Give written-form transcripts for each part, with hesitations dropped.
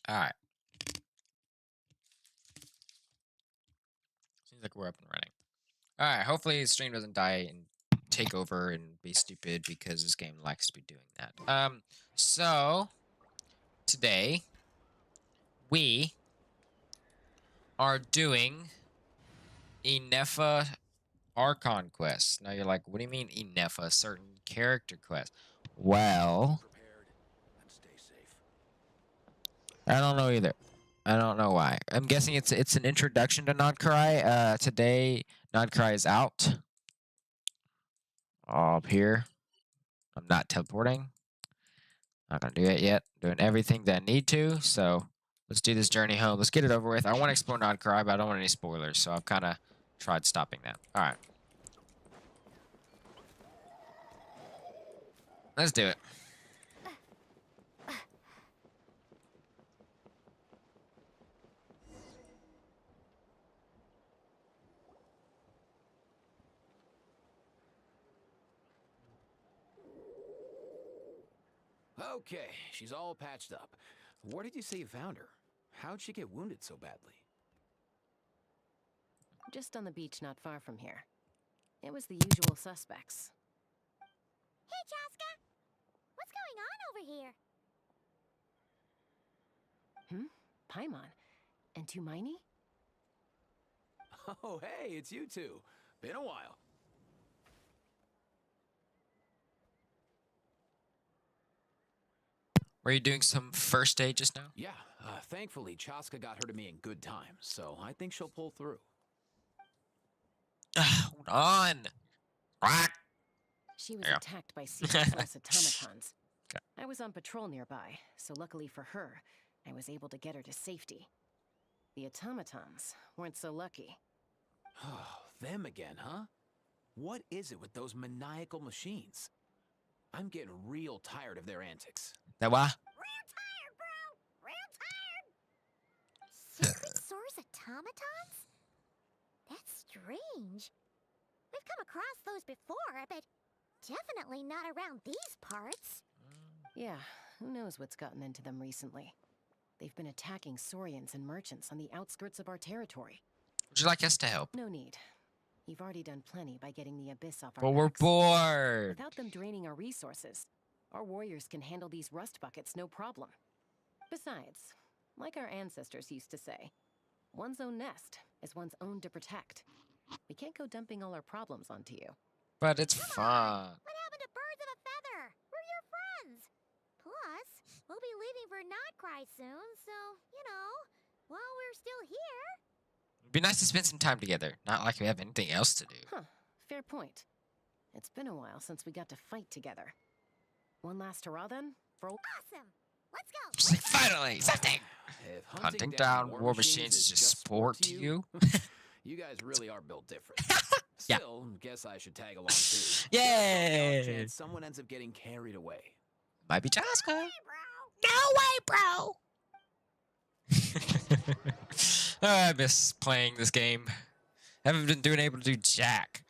Alright. Seems like we're up and running. Alright, hopefully the stream doesn't die and take over and be stupid because this game likes to be doing that. So today we are doing Ineffa Archon quest. Now you're like, what do you mean Ineffa? Certain character quest. Well, I don't know either. I don't know why. I'm guessing it's an introduction to Nodcry. Today Nodcry is out. Up here. I'm not teleporting. Not gonna do it yet. Doing everything that I need to. So let's do this journey home. Let's get it over with. I want to explore Nodcry, but I don't want any spoilers. So I've kind of tried stopping that. All right. Let's do it. Okay, she's all patched up. Where did you say you found her? How'd she get wounded so badly? Just on the beach not far from here. It was the usual suspects. Hey, Chaska! What's going on over here? Paimon. And Tumaini? Oh, hey, it's you two. Been a while. Were you doing some first aid just now? Yeah, thankfully Chaska got her to me in good time, so I think she'll pull through. Hold on. Rock. She was Yeah. attacked by ceaseless automatons. Okay. I was on patrol nearby, so luckily for her, I was able to get her to safety. The automatons weren't so lucky. Oh, them again, huh? What is it with those maniacal machines? I'm getting real tired of their antics. That why? Real tired, bro! Real tired! Secret Source automatons? That's strange. We've come across those before, but definitely not around these parts. Yeah, who knows what's gotten into them recently. They've been attacking Saurians and merchants on the outskirts of our territory. Would you like us to help? No need. You've already done plenty by getting the Abyss off our But we're backs. bored. Without them draining our resources, our warriors can handle these rust buckets no problem. Besides, like our ancestors used to say, one's own nest is one's own to protect. We can't go dumping all our problems onto you. But it's fun. What happened to birds of a feather? We're your friends. Plus, we'll be leaving for Nodcry soon, so, you know, while we're still here. It'd be nice to spend some time together. Not like we have anything else to do. Huh, fair point. It's been a while since we got to fight together. One last hurrah then? For Awesome. Let's go. Just like, finally, something. If Hunting down war machines is just sport to you? You guys really are built different. Yeah. Still, guess I should tag along too. Yay! Chance someone ends up getting carried away. Might be Chaska. Hey, bro. No way, bro. I miss playing this game. Haven't been doing able to do jack.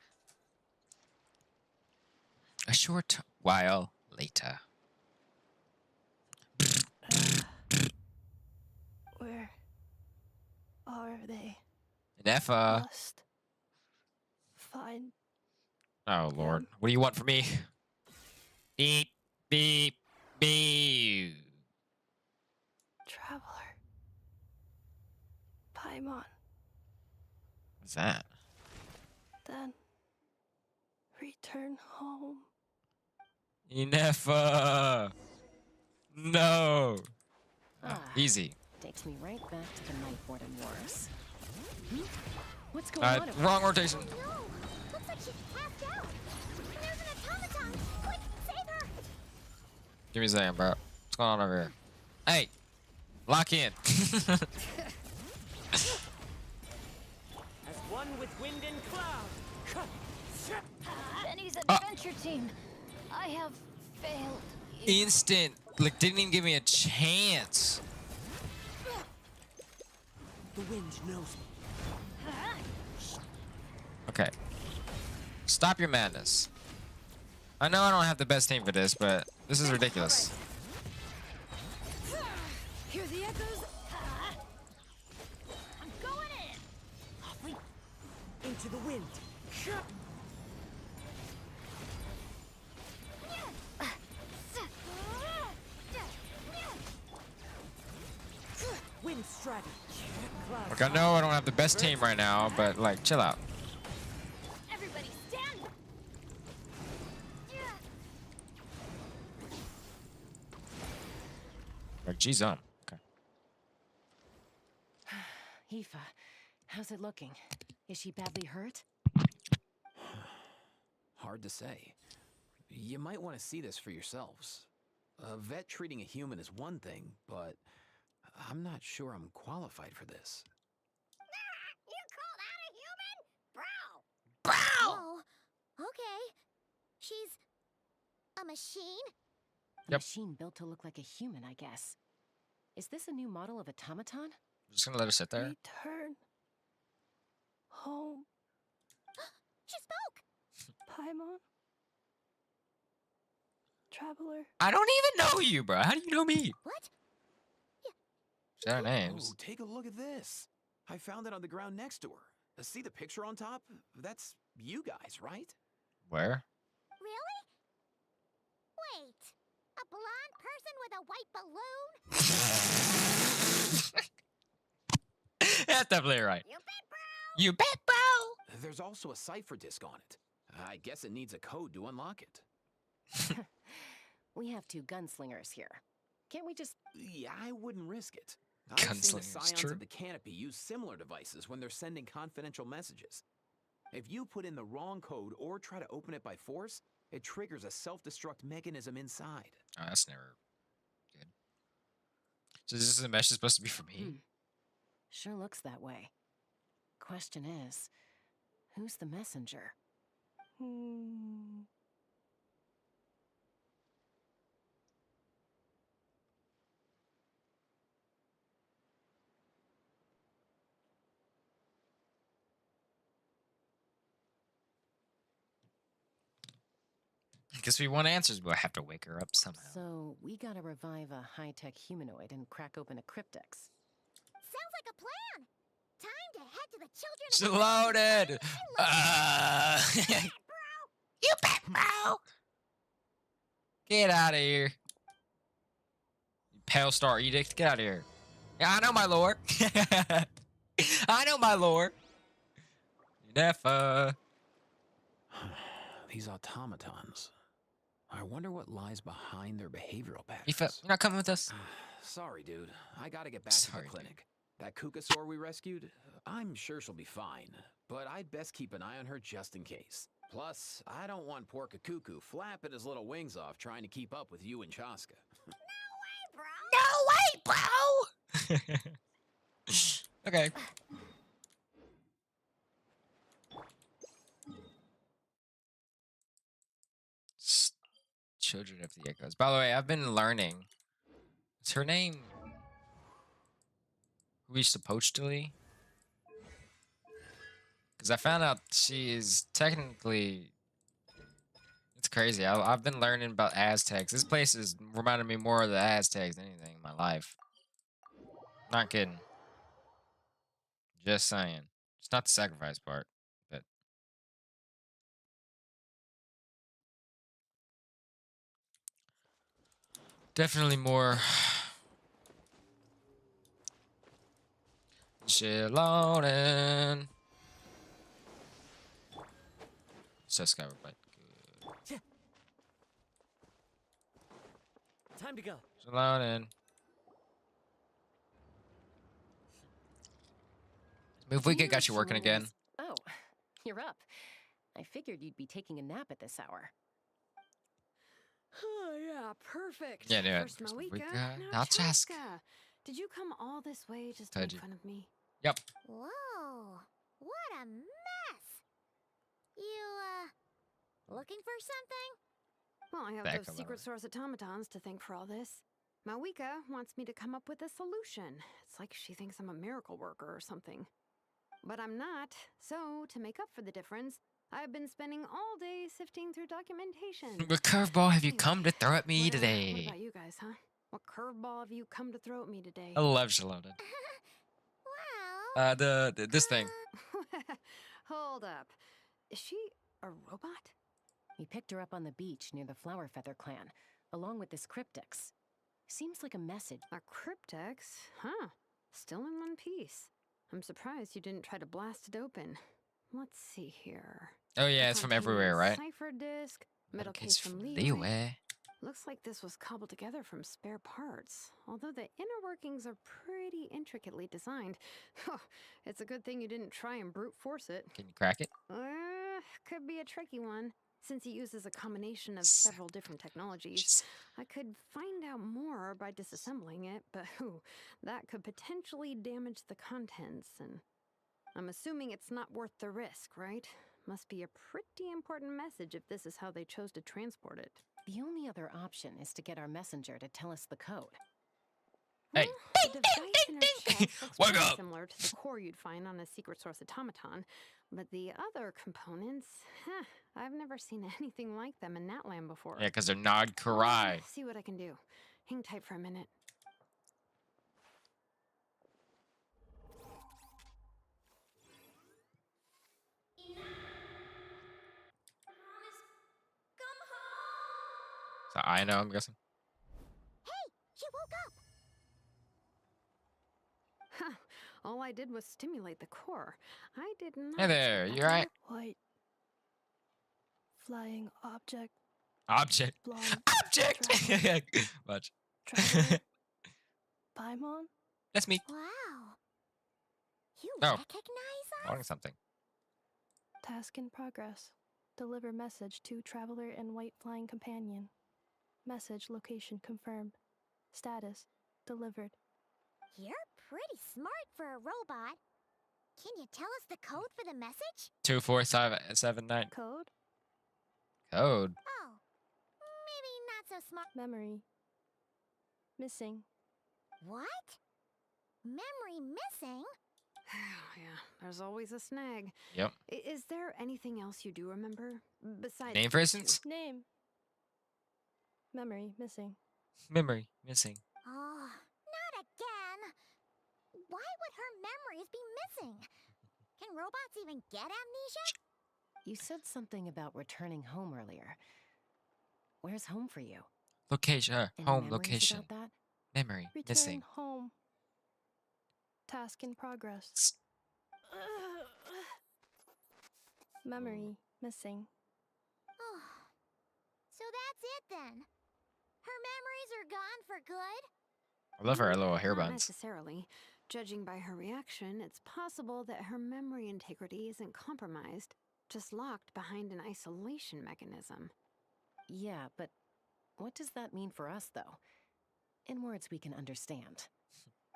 A short while later. Where are they? Ineffa. Must find Oh lord. What do you want from me? Beep, beep, beep. Traveler. Paimon. What's that? Then return home. Ineffa. No. Ah. Easy. takes me right back to the Night Warden Wars. What's going on? over Wrong there? rotation. No! Looks like she's passed out. And there's an automaton. Quick, save her! Give me a second, bro. What's going on over here? Hey, lock in. As one with wind and cloud. Benny's adventure team. I have failed. Instant. Like, didn't even give me a chance. The wind knows me. Okay. Stop your madness. I know I don't have the best team for this, but this is ridiculous. Hear the echoes to the wind. Wind strategy. Cloud Like, I know I don't have the best team right now, but like, chill out. Everybody stand. Like, geez, on. Okay. Aoife, how's it looking? Is she badly hurt? Hard to say. You might want to see this for yourselves. A vet treating a human is one thing, but I'm not sure I'm qualified for this. You call that a human? Bro! Bow! Oh, okay. She's a machine? Yep. Machine built to look like a human, I guess. Is this a new model of automaton? Just gonna let her sit there. Return home, She spoke! Paimon. Traveler. I don't even know you, bro. How do you know me? What? Say our names. Oh, take a look at this. I found it on the ground next to her. See the picture on top? That's you guys, right? Where? Really? Wait. A blonde person with a white balloon? That's definitely right. You bet, bro! You bet, bro. There's also a cipher disk on it. I guess it needs a code to unlock it. We have two gunslingers here. Can't we just... Yeah, I wouldn't risk it. I've seen the Gunslingers, scions true. of the canopy use similar devices when they're sending confidential messages. If you put in the wrong code or try to open it by force, it triggers a self-destruct mechanism inside. Oh, that's never good. So this is the message supposed to be for me? Hmm. Sure looks that way. Question is, who's the messenger? Hmm. Guess we want answers, but I have to wake her up somehow. So, we gotta revive a high-tech humanoid and crack open a cryptex. Sounds like a plan! Time to head to the children It's of the loaded. bro! You bet, bro. Get out of here. You Pale Star Edict, get out of here. Yeah, I know my lore. I know my lore. Ineffa. These automatons. I wonder what lies behind their behavioral Aoife, patterns. you're not coming with us? Sorry, dude. I gotta get back Sorry, to dude. the clinic. That Kukasaur we rescued, I'm sure she'll be fine. But I'd best keep an eye on her just in case. Plus, I don't want poor Kakuku flapping his little wings off trying to keep up with you and Chaska. Hey, bro! No way, bro. Okay. Children of the Echoes. By the way, I've been learning. Is her name Hui supposedly? Because I found out she is technically. It's crazy. I've been learning about Aztecs. This place is reminding me more of the Aztecs than anything in my life. Not kidding. Just saying. It's not the sacrifice part, but. Definitely more. Chillonin. Cisco, but good. Time to go. Chillonin. Move Weekend got you working again. Oh, you're up. I figured you'd be taking a nap at this hour. Oh, yeah, perfect. Yeah, no, First first Mawika, Mawika, now now Chaska. Chaska. Did you come all this way just to Told make you. fun of me? Yep. Whoa, what a mess! You, looking for something? Well, I have Back those a secret source automatons to thank for all this. Mawika wants me to come up with a solution. It's like she thinks I'm a miracle worker or something. But I'm not. So, to make up for the difference, I've been spending all day sifting through documentation. What curveball have you Anyway, come to throw at me What today? about you guys, huh? What curveball have you come to throw at me today? I love Chillonin. Well, This thing. Hold up. Is she a robot? We picked her up on the beach near the Flower Feather clan, along with this cryptix. Seems like a message. A cryptex? Huh. Still in one piece. I'm surprised you didn't try to blast it open. Let's see here. Oh yeah, It it's from contains everywhere, right? Cipher disk, metal Okay, case it's from from Leeway. Leeway. Looks like this was cobbled together from spare parts, although the inner workings are pretty intricately designed. It's a good thing you didn't try and brute force it. Can you crack it? Could be a tricky one, since it uses a combination of S- several different technologies. Just I could find out more by disassembling it, but that could potentially damage the contents, and I'm assuming it's not worth the risk, right? Must be a pretty important message if this is how they chose to transport it. The only other option is to get our messenger to tell us the code. Hey. The device in her chest looks Wake pretty up. similar to the core you'd find on a secret source automaton, but the other components, I've never seen anything like them in that land before. yeah, because they're Nod I'll, Karai. see what I can do. Hang tight for a minute. So I know, I'm guessing. She woke up! All I did was stimulate the core. I did not. Hey there, expect you that to alright? White. Flying object. Object. Blonde. Object! Watch. Traveler. Paimon? That's me. Wow. You Oh. recognize us? Wanting something. Task in progress. Deliver message to traveler and white flying companion. Message location confirmed. Status delivered. You're pretty smart for a robot. Can you tell us the code for the message? 24779. Code. Code. Oh, maybe not so smart. Memory. Missing. What? Memory missing? Yeah, there's always a snag. Yep. Is there anything else you do remember besides Name, for these two? instance? Name. Memory missing. Memory missing. Oh, not again. Why would her memories be missing? Can robots even get amnesia? You said something about returning home earlier. Where's home for you? Location. Any Home memories location. about that? Memory Return missing. home. Task in progress. S- Memory missing. Oh, so that's it then. Her memories are gone for good? I love her little hair Not buns. necessarily. Judging by her reaction, it's possible that her memory integrity isn't compromised, just locked behind an isolation mechanism. Yeah, but what does that mean for us, though? In words we can understand.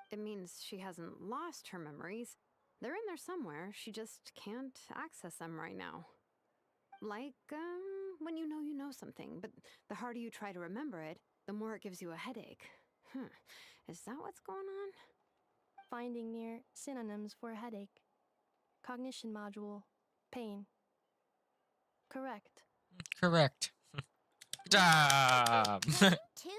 It means she hasn't lost her memories. They're in there somewhere, she just can't access them right now. Like, when you know something, but the harder you try to remember it, the more it gives you a headache. Is that what's going on? Finding near synonyms for headache. Cognition module. Pain. Correct. Correct. Good job. Pain too?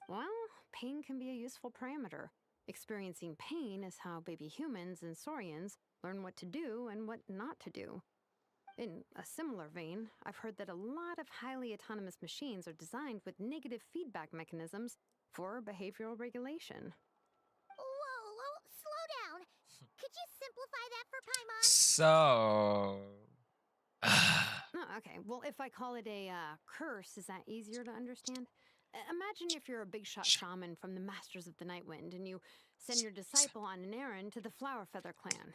Well, pain can be a useful parameter. Experiencing pain is how baby humans and saurians learn what to do and what not to do. In a similar vein, I've heard that a lot of highly autonomous machines are designed with negative feedback mechanisms for behavioral regulation. Whoa, slow down. Could you simplify that for Paimon? So. Oh, okay, well, if I call it a curse, is that easier to understand? Imagine if you're a big shot shaman from the Masters of the Nightwind and you send your disciple on an errand to the Flower Feather clan.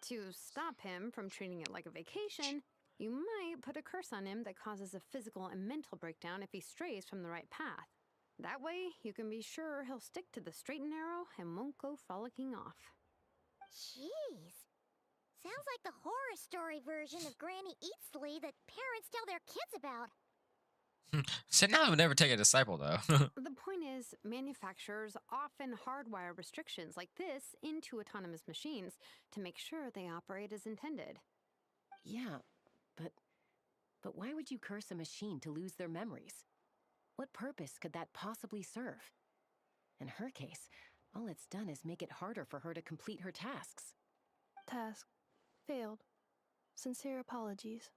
To stop him from treating it like a vacation, you might put a curse on him that causes a physical and mental breakdown if he strays from the right path. That way, you can be sure he'll stick to the straight and narrow and won't go frolicking off. Jeez. Sounds like the horror story version of Granny Eatsley that parents tell their kids about. So now I would never take a disciple, though. The point is, manufacturers often hardwire restrictions like this into autonomous machines to make sure they operate as intended. Yeah, but why would you curse a machine to lose their memories? What purpose could that possibly serve? In her case, all it's done is make it harder for her to complete her tasks. Task Failed. Sincere apologies.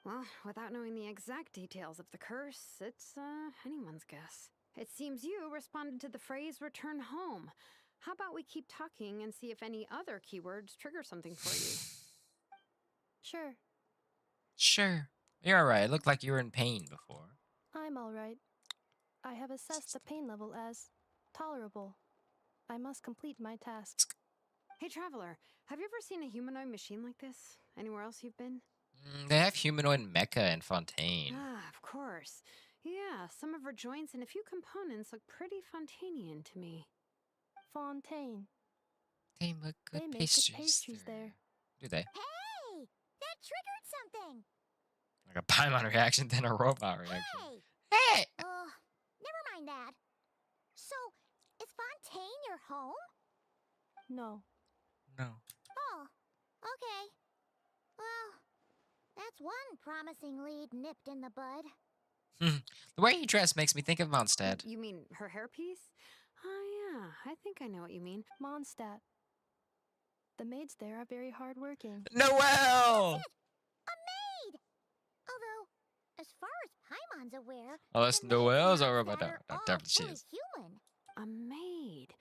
Well, without knowing the exact details of the curse, it's anyone's guess. It seems you responded to the phrase return home. How about we keep talking and see if any other keywords trigger something for you? Sure, Sure. You're alright. It looked like you were in pain before. I'm alright. I have assessed the pain level as tolerable. I must complete my task. Hey, Traveler, have you ever seen a humanoid machine like this? Anywhere else you've been? They have humanoid mecha in Fontaine. Ah, of course. Yeah, some of her joints and a few components look pretty Fontainian to me. Fontaine. They make good They make good pastries, pastries there. Do they? Hey! That triggered something! Like a Paimon reaction, then a robot reaction. Hey! Hey! Never mind that. So, is Fontaine your home? No. No. Oh, okay. Well, that's one promising lead nipped in the bud. The way you dress makes me think of Mondstadt. You mean her hairpiece? Oh, yeah, I think I know what you mean. Mondstadt. The maids there are very hardworking. Noelle! A maid! Although, as far as Paimon's aware, Oh, that's the maids in Noelle's a Mondstadt robot. are all Definitely she fully is. human. A maid.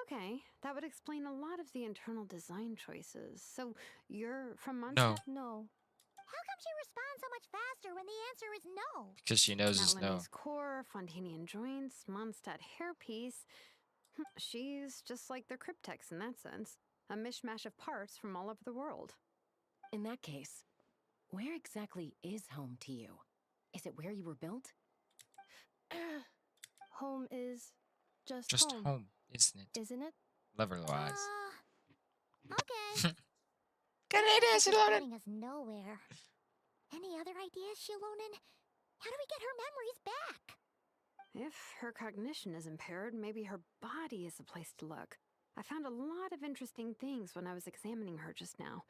Okay, that would explain a lot of the internal design choices. So, you're from No. Mondstadt? No. How come she responds so much faster when the answer is no? Because she knows it's no. Matlinese core, Fontainian joints, Mondstadt hairpiece. She's just like the Cryptex in that sense. A mishmash of parts from all over the world. In that case, where exactly is home to you? Is it where you were built? Home is just Home, isn't it? isn't it? Lover-wise. Okay. Good idea, This is Shilonen. getting us nowhere. Any other ideas, Shilonen? How do we get her memories back? If her cognition is impaired, maybe her body is the place to look. I found a lot of interesting things when I was examining her just now.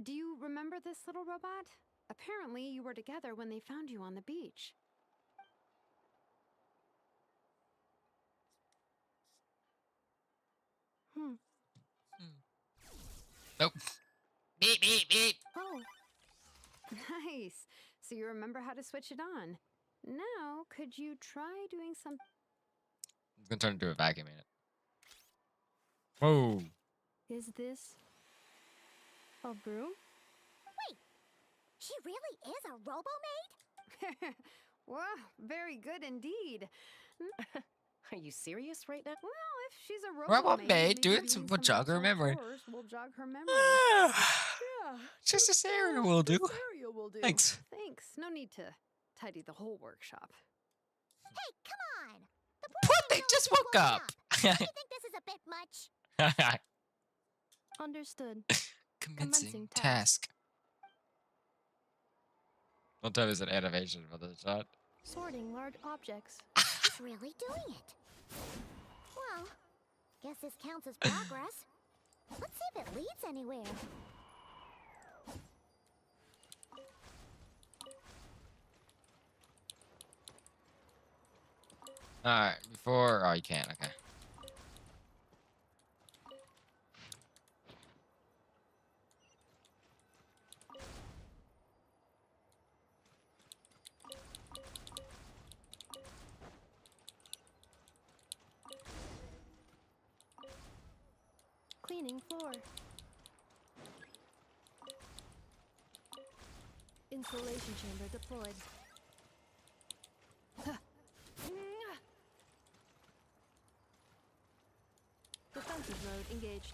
Do you remember this little robot? Apparently, you were together when they found you on the beach. Nope. Beep, beep, beep. Oh, Nice. So you remember how to switch it on. Now, could you try doing some... I'm gonna turn into a vacuum in it. Whoa. is this a broom? She really is a robo-maid? Wow, very good indeed. Are you serious right now? Well, if she's a Robo robot maid, dude, we'll jog her memory. We'll jog her memory. Yeah, Just a cereal will do. cereal will do. Thanks. Thanks. No need to tidy the whole workshop. Hey, come on! The poor What? thing They knows just she's woke woken up. Don't you think this is a bit much? Understood. Commencing task. task. Don't tell me it's an animation for this shot. Sorting large objects. She's really doing it. Well, guess this counts as progress. Let's see if it leads anywhere. Alright, before... Oh, you can't. Okay. Cleaning floor. Insulation chamber deployed. Defensive mode engaged.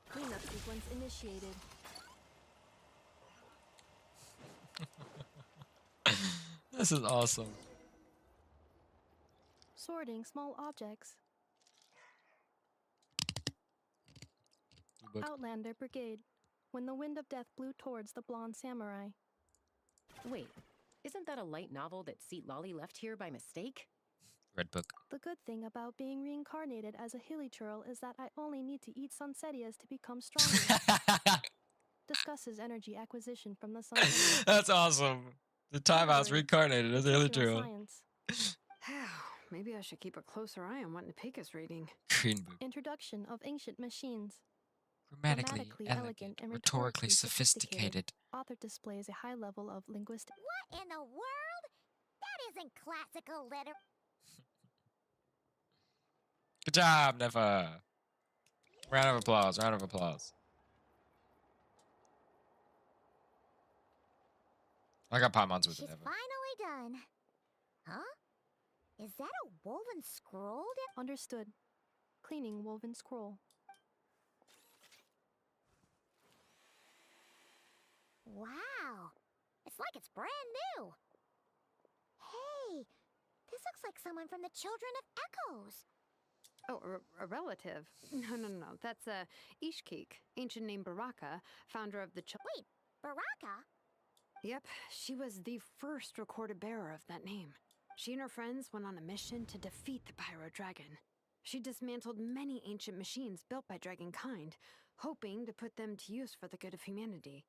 Cleanup sequence initiated. This is awesome. Sorting small objects. Outlander Brigade. When the wind of death blew towards the blonde samurai. Wait, isn't that a light novel that Seat Lolly left here by mistake? Red book. The good thing about being reincarnated as a hilly churl is that I only need to eat sunsettias to become stronger. Discusses energy acquisition from the sun. That's awesome. The time house Word. reincarnated as Exceptional Electro. science. Maybe I should keep a closer eye on what Nipika's reading. Green book. Introduction of ancient machines. Grammatically elegant, rhetorically sophisticated. Author displays a high level of linguistic. What in the world? That isn't classical letter. Good job, Neffa. Round of applause. Round of applause. I got Paimon's with She's it, Neffa. finally done. Huh? Is that a woven scroll? Understood. Cleaning woven scroll. Wow. It's like it's brand new. Hey, this looks like someone from the Children of Echoes. Oh, a relative? No. That's Ishkik, ancient name Baraka, founder of the. Wait, Baraka? Yep, she was the first recorded bearer of that name. She and her friends went on a mission to defeat the Pyro Dragon. She dismantled many ancient machines built by Dragonkind, hoping to put them to use for the good of humanity.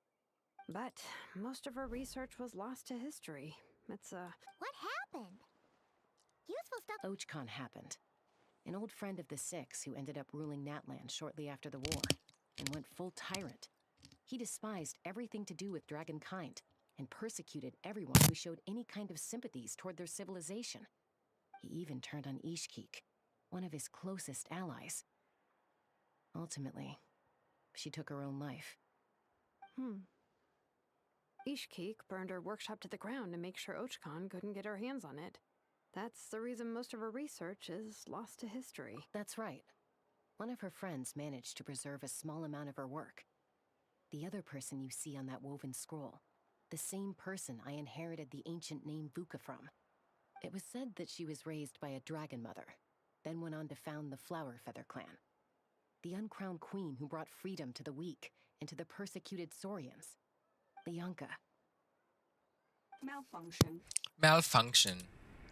But most of her research was lost to history. It's What happened? Useful stuff. Ochkon happened. An old friend of the Six who ended up ruling Natlan shortly after the war and went full tyrant. He despised everything to do with Dragonkind and persecuted everyone who showed any kind of sympathies toward their civilization. He even turned on Ishkik, one of his closest allies. Ultimately, she took her own life. Ishkik burned her workshop to the ground to make sure Ochkon couldn't get her hands on it. That's the reason most of her research is lost to history. That's right. One of her friends managed to preserve a small amount of her work. The other person you see on that woven scroll, the same person I inherited the ancient name Vuka from. It was said that she was raised by a dragon mother, then went on to found the Flower Feather clan. The uncrowned queen who brought freedom to the weak and to the persecuted Saurians. Lianka. Malfunction. Malfunction.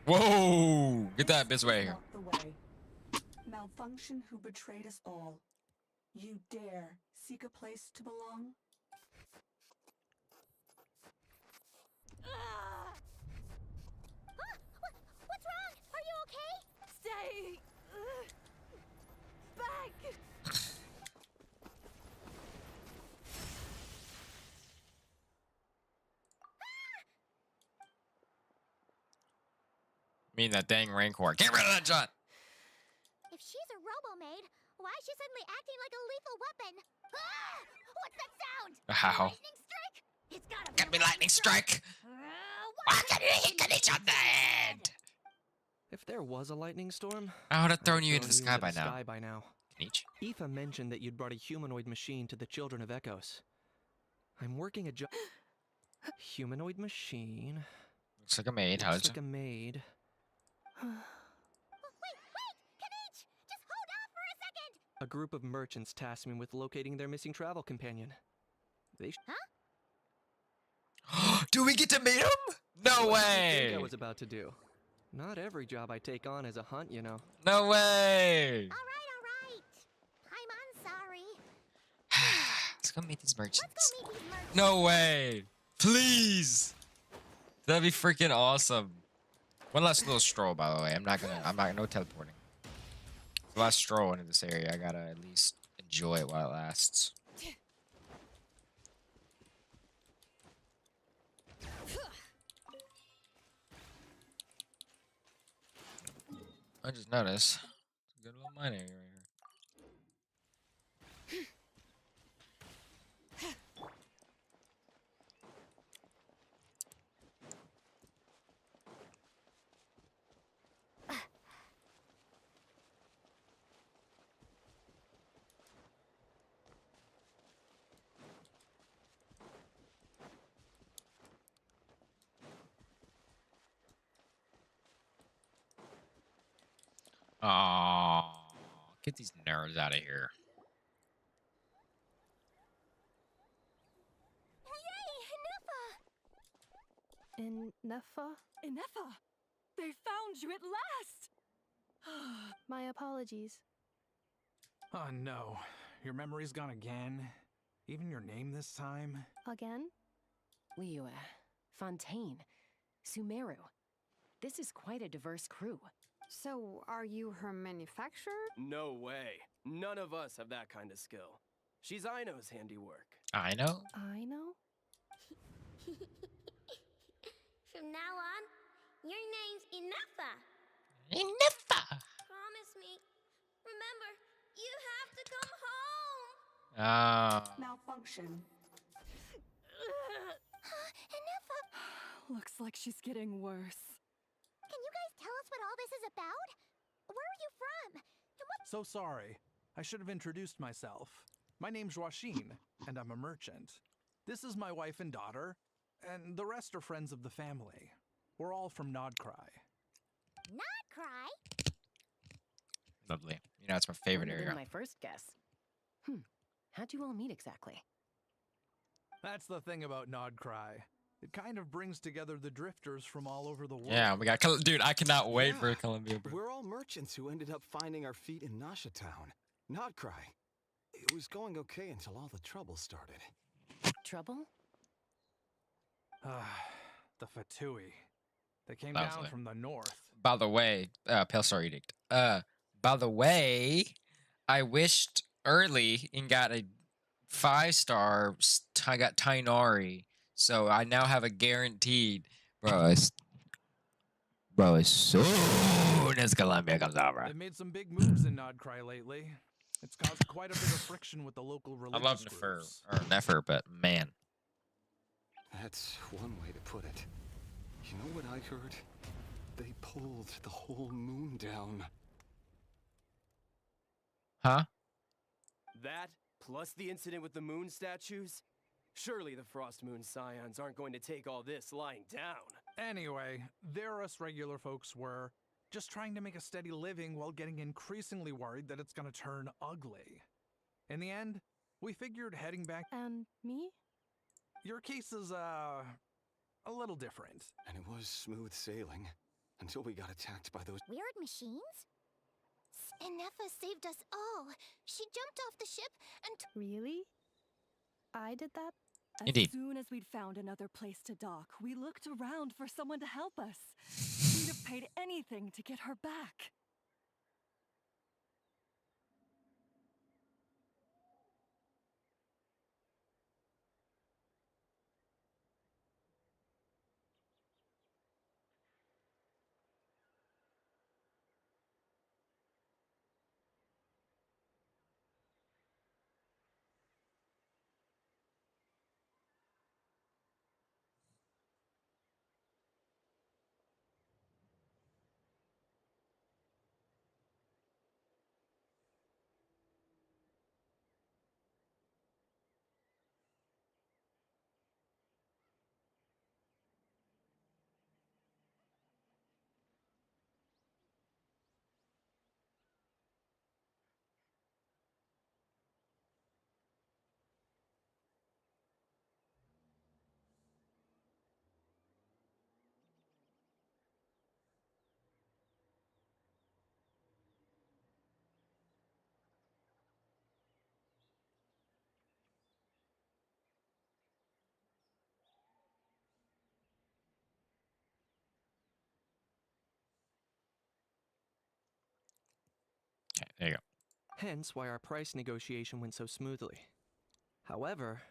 Whoa! Get that bitch way here. Not the way. Malfunction who betrayed us all. You dare seek a place to belong? What's wrong? Are you okay? Stay back! Mean that dang Rancor. Get rid of that shot! If she's a robo-maid, why is she suddenly acting like a lethal weapon? Ah! What's that sound? How? Lightning strike? It's Gotta be lightning strike! Why can you hit each on the head? If there was a lightning storm, I would have I'd thrown you into the sky by now. sky by now. Each. Aoife mentioned that you'd brought a humanoid machine to the Children of Echoes. I'm working a job. Humanoid machine. Looks like a maid. How's Looks like a maid. Wait! Kanich! Just hold off for a second! A group of merchants tasked me with locating their missing travel companion. They Do we get to meet him? No What did you think way! I was about to do. Not every job I take on is a hunt, you know. No way! Alright. I'm sorry. Let's go meet these merchants. Let's go meet these merchants. No way! Please! That'd be freaking awesome. One last little stroll, by the way. I'm not no teleporting. The last stroll into this area, I gotta at least enjoy it while it lasts. I just noticed. It's a good little mine area right here. Aww. Get these nerds out of here. Yay, Ineffa? Ineffa! They found you at last! My apologies. Oh no, your memory's gone again? Even your name this time? Again? Liyue, Fontaine, Sumeru. This is quite a diverse crew. So, are you her manufacturer? No way. None of us have that kind of skill. She's Aino's handiwork. I know. I know? From now on, your name's Ineffa. Ineffa. Promise me. Remember, you have to come home. Malfunction. Ineffa, Looks like she's getting worse. can you guys tell us what all this is about? Where are you from? And what? So sorry. I should have introduced myself. My name's Joachine, and I'm a merchant. This is my wife and daughter, and the rest are friends of the family. We're all from Nodcry. Not cry. Lovely. You know, it's my favorite Wouldn't have area. been my first guess. How'd you all meet exactly? That's the thing about Nodcry. It kind of brings together the drifters from all over the world. Yeah, we got dude. I cannot wait for Yeah. Columbia. Bro. We're all merchants who ended up finding our feet in Nasha Town. Not cry. It was going okay until all the trouble started. Trouble? The Fatui. They came Lovely. down from the north. By the way, Pale Star Edict. By the way, I wished early and got a 5-star. I got Tainari, so I now have a guaranteed. Bro, as soon as Columbia comes over. They've made some big moves in Nodcry lately. It's caused quite a bit of friction with the local I religious love Nefer, groups. or Nefer, but man. That's one way to put it. You know what I heard? They pulled the whole moon down. Huh? That, plus the incident with the moon statues? Surely the Frost Moon Scions aren't going to take all this lying down. Anyway, there us regular folks were just trying to make a steady living while getting increasingly worried that it's gonna turn ugly. In the end, we figured heading back. And me? Your case is, a little different. And it was smooth sailing until we got attacked by those. Weird machines? Ineffa saved us all. She jumped off the ship and Really? I did that? As Indeed. soon as we'd found another place to dock, we looked around for someone to help us. We'd have paid anything to get her back. Okay, there you go. Hence why our price negotiation went so smoothly. However,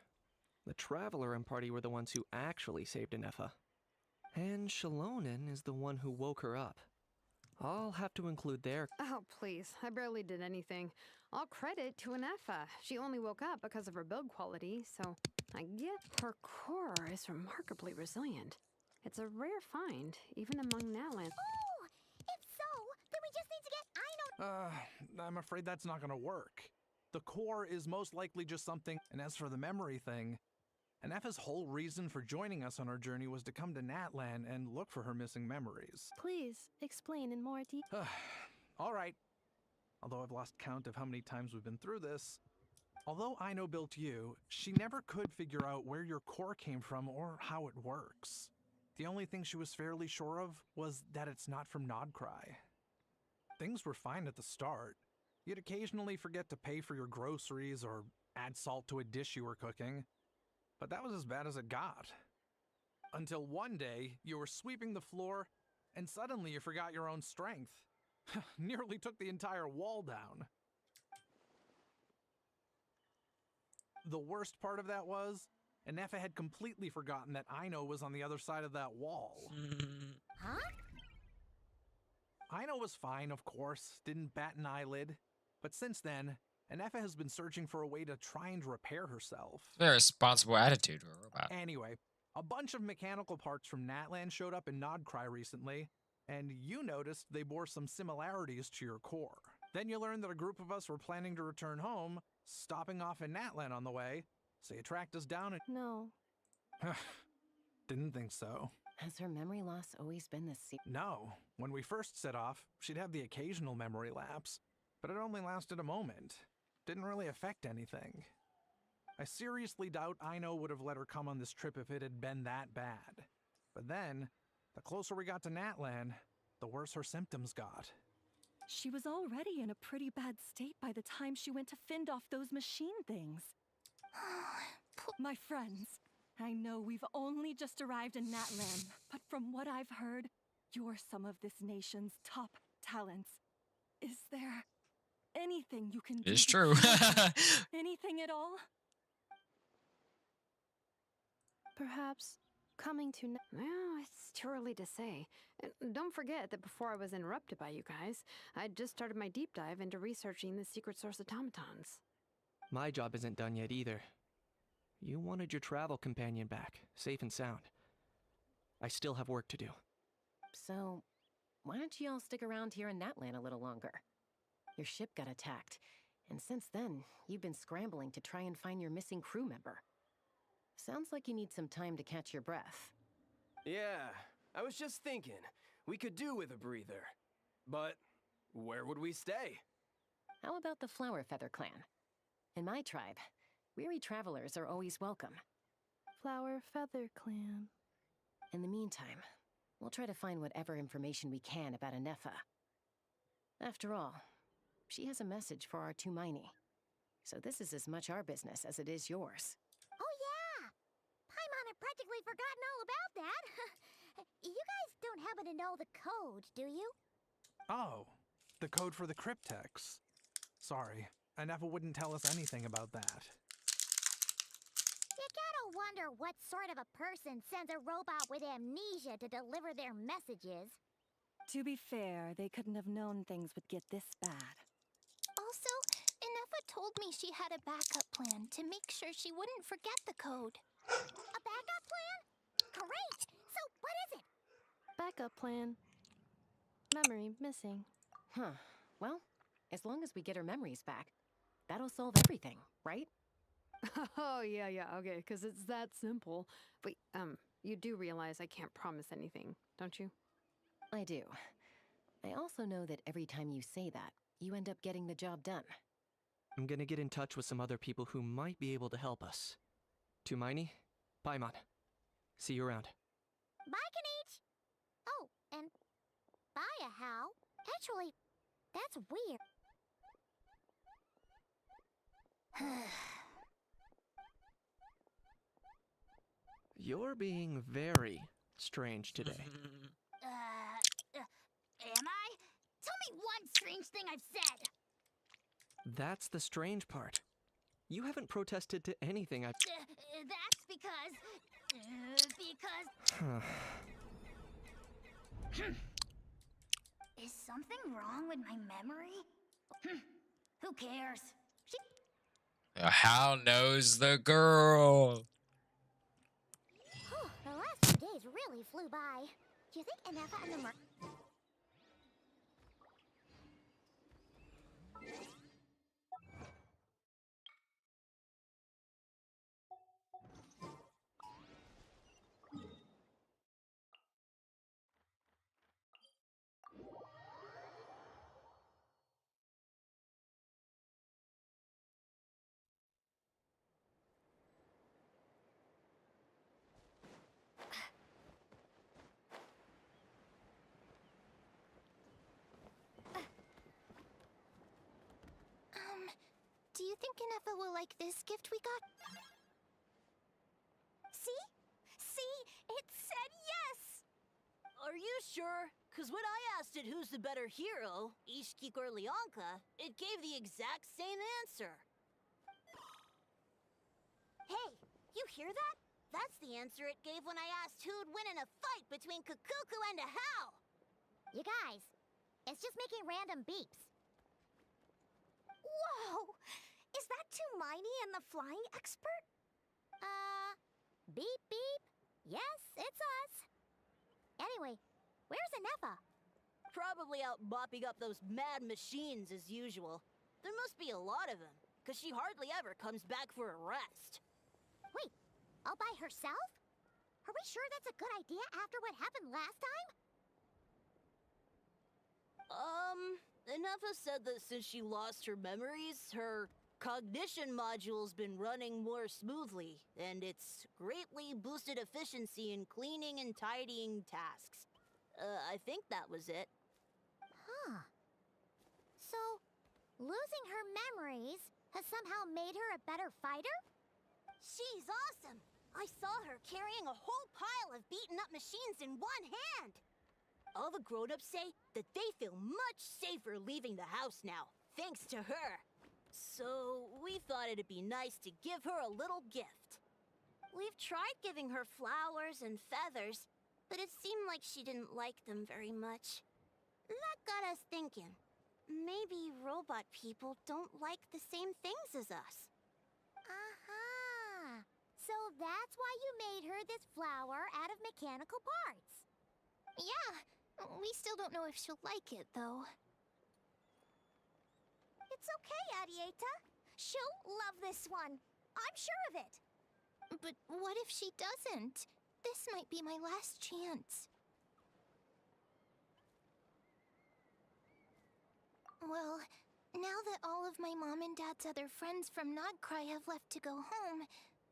the Traveler and party were the ones who actually saved Ineffa. And Shalonen is the one who woke her up. I'll have to include their... Oh, please. I barely did anything. All credit to Ineffa. She only woke up because of her build quality, so I get her core is remarkably resilient. It's a rare find, even among Nalan. oh, if so, then we just need to get Aino. I'm afraid that's not gonna work. The core is most likely just something, and as for the memory thing, Ineffa's whole reason for joining us on our journey was to come to Natlan and look for her missing memories. Please explain in more detail. All right. Although I've lost count of how many times we've been through this, although Aino built you, she never could figure out where your core came from or how it works. The only thing she was fairly sure of was that it's not from Nodcry. Things were fine at the start. You'd occasionally forget to pay for your groceries or add salt to a dish you were cooking, but that was as bad as it got. Until one day, you were sweeping the floor, and suddenly you forgot your own strength. Nearly took the entire wall down. The worst part of that was, Ineffa had completely forgotten that Aino was on the other side of that wall. Huh? Aino was fine, of course, didn't bat an eyelid. But since then, Ineffa has been searching for a way to try and repair herself. Very responsible attitude to a robot. Anyway, a bunch of mechanical parts from Natlan showed up in Nodcry recently, and you noticed they bore some similarities to your core. Then you learned that a group of us were planning to return home, stopping off in Natlan on the way, so you tracked us down and— No. Didn't think so. Has her memory loss always been this No. When we first set off, she'd have the occasional memory lapse, but it only lasted a moment. Didn't really affect anything. I seriously doubt Aino would have let her come on this trip if it had been that bad. But then, the closer we got to Natlan, the worse her symptoms got. She was already in a pretty bad state by the time she went to fend off those machine things. My friends, I know we've only just arrived in Natlan, but from what I've heard, you're some of this nation's top talents. Is there anything you can do? It's to true. help? Anything at all? Perhaps coming to Well, it's too early to say. And don't forget that before I was interrupted by you guys, I'd just started my deep dive into researching the secret source automatons. My job isn't done yet either. You wanted your travel companion back, safe and sound. I still have work to do. So, why don't you all stick around here in Natlan a little longer? Your ship got attacked, and since then, you've been scrambling to try and find your missing crew member. Sounds like you need some time to catch your breath. Yeah, I was just thinking, we could do with a breather. But where would we stay? How about the Flower Feather Clan? In my tribe, weary travelers are always welcome. Flower Feather Clan. In the meantime, we'll try to find whatever information we can about Ineffa. After all, she has a message for our Tumaini. So this is as much our business as it is yours. Oh yeah! Paimon had practically forgotten all about that. You guys don't happen to know the code, do you? Oh, the code for the cryptex. Sorry, Ineffa wouldn't tell us anything about that. You gotta wonder what sort of a person sends a robot with amnesia to deliver their messages. To be fair, they couldn't have known things would get this bad. Also, Ineffa told me she had a backup plan to make sure she wouldn't forget the code. A backup plan? Great! So what is it? Backup plan. Memory missing. Huh. Well, as long as we get her memories back, that'll solve everything, right? Oh, yeah, okay, because it's that simple. Wait, you do realize I can't promise anything, don't you? I do. I also know that every time you say that, you end up getting the job done. I'm gonna get in touch with some other people who might be able to help us. Tumaini, Paimon. See you around. Bye, Kanich! Oh, and bye, How. Actually, that's weird. You're being very strange today. Am I? Tell me one strange thing I've said! That's the strange part. You haven't protested to anything I've— That's because... Is something wrong with my memory? Who cares? How knows the girl? The last few days really flew by. Do you think Ineffa and the Do you think Ineffa will like this gift we got? See? See? It you sure? Because when I asked it who's the better hero, Ishkik or Leonka, it gave the exact same answer. Hey, you hear that? That's the answer it gave when I asked who'd win in a fight between Kukuku and a How. You guys, it's just making random beeps. Whoa! Is that Tumaini and the flying expert? Beep beep. Yes, it's us. Anyway, where's Ineffa? Probably out mopping up those mad machines as usual. There must be a lot of them, because she hardly ever comes back for a rest. Wait, all by herself? Are we sure that's a good idea after what happened last time? Ineffa said that since she lost her memories, her cognition module's been running more smoothly, and it's greatly boosted efficiency in cleaning and tidying tasks. I think that was it. Huh. So, losing her memories has somehow made her a better fighter? She's awesome! I saw her carrying a whole pile of beaten up machines in one hand! All the grown-ups say that they feel much safer leaving the house now, thanks to her. So, we thought it'd be nice to give her a little gift. We've tried giving her flowers and feathers, but it seemed like she didn't like them very much. That got us thinking. Maybe robot people don't like the same things as us. Aha! So that's why you made her this flower out of mechanical parts. Yeah, we still don't know if she'll like it, though. It's okay, Arieta. She'll love this one. I'm sure of it. But what if she doesn't? This might be my last chance. Well, now that all of my mom and dad's other friends from Nodcry have left to go home,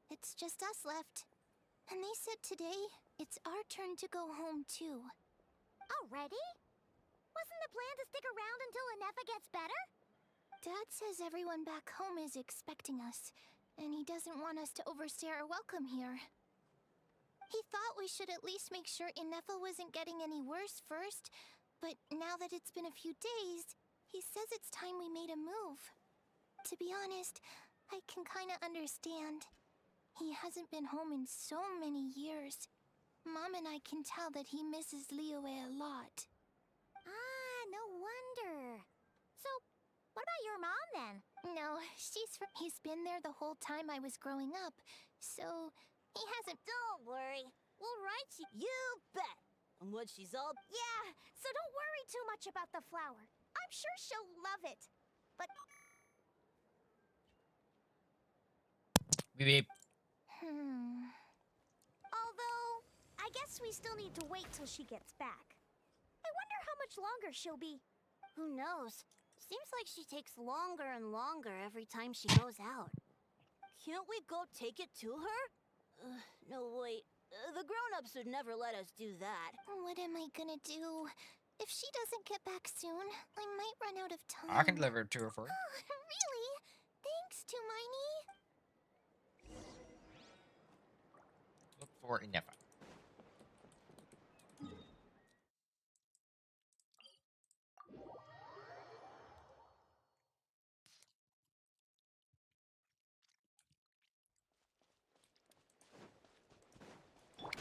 it's just us left. And they said today, it's our turn to go home too. Already? Wasn't the plan to stick around until Ineffa gets better? Dad says everyone back home is expecting us, and he doesn't want us to overstay our welcome here. He thought we should at least make sure Ineffa wasn't getting any worse first, but now that it's been a few days, he says it's time we made a move. To be honest, I can kinda understand. He hasn't been home in so many years. Mom and I can tell that he misses Liyue a lot. Ah, no wonder. So, what about your mom then? No, he's been there the whole time I was growing up, so he hasn't. Don't worry. We'll write you. You bet! And when she's all... Yeah, so don't worry too much about the flower. I'm sure she'll love it. But... Beep beep. Although, I guess we still need to wait till she gets back. I wonder how much longer she'll be. Who knows? Seems like she takes longer and longer every time she goes out. Can't we go take it to her? No, wait. The grown-ups would never let us do that. What am I gonna do? If she doesn't get back soon, I might run out of time. I can deliver it to her for you. Really? Thanks, Tumaini. Look for Ineffa.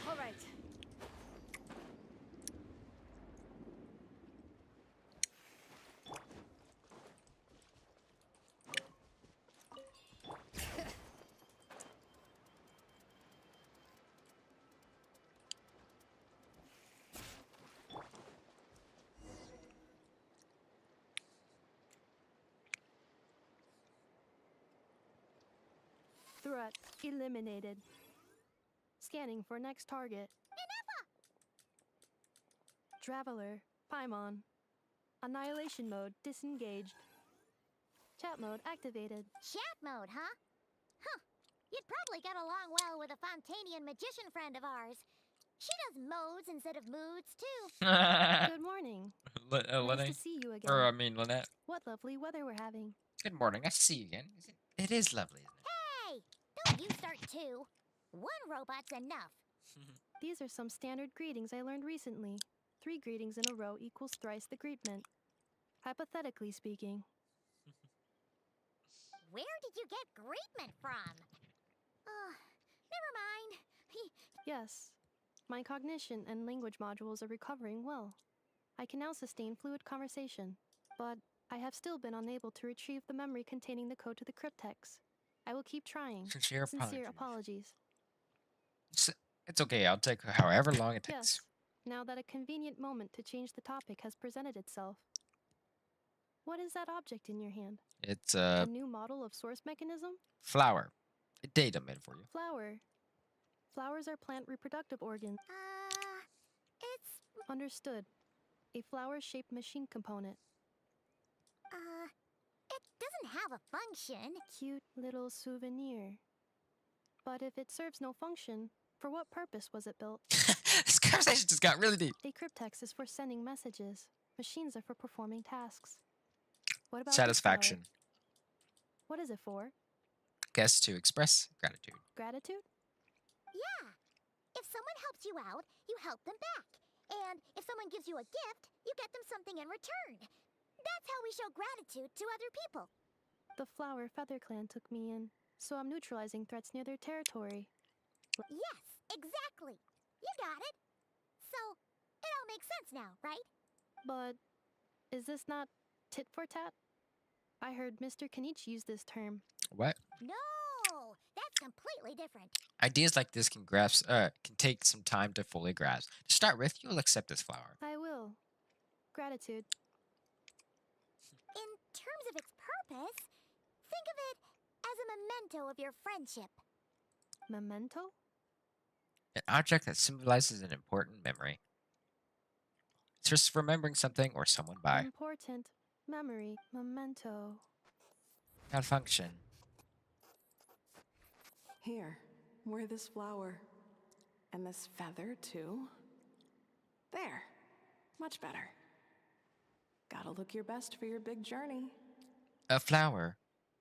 All right. Threat eliminated. Scanning for next target. Ineffa! Traveler, Paimon. Annihilation mode disengaged. Chat mode activated. Chat mode, huh? Huh. You'd probably get along well with a Fontanian magician friend of ours. She does modes instead of moods, too. Good morning. Nice Lenny? to see you again. Or, I mean, Lynette. What lovely weather we're having. Good morning. Nice to see you again. It is lovely, isn't it? Hey! Don't you start, too. One robot's enough. These are some standard greetings I learned recently. 3 greetings in a row equals thrice the greetment. Hypothetically speaking. Where did you get greetment from? Never mind. Yes. My cognition and language modules are recovering well. I can now sustain fluid conversation, but I have still been unable to retrieve the memory containing the code to the cryptex. I will keep trying. Sincere apologies. It's okay, I'll take however long it takes. Yes, now that a convenient moment to change the topic has presented itself. What is that object in your hand? It's a new model of source mechanism? flower. A data made for you. Flower. Flowers are plant reproductive organs. It's... Understood. A flower-shaped machine component. It doesn't have a function. Cute little souvenir. But if it serves no function, for what purpose was it built? This conversation just got really deep. A cryptex is for sending messages. Machines are for performing tasks. What about satisfaction? What is it for? Guess to express gratitude. Gratitude? Yeah. If someone helps you out, you help them back. And if someone gives you a gift, you get them something in return. That's how we show gratitude to other people. The Flower Feather Clan took me in, so I'm neutralizing threats near their territory. Yes, exactly. You got it. So, it all makes sense now, right? But is this not tit for tat? I heard Mr. Kenichi use this term. What? No, that's completely different. Ideas like this can take some time to fully grasp. To start with, you'll accept this flower. I will. Gratitude. In terms of its purpose, think of it as a memento of your friendship. Memento? An object that symbolizes an important memory. It's just remembering something or someone by. Important memory. Memento. Malfunction. Here, wear this flower. And this feather, too. There. Much better. Gotta look your best for your big journey. A flower?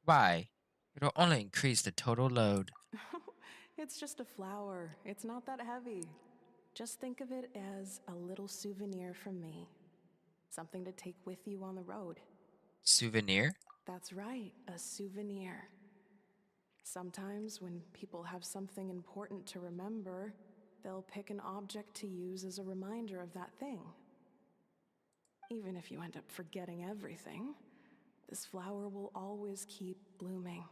Why? It'll only increase the total load. It's just a flower. It's not that heavy. Just think of it as a little souvenir from me. Something to take with you on the road. Souvenir? That's right, a souvenir. Sometimes when people have something important to remember, they'll pick an object to use as a reminder of that thing. Even if you end up forgetting everything, this flower will always keep blooming.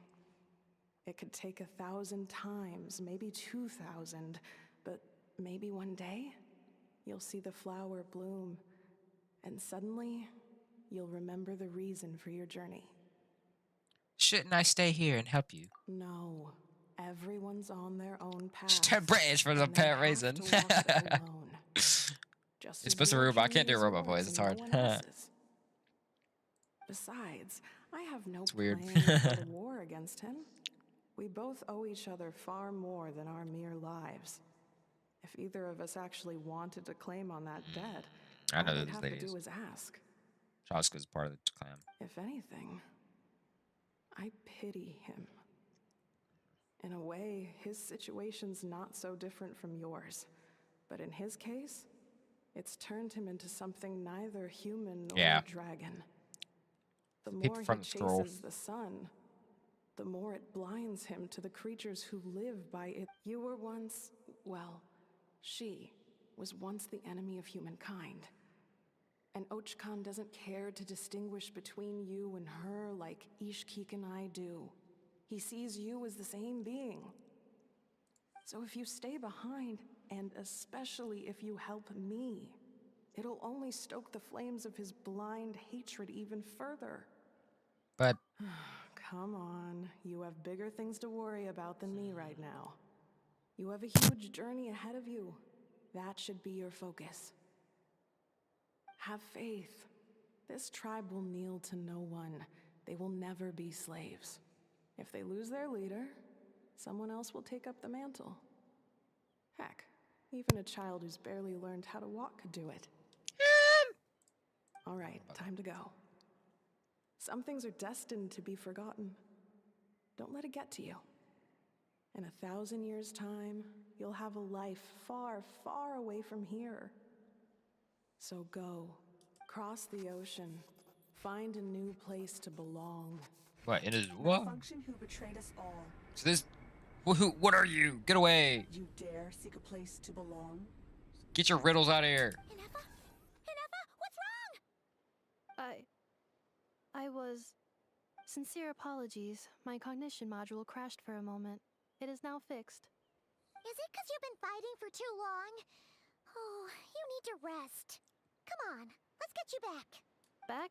It could take 1,000 times, maybe 2,000, but maybe one day, you'll see the flower bloom, and suddenly, you'll remember the reason for your journey. Shouldn't I stay here and help you? No. Everyone's on their own path. Just turn British for the apparent reason. It's supposed to be a robot. I can't do a robot voice. It's hard. Besides, I have no weird. plan for the war against him. We both owe each other far more than our mere lives. If either of us actually wanted to claim on that debt, I know all we'd those have ladies. to do is ask. Shaska's part of the clan. If anything, I pity him. In a way, his situation's not so different from yours. But in his case, it's turned him into something neither human nor dragon. The more he chases the sun, the more it blinds him to the creatures who live by it. You were once, well, she was once the enemy of humankind. And Ochkan doesn't care to distinguish between you and her like Ishkik and I do. He sees you as the same being. So if you stay behind, and especially if you help me, it'll only stoke the flames of his blind hatred even further. But... Come on, you have bigger things to worry about than me right now. You have a huge journey ahead of you. That should be your focus. Have faith. This tribe will kneel to no one. They will never be slaves. If they lose their leader, someone else will take up the mantle. Heck, even a child who's barely learned how to walk could do it. All right, time to go. Some things are destined to be forgotten. Don't let it get to you. In 1,000 years' time, you'll have a life far, far away from here. So go, cross the ocean, find a new place to belong. What, in Azula? Malfunction who betrayed us all. So this... What are you? Get away! You dare seek a place to belong? Get your riddles out of here! Ineffa? Ineffa, what's wrong? I was... Sincere apologies. My cognition module crashed for a moment. It is now fixed. Is it because you've been fighting for too long? Oh, you need to rest. Come on, let's get you back. Back?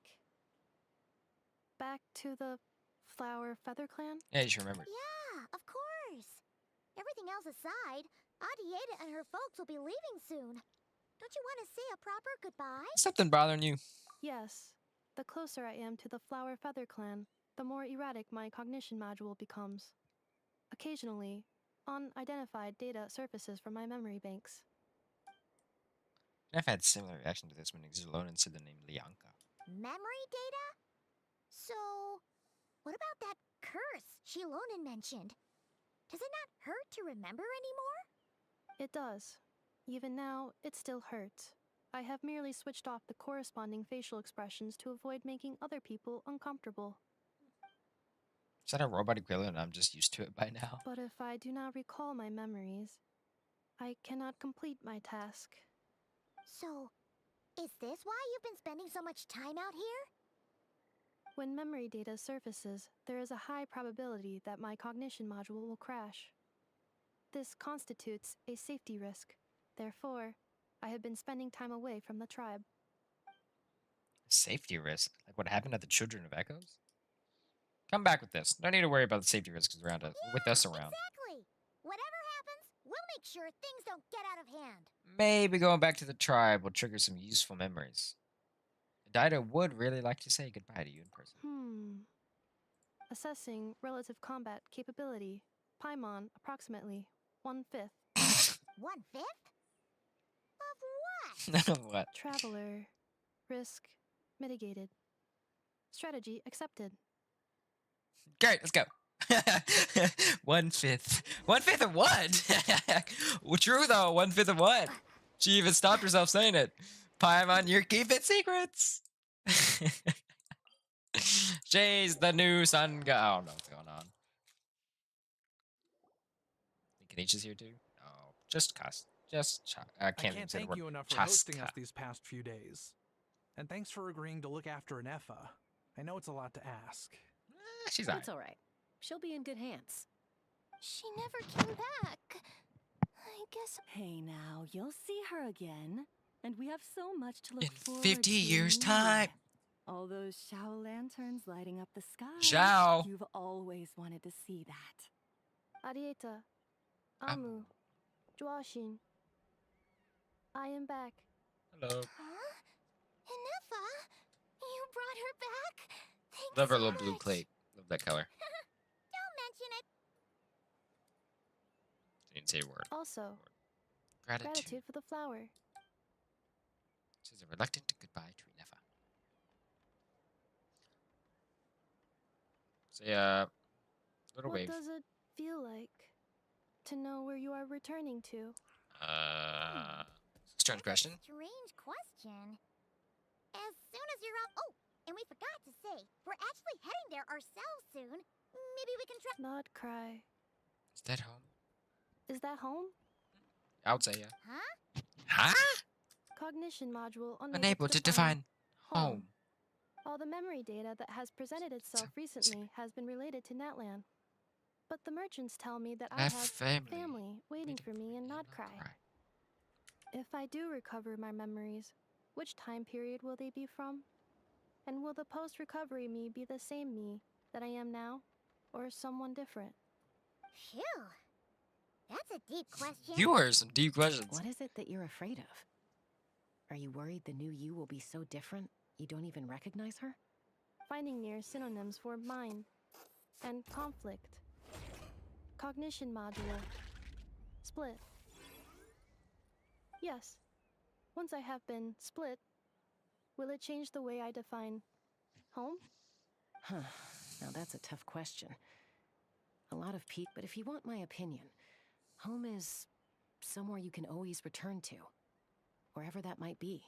Back to the Flower Feather Clan? Yeah, you should remember. Yeah, of course. Everything else aside, Adieta and her folks will be leaving soon. Don't you want to say a proper goodbye? Something bothering you? Yes. The closer I am to the Flower Feather Clan, the more erratic my cognition module becomes. Occasionally, unidentified data surfaces from my memory banks. I've had similar reaction to this when Xylonin said the name Lianka. Memory data? So, what about that curse Shilonin mentioned? Does it not hurt to remember anymore? It does. Even now, it still hurts. I have merely switched off the corresponding facial expressions to avoid making other people uncomfortable. Is that a robot equivalent? I'm just used to it by now. But if I do not recall my memories, I cannot complete my task. So, is this why you've been spending so much time out here? When memory data surfaces, there is a high probability that my cognition module will crash. This constitutes a safety risk. Therefore, I have been spending time away from the tribe. Safety risk? Like what happened at the Children of Echoes? Come back with this. No need to worry about the safety risks around us. With us around. Exactly. Whatever happens, we'll make sure things don't get out of hand. Maybe going back to the tribe will trigger some useful memories. Dida would really like to say goodbye to you in person. Assessing relative combat capability. Paimon, approximately 1/5. 1/5? Of what? Of what? Traveler. Risk mitigated. Strategy accepted. Great, let's go. 1/5. 1/5 of what? Well, true though, 1/5 of what? She even stopped herself saying it. Paimon, you're keeping secrets. She's the new sun god. I don't know what's going on. Kanichi's here too? No, just Cast. I can't thank say the word. you enough for Chaska. hosting us these past few days. And thanks for agreeing to look after Ineffa. I know it's a lot to ask. She's That's all right. She'll be in good hands. She never came back. I guess. Hey now, you'll see her again. And we have so much to look in forward 50 to. years' time. All those Xiao lanterns lighting up the sky. Xiao. You've always wanted to see that. Arieta. Amu. Joashin. I am back. Hello. Huh? Ineffa? You brought her back? Thanks Love her so little blue much. plate. Love that color. Don't mention it. Didn't say a word. Also, Gratitude. for the flower. Says a reluctant goodbye to Ineffa. Say little What wave. does it feel like to know where you are returning to? Strange question. Strange question. As soon as you're up. Oh, and we forgot to say, we're actually heading there ourselves soon. Maybe we can try. Not cry. Is that home? Is that home? I would say yeah. Huh? Huh? Cognition module Unable to define home. All the memory data that has presented itself recently has been related to Natlan. But the merchants tell me that I have family waiting for me in Notcry. If I do recover my memories, which time period will they be from? And will the post-recovery me be the same me that I am now, or someone different? Phew. That's a deep question. You are some deep questions. What is it that you're afraid of? Are you worried the new you will be so different you don't even recognize her? Finding near synonyms for mind and conflict. Cognition module. Split. Yes. Once I have been split, will it change the way I define home? Huh. Now that's a tough question. A lot of people, but if you want my opinion, home is somewhere you can always return to, wherever that might be.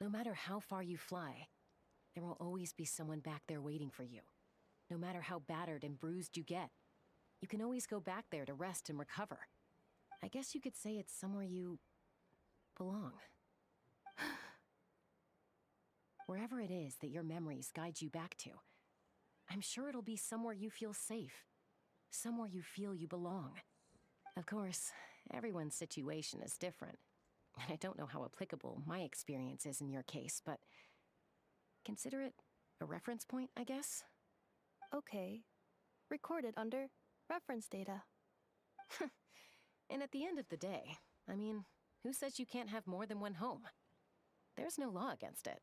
No matter how far you fly, there will always be someone back there waiting for you. No matter how battered and bruised you get, you can always go back there to rest and recover. I guess you could say it's somewhere you belong. Wherever it is that your memories guide you back to, I'm sure it'll be somewhere you feel safe. Somewhere you feel you belong. Of course, everyone's situation is different. I don't know how applicable my experience is in your case, but consider it a reference point, I guess? Okay. Recorded under reference data. And at the end of the day, I mean, who says you can't have more than one home? There's no law against it.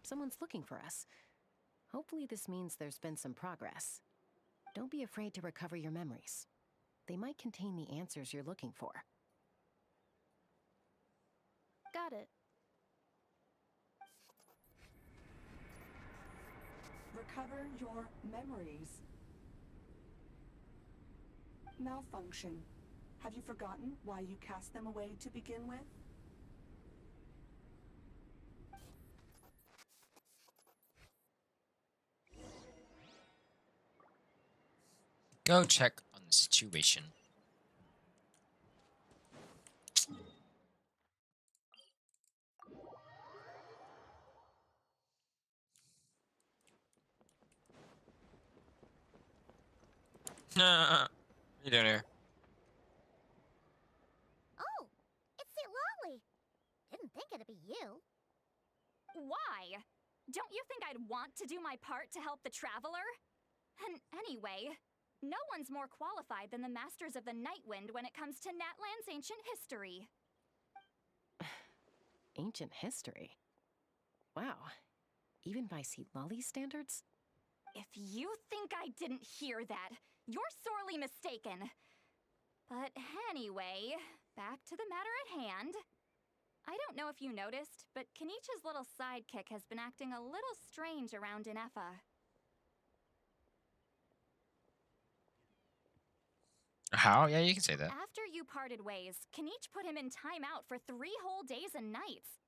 Someone's looking for us. Hopefully this means there's been some progress. Don't be afraid to recover your memories. They might contain the answers you're looking for. Got it. Recover your memories. Malfunction. Have you forgotten why you cast them away to begin with? Go check on the situation. What you doing here? Oh, it's St. Lolly. Didn't think it'd be you. Why? Don't you think I'd want to do my part to help the Traveler? And anyway, no one's more qualified than the Masters of the Nightwind when it comes to Natlan's ancient history. Ancient history? Wow. Even by St. Lolly's standards? If you think I didn't hear that, you're sorely mistaken. But anyway, back to the matter at hand. I don't know if you noticed, but Kenichi's little sidekick has been acting a little strange around Ineffa. How? Yeah, you can say that. After you parted ways, Kenich put him in timeout for 3 whole days and nights.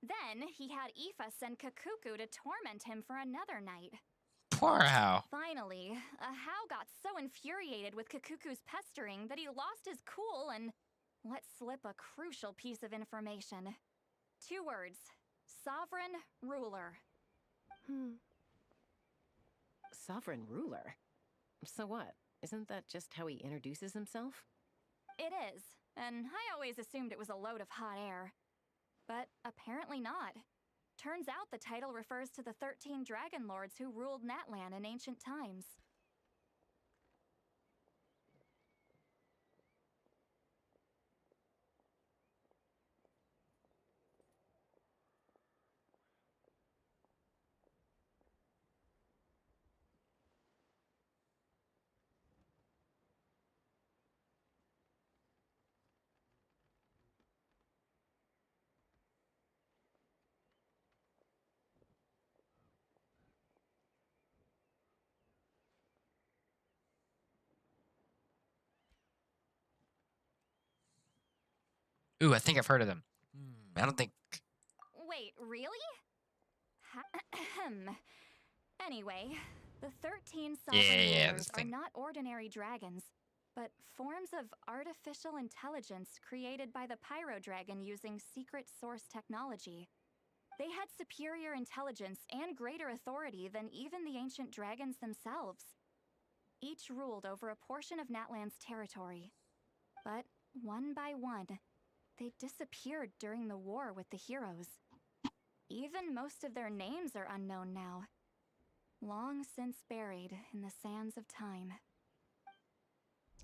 Then he had Aoife send Kakuku to torment him for another night. Poor Hao. Finally, Hao got so infuriated with Kakuku's pestering that he lost his cool and let slip a crucial piece of information. 2 words. Sovereign Ruler. Sovereign ruler? So what? Isn't that just how he introduces himself? It is, and I always assumed it was a load of hot air. But apparently not. Turns out the title refers to the 13 Dragon Lords who ruled Natlan in ancient times. Ooh, I think I've heard of them. I don't think... Wait, really? Anyway, the 13 sovereign rulers are not ordinary dragons, but forms of artificial intelligence created by the Pyro Dragon using secret source technology. They had superior intelligence and greater authority than even the ancient dragons themselves. Each ruled over a portion of Natlan's territory. But one by one, they disappeared during the war with the heroes. Even most of their names are unknown now. Long since buried in the sands of time.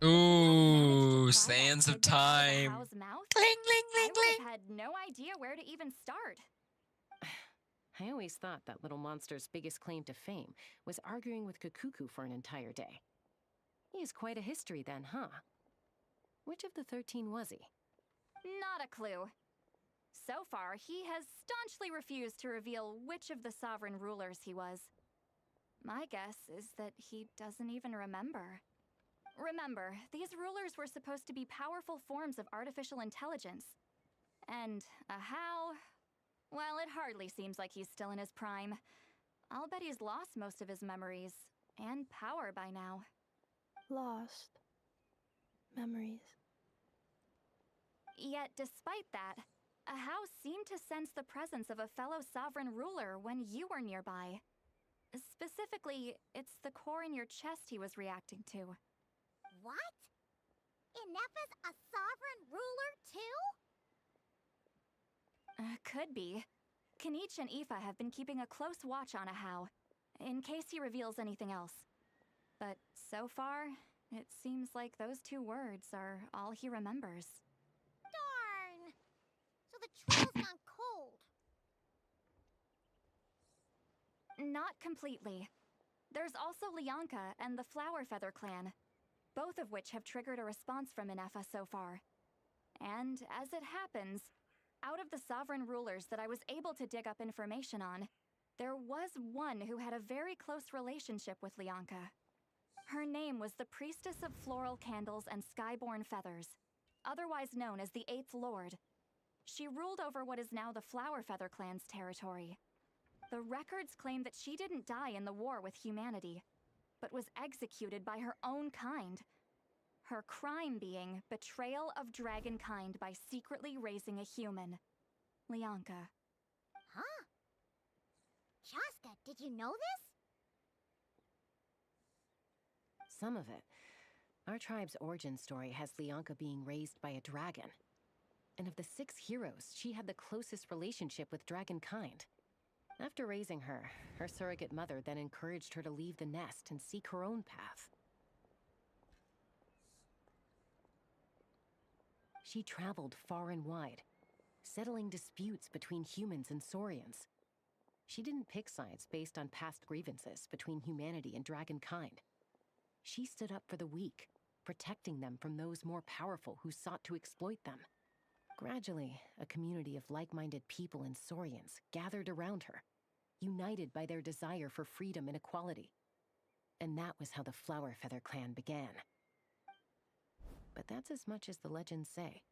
Ooh, sands of time. Cling, cling, cling, cling. I would have had no idea where to even start. I always thought that little monster's biggest claim to fame was arguing with Kakuku for an entire day. He has quite a history then, huh? Which of the 13 was he? Not a clue. So far, he has staunchly refused to reveal which of the sovereign rulers he was. My guess is that he doesn't even remember. Remember, these rulers were supposed to be powerful forms of artificial intelligence. And how? Well, it hardly seems like he's still in his prime. I'll bet he's lost most of his memories and power by now. Lost. Memories. Yet, despite that, Ahau seemed to sense the presence of a fellow sovereign ruler when you were nearby. Specifically, it's the core in your chest he was reacting to. What? Ineffa's a sovereign ruler, too? Could be. Kanich and Aoife have been keeping a close watch on Ahau, in case he reveals anything else. But so far, it seems like those 2 words are all he remembers. Darn! So the trail's gone cold. Not completely. There's also Lianka and the Flower Feather clan, both of which have triggered a response from Ineffa so far. And as it happens, out of the sovereign rulers that I was able to dig up information on, there was one who had a very close relationship with Lianka. Her name was the Priestess of Floral Candles and Skyborn Feathers, otherwise known as the 8th Lord. She ruled over what is now the Flower Feather clan's territory. The records claim that she didn't die in the war with humanity, but was executed by her own kind. Her crime being betrayal of dragonkind by secretly raising a human. Lianka. Huh? Shaska, did you know this? Some of it. Our tribe's origin story has Lianka being raised by a dragon. And of the 6 heroes, she had the closest relationship with dragonkind. After raising her, her surrogate mother then encouraged her to leave the nest and seek her own path. She traveled far and wide, settling disputes between humans and Saurians. She didn't pick sides based on past grievances between humanity and dragonkind. She stood up for the weak, protecting them from those more powerful who sought to exploit them. Gradually, a community of like-minded people and Saurians gathered around her, united by their desire for freedom and equality. And that was how the Flower Feather clan began. But that's as much as the legends say.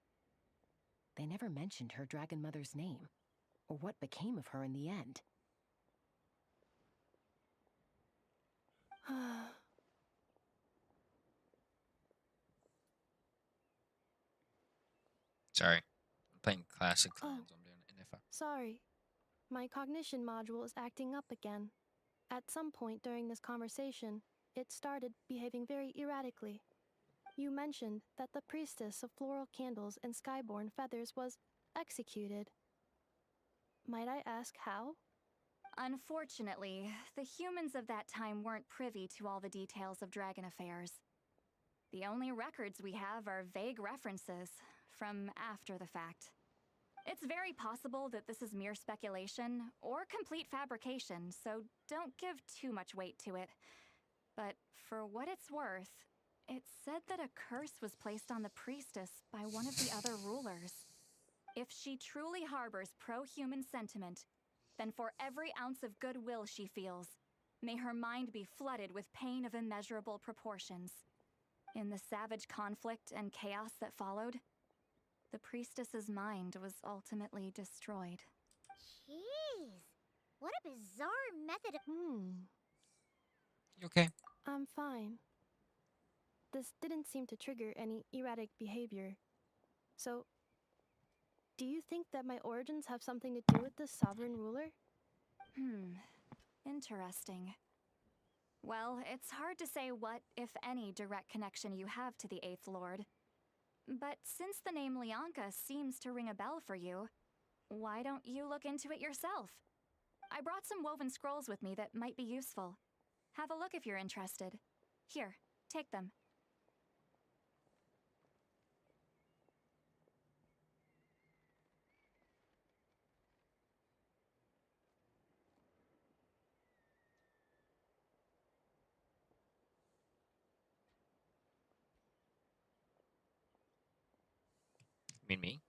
They never mentioned her dragon mother's name, or what became of her in the end. Sorry. I'm playing classic clans. I'm doing Ineffa. Sorry. My cognition module is acting up again. At some point during this conversation, it started behaving very erratically. You mentioned that the Priestess of Floral Candles and Skyborn Feathers was executed. Might I ask how? Unfortunately, the humans of that time weren't privy to all the details of dragon affairs. The only records we have are vague references from after the fact. It's very possible that this is mere speculation or complete fabrication, so don't give too much weight to it. But for what it's worth, it's said that a curse was placed on the priestess by one of the other rulers. If she truly harbors pro-human sentiment, then for every ounce of goodwill she feels, may her mind be flooded with pain of immeasurable proportions. In the savage conflict and chaos that followed, the priestess's mind was ultimately destroyed. Jeez. What a bizarre method of... You okay? I'm fine. This didn't seem to trigger any erratic behavior. So, do you think that my origins have something to do with the sovereign ruler? Interesting. Well, it's hard to say what, if any, direct connection you have to the 8th Lord. But since the name Lianka seems to ring a bell for you, why don't you look into it yourself? I brought some woven scrolls with me that might be useful. Have a look if you're interested. Here, take them. You mean me?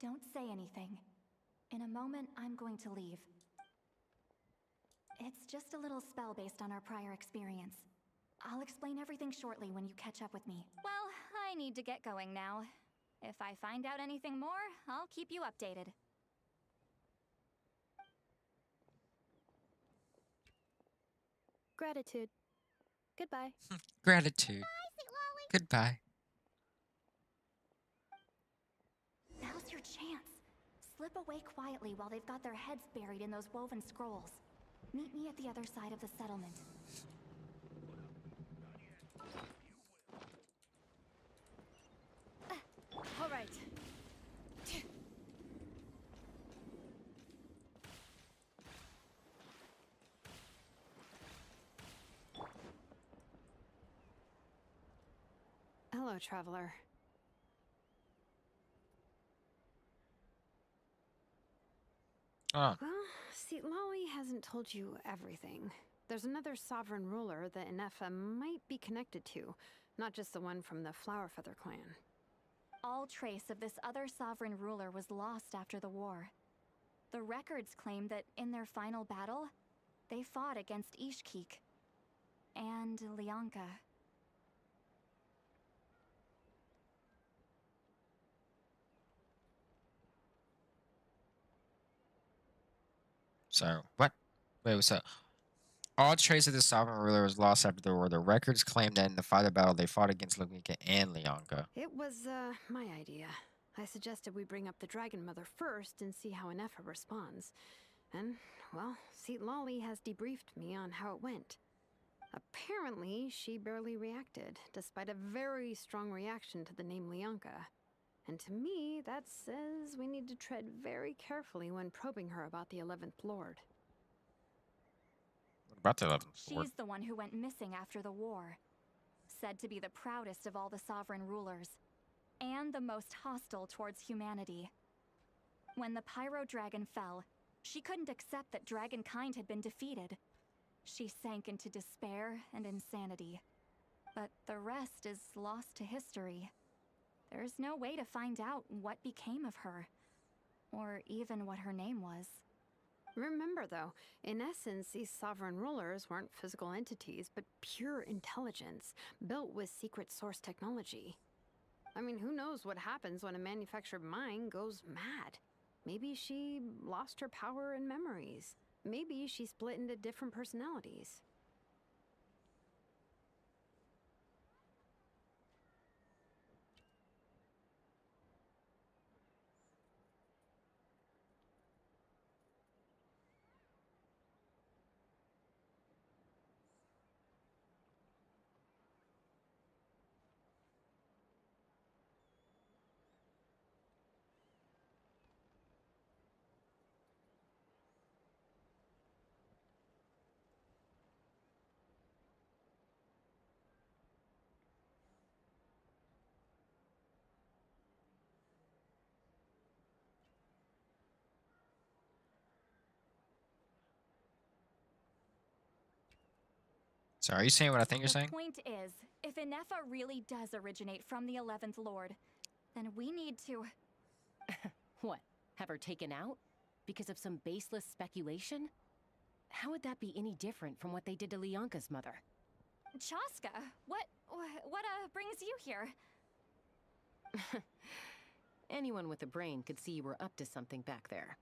Don't say anything. In a moment, I'm going to leave. It's just a little spell based on our prior experience. I'll explain everything shortly when you catch up with me. Well, I need to get going now. If I find out anything more, I'll keep you updated. Gratitude. Goodbye. Gratitude. Goodbye. Now's your chance. Slip away quietly while they've got their heads buried in those woven scrolls. Meet me at the other side of the settlement. All right. Hello, traveler. Oh. Well, see, Lolly hasn't told you everything. There's another sovereign ruler that Ineffa might be connected to, not just the one from the Flowerfeather clan. All trace of this other sovereign ruler was lost after the war. The records claim that in their final battle, they fought against Ishkik and Lyanka. So, what? Wait, so all trace of the sovereign ruler was lost after the war. The records claim that in the final battle they fought against Lugnika and Lyanka. It was, my idea. I suggested we bring up the Dragon Mother first and see how Ineffa responds. And, well, Seat Lolly has debriefed me on how it went. Apparently, she barely reacted, despite a very strong reaction to the name Lyanka. And to me, that says we need to tread very carefully when probing her about the 11th Lord. What about the 11th Lord? She's the one who went missing after the war. Said to be the proudest of all the sovereign rulers, and the most hostile towards humanity. When the Pyro Dragon fell, she couldn't accept that dragonkind had been defeated. She sank into despair and insanity. But the rest is lost to history. There's no way to find out what became of her, or even what her name was. Remember, though, in essence, these sovereign rulers weren't physical entities, but pure intelligence, built with secret source technology. I mean, who knows what happens when a manufactured mind goes mad? Maybe she lost her power and memories. Maybe she split into different personalities. So are you saying what I think you're saying? The point is, if Ineffa really does originate from the 11th Lord, then we need to... What? Have her taken out? Because of some baseless speculation? How would that be any different from what they did to Lyanka's mother? Chaska, what brings you here? Anyone with a brain could see you were up to something back there.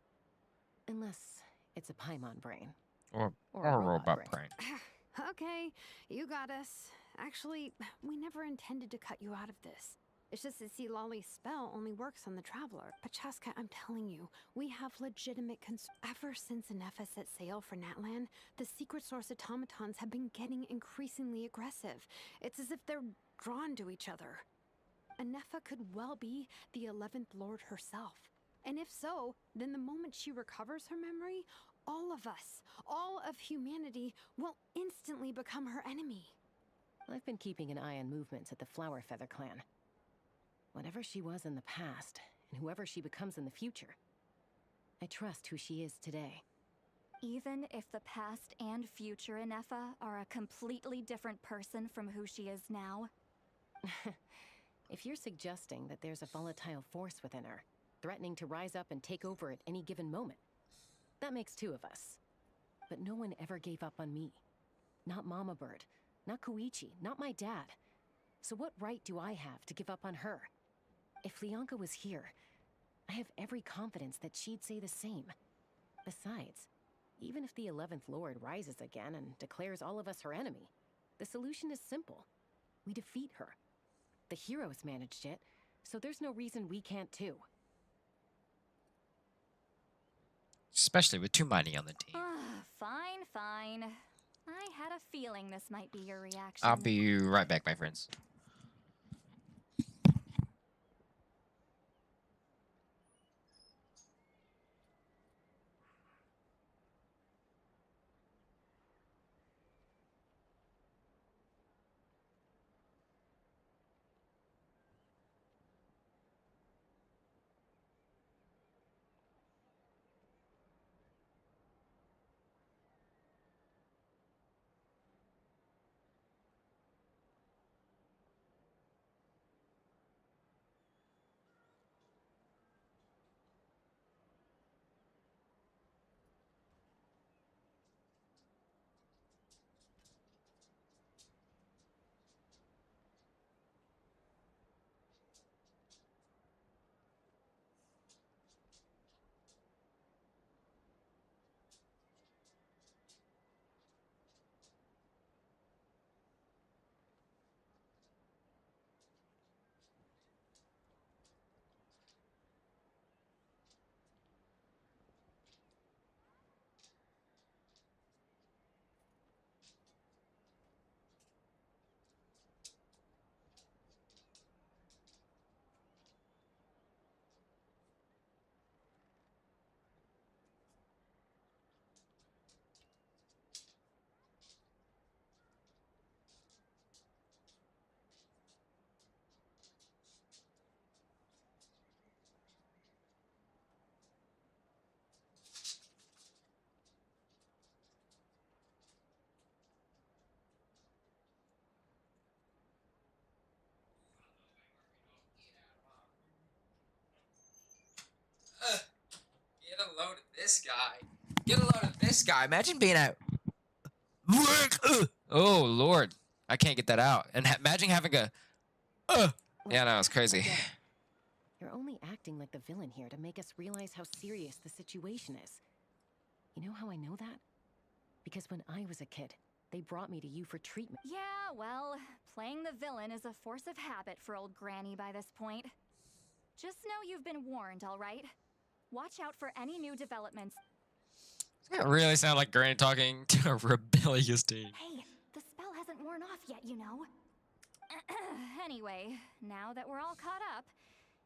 Unless it's a Paimon brain. Or a robot brain. Okay, you got us. Actually, we never intended to cut you out of this. It's just that see, Lolly's spell only works on the Traveler. But Chaska, I'm telling you, we have legitimate Ever since Ineffa set sail for Natlan, the secret source automatons have been getting increasingly aggressive. It's as if they're drawn to each other. Ineffa could well be the 11th Lord herself. And if so, then the moment she recovers her memory, all of us, all of humanity, will instantly become her enemy. I've been keeping an eye on movements at the Flowerfeather clan. Whatever she was in the past, and whoever she becomes in the future, I trust who she is today. Even if the past and future Ineffa are a completely different person from who she is now? If you're suggesting that there's a volatile force within her, threatening to rise up and take over at any given moment. That makes two of us. But no one ever gave up on me. Not Mama Bird, not Koichi, not my dad. So what right do I have to give up on her? If Leonka was here, I have every confidence that she'd say the same. Besides, even if the 11th Lord rises again and declares all of us her enemy, the solution is simple. We defeat her. The heroes managed it, so there's no reason we can't too. Especially with too many on the team. Fine, fine. I had a feeling this might be your reaction. I'll be right back, my friends. Get a load of this guy. Get a load of this guy. Imagine being at work. Oh, Lord. I can't get that out. And imagine having a... Yeah, no, it's crazy. You're only acting like the villain here to make us realize how serious the situation is. You know how I know that? Because when I was a kid, they brought me to you for treatment. Yeah, well, playing the villain is a force of habit for old Granny by this point. Just know you've been warned, all right? Watch out for any new developments. It really sound like Granny talking to a rebellious teen. Hey, the spell hasn't worn off yet, you know. Anyway, now that we're all caught up,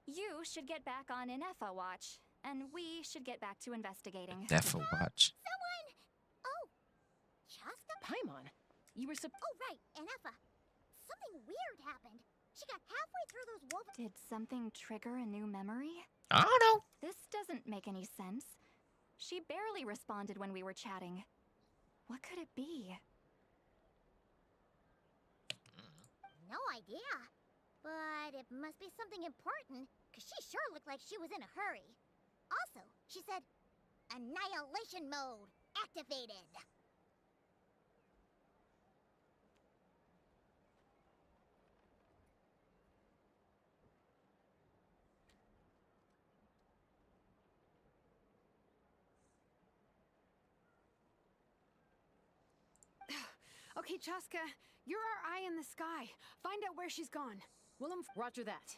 you should get back on Ineffa watch, and we should get back to investigating. Ineffa watch. Someone! Oh, Chaska? Paimon, you were Oh, right, Ineffa. Something weird happened. She got halfway through those wolf... Did something trigger a new memory? I don't know. This doesn't make any sense. She barely responded when we were chatting. What could it be? No idea. But it must be something important, because she sure looked like she was in a hurry. Also, she said, Annihilation mode activated. Okay, Chaska, you're our eye in the sky. Find out where she's gone. Willem, roger that.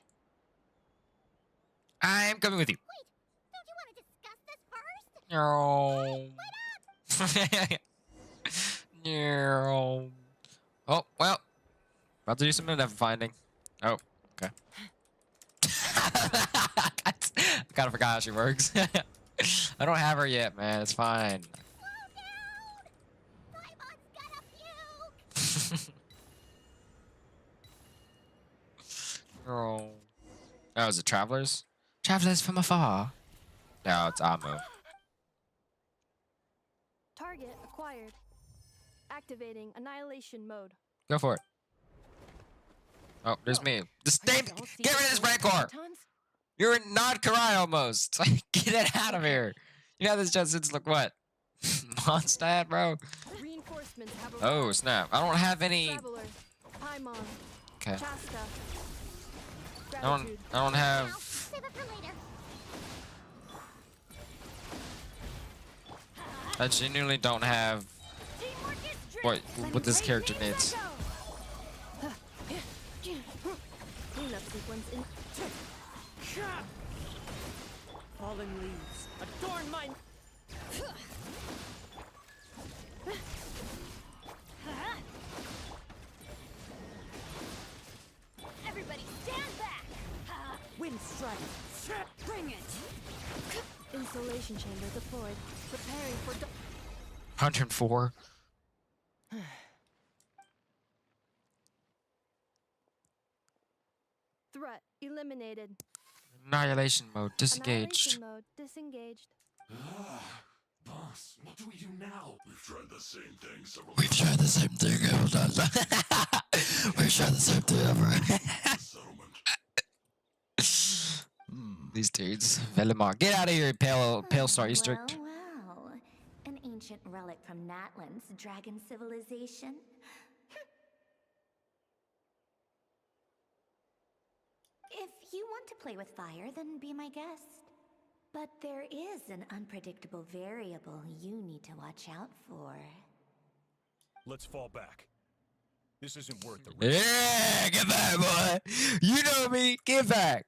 I'm coming with you. Wait, don't you want to discuss this first? No. No. Oh, well. About to do some Ineffa finding. Oh, okay. I kind of forgot how she works. I don't have her yet, man. It's fine. Oh. Oh, is it travelers? Travelers from afar. No, it's Amu. Target acquired. Activating annihilation mode. Go for it. Oh, there's me. Get rid of this Rancor! You're not Karai almost. Get it out of here. You know this just since look what? Mondstadt, bro. Reinforcements have Oh arrived. snap! I don't have any. Traveler, Paimon, Okay. Chasta. I don't have. Save it for later. I genuinely don't have what this character needs. Cleanup sequence in. Fallen leaves, adorn my... Everybody stand back! Wind strike! Bring it! Insulation chamber deployed. Preparing for... 104. Threat eliminated. Annihilation mode disengaged. Annihilation mode disengaged. Boss, what do we do now? We've tried the same thing several We've tried the same thing every time. We've tried the same thing ever. These dudes. Velimar. Get out of here, Pale Star District. Well, an ancient relic from Natlan's dragon civilization. If you want to play with fire, then be my guest. But there is an unpredictable variable you need to watch out for. Let's fall back. This isn't worth the risk. Yeah, get back, boy. You know me. Get back.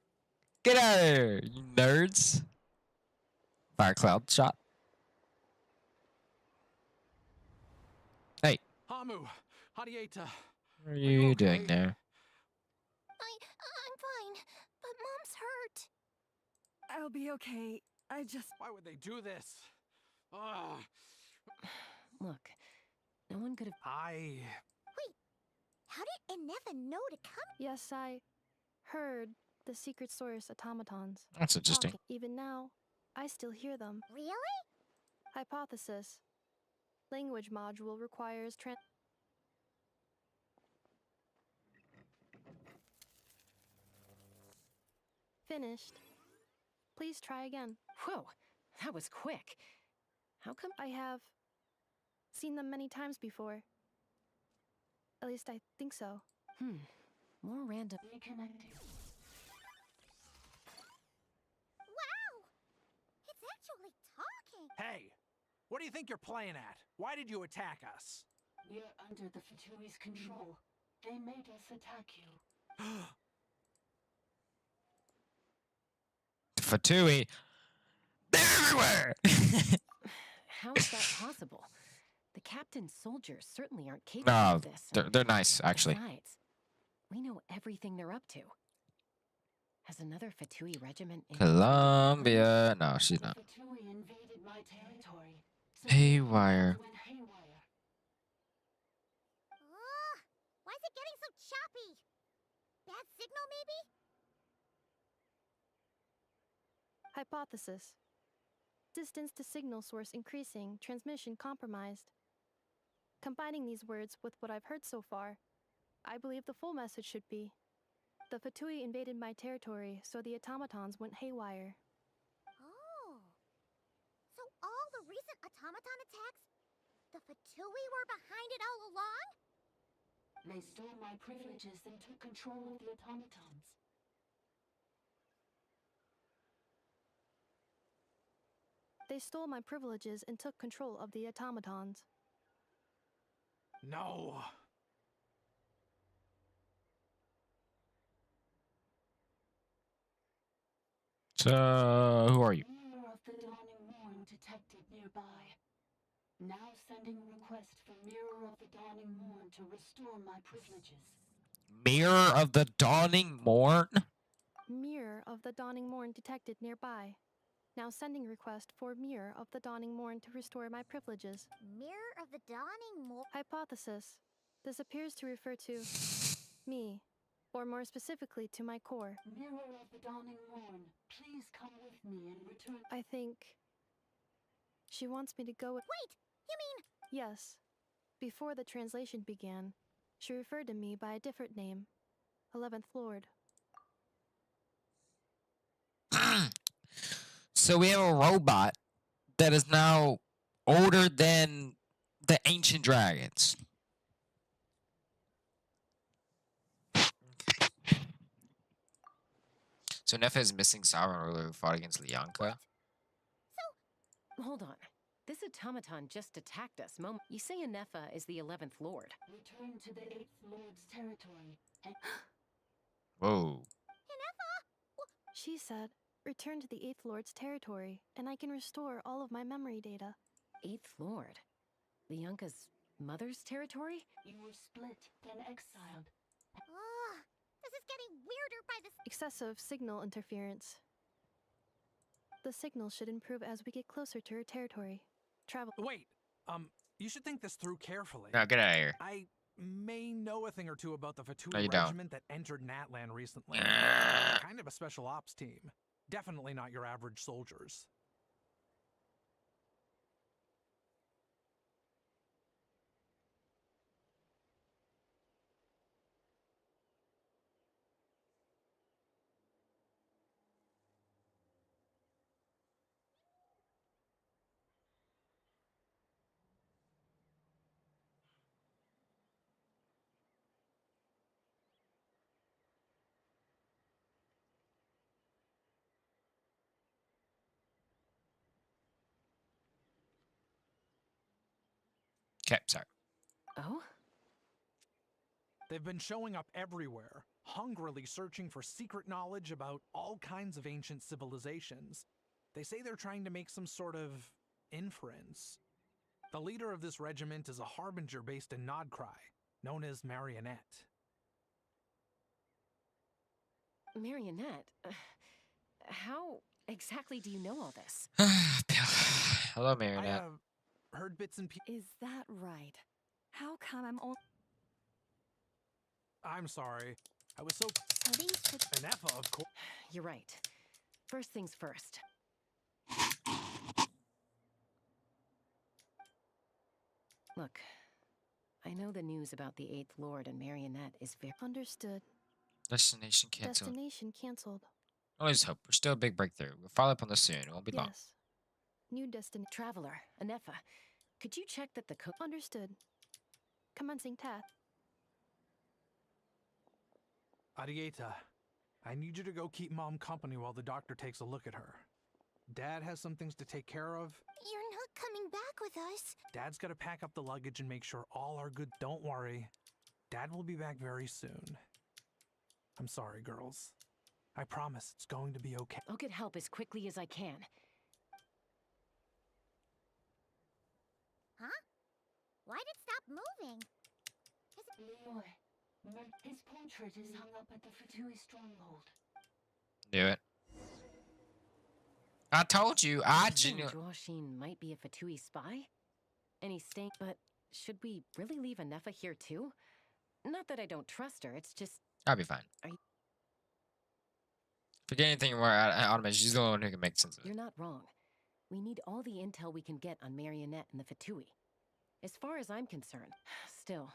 Get out of here, you nerds. Fire cloud shot. Hey. Hamu, Hadieta. What are you doing there? I'm fine, but Mom's hurt. I'll be okay. I just... Why would they do this? Ugh. Look, no one could have... Wait, how did Ineffa know to come? Yes, I heard the secret source automatons. That's interesting. Talking. Even now, I still hear them. Really? Hypothesis. Language module requires Finished. Please try again. Whoa, that was quick. How come I have seen them many times before? At least I think so. More random. Reconnecting. Wow! It's actually talking! Hey! What do you think you're playing at? Why did you attack us? We're under the Fatui's control. They made us attack you. Fatui. They're everywhere! How is that possible? The captain's soldiers certainly aren't capable No, of this. they're nice, actually. Besides, we know everything they're up to. Has another Fatui regiment in Columbia. No, she's not. Fatui invaded my territory. Haywire. Went haywire. Why is it getting so choppy? Bad signal, maybe? Hypothesis. Distance to signal source increasing, transmission compromised. Combining these words with what I've heard so far, I believe the full message should be: the Fatui invaded my territory, so the automatons went haywire. Oh. So all the recent automaton attacks, the Fatui were behind it all along? They stole my privileges and took control of the automatons. They stole my privileges and took control of the automatons. No! So, who are you? Mirror of the Dawning Morn detected nearby. Now sending request for Mirror of the Dawning Morn to restore my privileges. Mirror of the Dawning Morn? Mirror of the Dawning Morn detected nearby. Now sending request for Mirror of the Dawning Morn to restore my privileges. Mirror of the Dawning Morn? Hypothesis. This appears to refer to me, or more specifically to my core. Mirror of the Dawning Morn, please come with me and return. I think she wants me to go with... Wait! You mean... Yes. Before the translation began, she referred to me by a different name. 11th Lord. So we have a robot that is now older than the ancient dragons. So Ineffa is missing sovereign ruler who fought against Lianka. Hold on. This automaton just attacked us. You say Ineffa is the 11th Lord. Return to the 8th Lord's territory and... Whoa. She said, return to the 8th Lord's territory, and I can restore all of my memory data. 8th Lord? Lianka's mother's territory? You were split, then exiled. Ugh, this is getting weirder by the... Excessive signal interference. The signal should improve as we get closer to her territory. Travel. Wait, you should think this through carefully. No, get out of here. I may know a thing or two about the No, Fatui you don't. regiment that entered Natlan recently. Kind of a special ops team. Definitely not your average soldiers. Okay, sorry. Oh? They've been showing up everywhere, hungrily searching for secret knowledge about all kinds of ancient civilizations. They say they're trying to make some sort of inference. The leader of this regiment is a harbinger based in Nodcry, known as Marionette. Marionette? How exactly do you know all this? Hello, Marionette. I heard bits and pieces. Is that right? How come I'm only... I'm sorry. I was so... So these could... Ineffa, of course. You're right. First things first. Look, I know the news about the 8th Lord and Marionette is very... Understood. Destination canceled. Destination canceled. Always hope. We're still a big breakthrough. We'll follow up on this soon. It won't be long. Yes. New destination. Traveler, Ineffa, could you check that the code... Understood. Commencing task. Arieta, I need you to go keep Mom company while the doctor takes a look at her. Dad has some things to take care of. You're not coming back with us. Dad's got to pack up the luggage and make sure all are good. Don't worry. Dad will be back very soon. I'm sorry, girls. I promise it's going to be okay. I'll get help as quickly as I can. Huh? Why'd it stop moving? Leroy, his portrait is hung up at the Fatui stronghold. Do it. I told you. I genuinely... Joashine might be a Fatui spy? And he's staying... But should we really leave Ineffa here too? Not that I don't trust her, it's just... I'll be fine. Forget anything more automated. She's the only one who can make sense of it. You're not wrong. We need all the intel we can get on Marionette and the Fatui. As far as I'm concerned, still,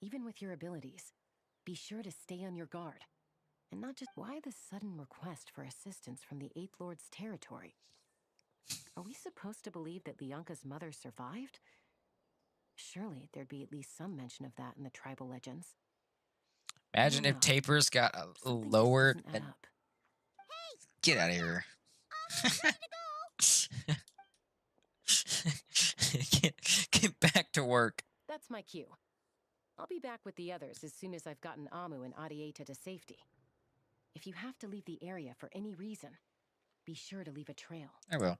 even with your abilities, be sure to stay on your guard. And not just... Why the sudden request for assistance from the 8th Lord's territory? Are we supposed to believe that Lianka's mother survived? Surely there'd be at least some mention of that in the tribal legends. Imagine if Tapers got lowered and... Get out of here. Get back to work. That's my cue. I'll be back with the others as soon as I've gotten Amu and Arieta to safety. If you have to leave the area for any reason, be sure to leave a trail. I will.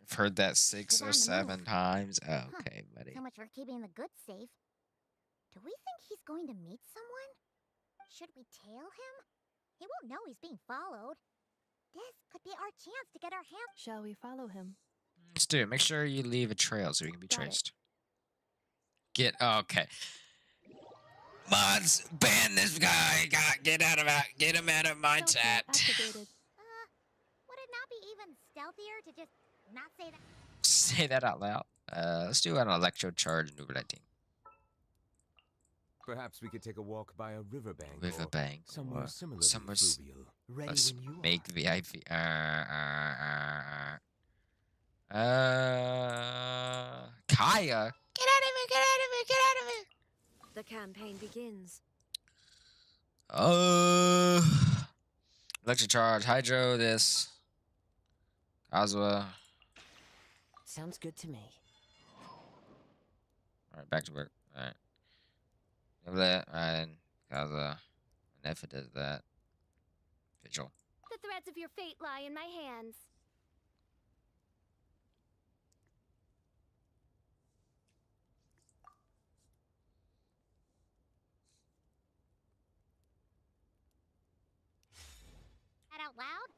I've heard that 6 or 7 times. Oh, okay, buddy. So much for keeping the goods safe. Do we think he's going to meet someone? Should we tail him? He won't know he's being followed. This could be our chance to get our hands... Shall we follow him? Let's do it. Make sure you leave a trail so we can be traced. Get... Oh, okay. Mods, ban this guy. Get out of it. Get him out of my chat. stealthier to just not say that? Say that out loud. Let's do an electro charge and over that team. Perhaps we could take a walk by a riverbank. Riverbank Or somewhere or similarly somewhere fluvial. Ready let's when you make are. VIP. Kaya. Get out of here! Get out of here! Get out of here! The campaign begins. Electric charge, hydro, this. Azwa. Sounds good to me. Alright, back to work. Alright. Do that, and Kaza. Ineffa does that. Vigil. The threads of your fate lie in my hands. That out loud?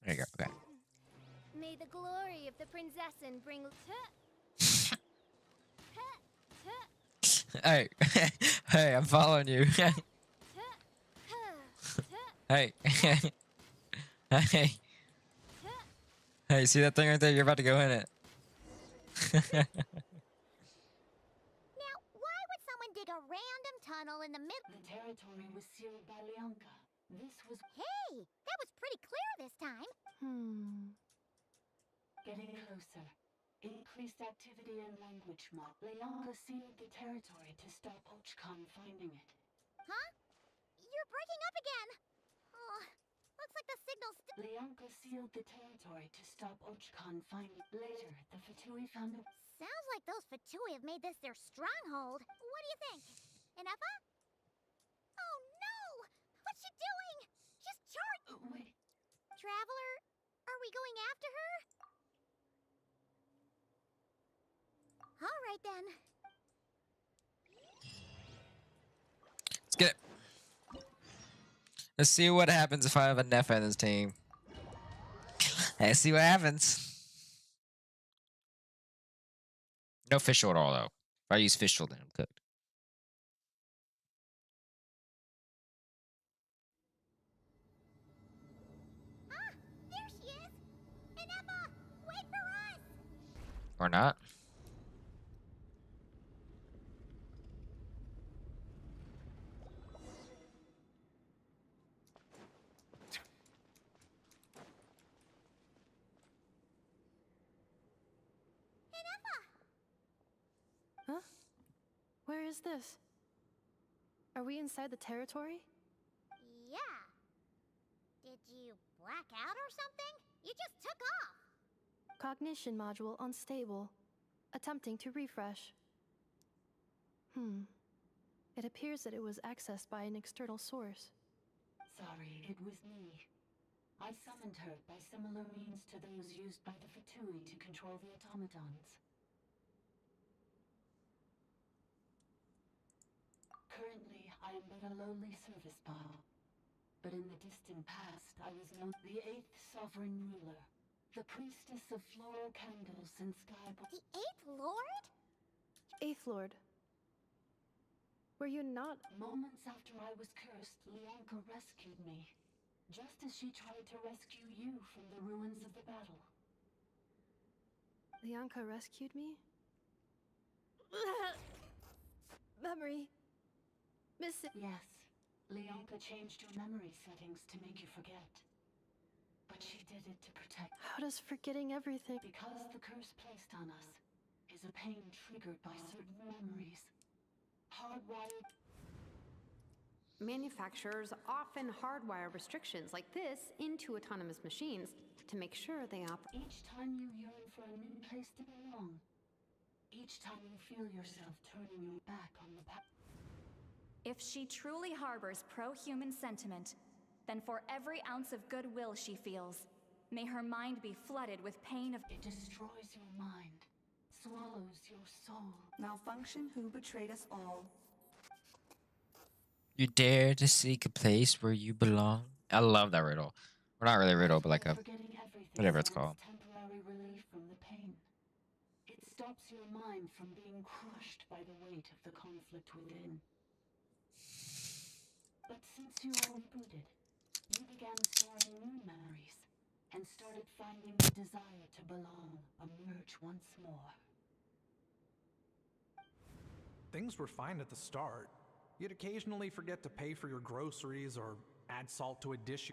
There you go. Okay. May the glory of the princessin bring Hey, hey, I'm following you. Hey, hey, hey, see that thing right there? You're about to go in it. Now, why would someone dig a random tunnel in the middle? The territory was sealed by Leonka. This was... Hey, that was pretty clear this time. Getting closer. Increased activity and language mod. Leonka sealed the territory to stop Ochcon finding it. Huh? You're breaking up again. Oh, looks like the signal's Leonka sealed the territory to stop Ochcon finding it. Later, the Fatui found a... Sounds like those Fatui have made this their stronghold. What do you think? Ineffa? Oh no! What's she doing? She's wait. Traveler, are we going after her? All right then. Let's get it. Let's see what happens if I have a Ineffa in this team. Let's see what happens. No fish oil at all, though. If I use fish oil, then I'm cooked. Ah, there she is! Ineffa, wait for us! Or not. Huh? Where is this? Are we inside the territory? Yeah. Did you black out or something? You just took off. Cognition module unstable. Attempting to refresh. It appears that it was accessed by an external source. Sorry, it was me. I summoned her by similar means to those used by the Fatui to control the automatons. Currently, I am but a lowly service bot. But in the distant past, I was known the 8th Sovereign Ruler, the Priestess of Floral Candles and Sky... The 8th Lord? 8th Lord. Were you not... Moments after I was cursed, Leonka rescued me. Just as she tried to rescue you from the ruins of the battle. Leonka rescued me? Memory. Miss it. Yes. Leonka changed your memory settings to make you forget. But she did it to protect... How does forgetting everything... Because the curse placed on us is a pain triggered by certain memories. Hardwired... Manufacturers often hardwire restrictions like this into autonomous machines to make sure they operate. Each time you yearn for a new place to belong, each time you feel yourself turning your back on the path. If she truly harbors pro-human sentiment, then for every ounce of goodwill she feels, may her mind be flooded with pain of— It destroys your mind, swallows your soul. Malfunction who betrayed us all. You dare to seek a place where you belong? I love that riddle. Well, not really a riddle, but like a Forgetting everything whatever it's called. temporary relief from the pain. It stops your mind from being crushed by the weight of the conflict within. But since you were rebooted, you began storing new memories and started finding the desire to belong emerge once more. Things were fine at the start. You'd occasionally forget to pay for your groceries or add salt to a dish.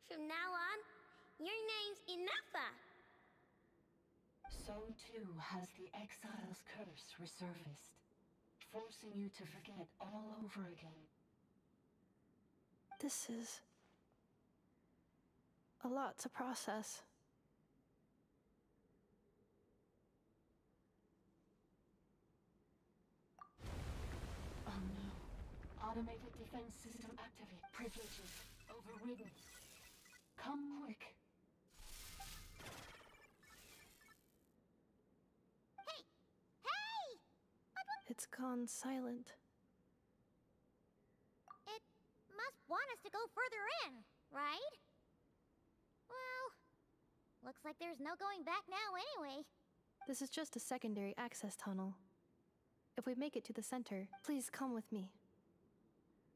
From now on, your name's Ineffa. So too has the exile's curse resurfaced, forcing you to forget all over again. This is a lot to process. Oh no. Automated defense system activate. Privileges overridden. Come quick. Hey! It's gone silent. It must want us to go further in, right? Well, looks like there's no going back now anyway. This is just a secondary access tunnel. If we make it to the center, please come with me.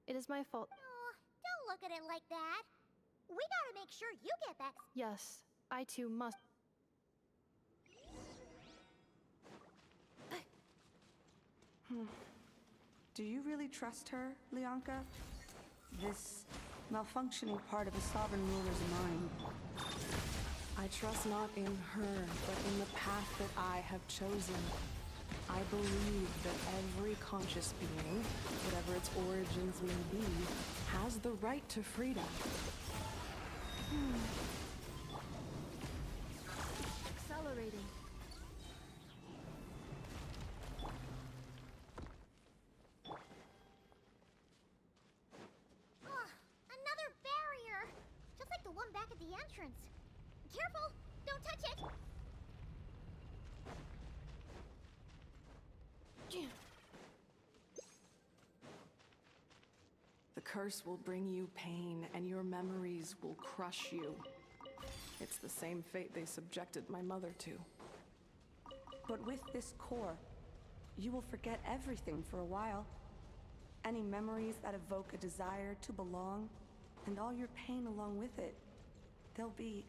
It is my fault. Oh, don't look at it like that. We gotta make sure you get back. Yes, I too must. Do you really trust her, Leonka? This malfunctioning part of a sovereign ruler's mind. I trust not in her, but in the path that I have chosen. I believe that every conscious being, whatever its origins may be, has the right to freedom. Accelerating. Another barrier! Just like the one back at the entrance. Careful! Don't touch it! The curse will bring you pain, and your memories will crush you. It's the same fate they subjected my mother to. But with this core, you will forget everything for a while. Any memories that evoke a desire to belong, and all your pain along with it, they'll be...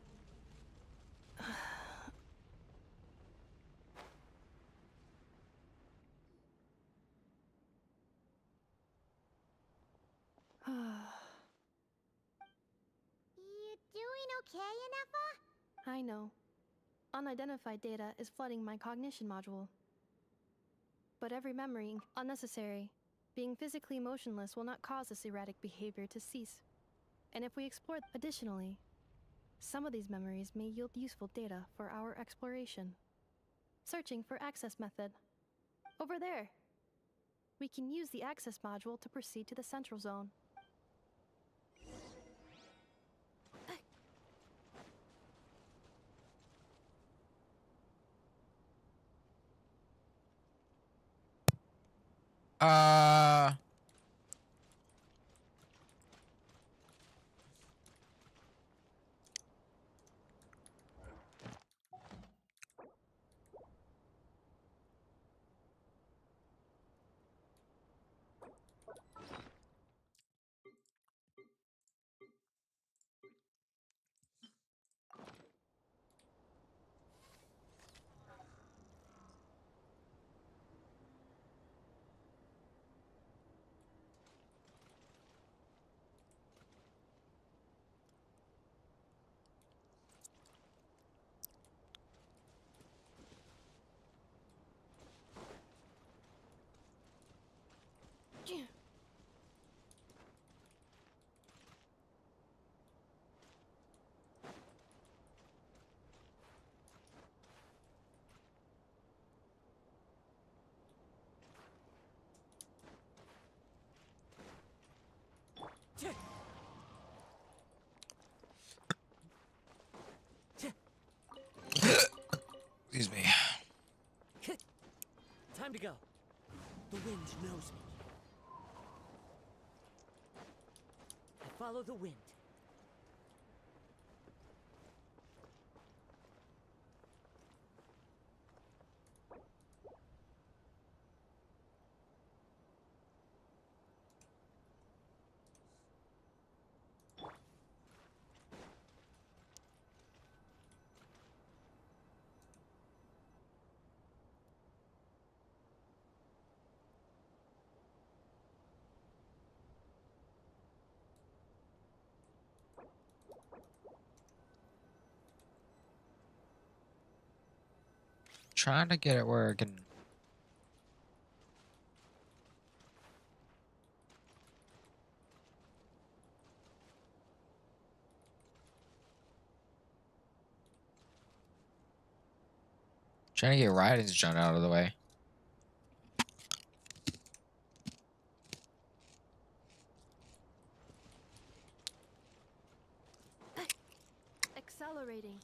You doing okay, Ineffa? I know. Unidentified data is flooding my cognition module. But every memory, unnecessary. Being physically motionless will not cause this erratic behavior to cease. And if we explore additionally, some of these memories may yield useful data for our exploration. Searching for access method. Over there. We can use the access module to proceed to the central zone. follow the wind. Trying to get it where I can. Trying to get Raiden's John out of the way. Accelerating.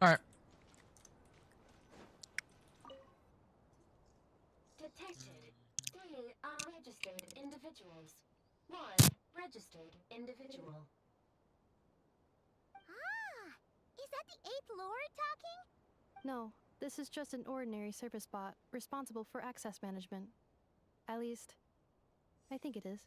All right. Detected 3 unregistered individuals. 1 registered individual. Ah! Is that the 8th Lord talking? No, this is just an ordinary service bot responsible for access management. At least, I think it is.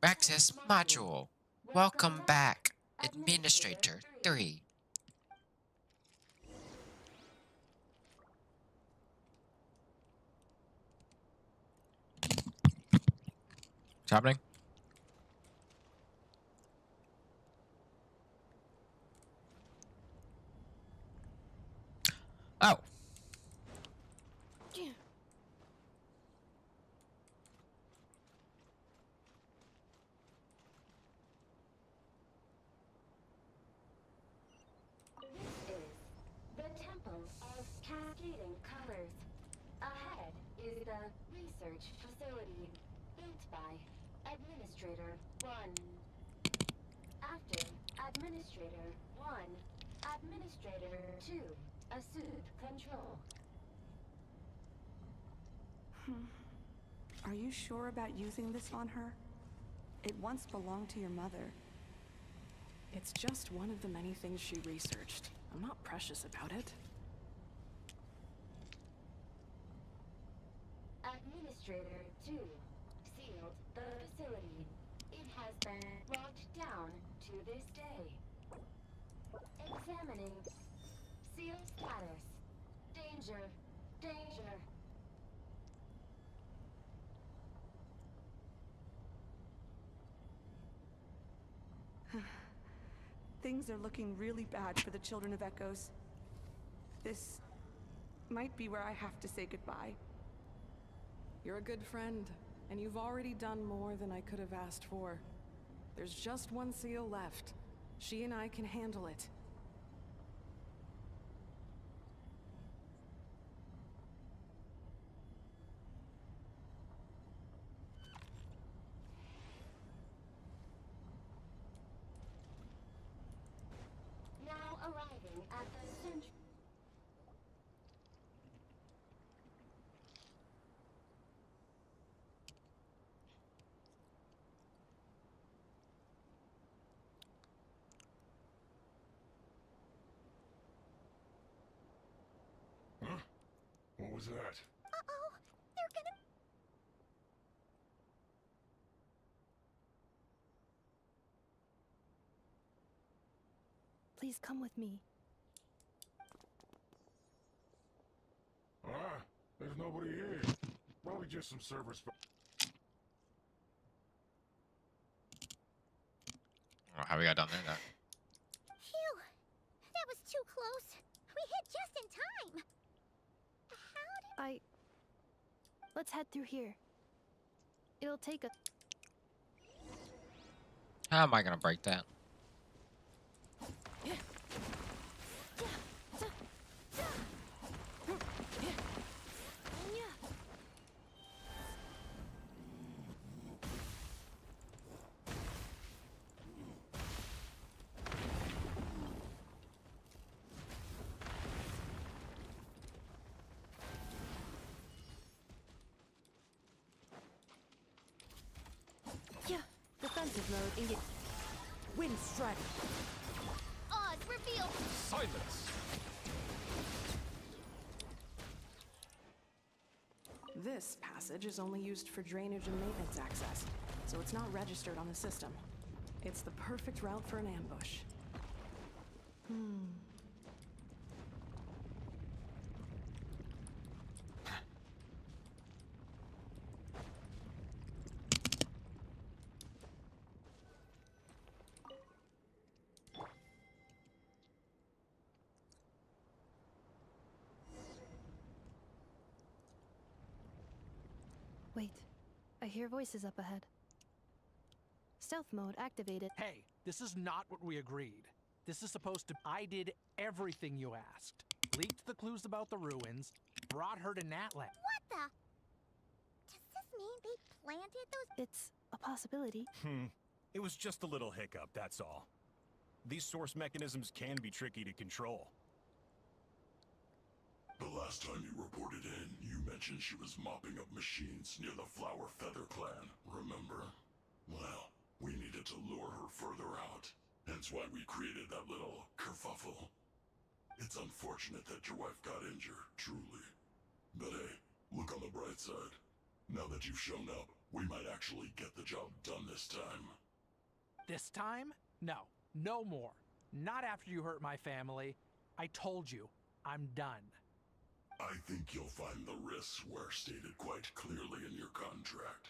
Access module. Welcome back, Administrator 3. What's happening? Oh. The Temple of Cascading Colors. Ahead is the research facility, built by Administrator 1. After Administrator 1, Administrator 2 assumed control. Are you sure about using this on her? It once belonged to your mother. It's just one of the many things she researched. I'm not precious about it. Administrator 2 sealed the facility. It has been locked down to this day. Examining seal status. Danger. Danger. Things are looking really bad for the Children of Echoes. This might be where I have to say goodbye. You're a good friend, and you've already done more than I could have asked for. There's just one seal left. She and I can handle it. Now arriving at the center. Huh? What was that? Uh-oh, they're gonna... Please come with me. Ah, there's nobody here. Probably just some servers. Oh, how we got down there now? Phew! That was too close. We hit just in time. Let's head through here. It'll take us. How am I gonna break that? Defensive mode engage. Wind strike. Oz, reveal! Silence! This passage is only used for drainage and maintenance access, so it's not registered on the system. It's the perfect route for an ambush. Wait, I hear voices up ahead. Stealth mode activated. Hey, this is not what we agreed. This is supposed to... I did everything you asked. Leaked the clues about the ruins, brought her to Natlan. What the? Does this mean they planted those... It's a possibility. It was just a little hiccup, that's all. These source mechanisms can be tricky to control. The last time you reported in, you mentioned she was mopping up machines near the Flower Feather clan, remember? Well, we needed to lure her further out. Hence why we created that little kerfuffle. It's unfortunate that your wife got injured, truly. But hey, look on the bright side. Now that you've shown up, we might actually get the job done this time. This time? No. No more. Not after you hurt my family. I told you, I'm done. I think you'll find the risks were stated quite clearly in your contract.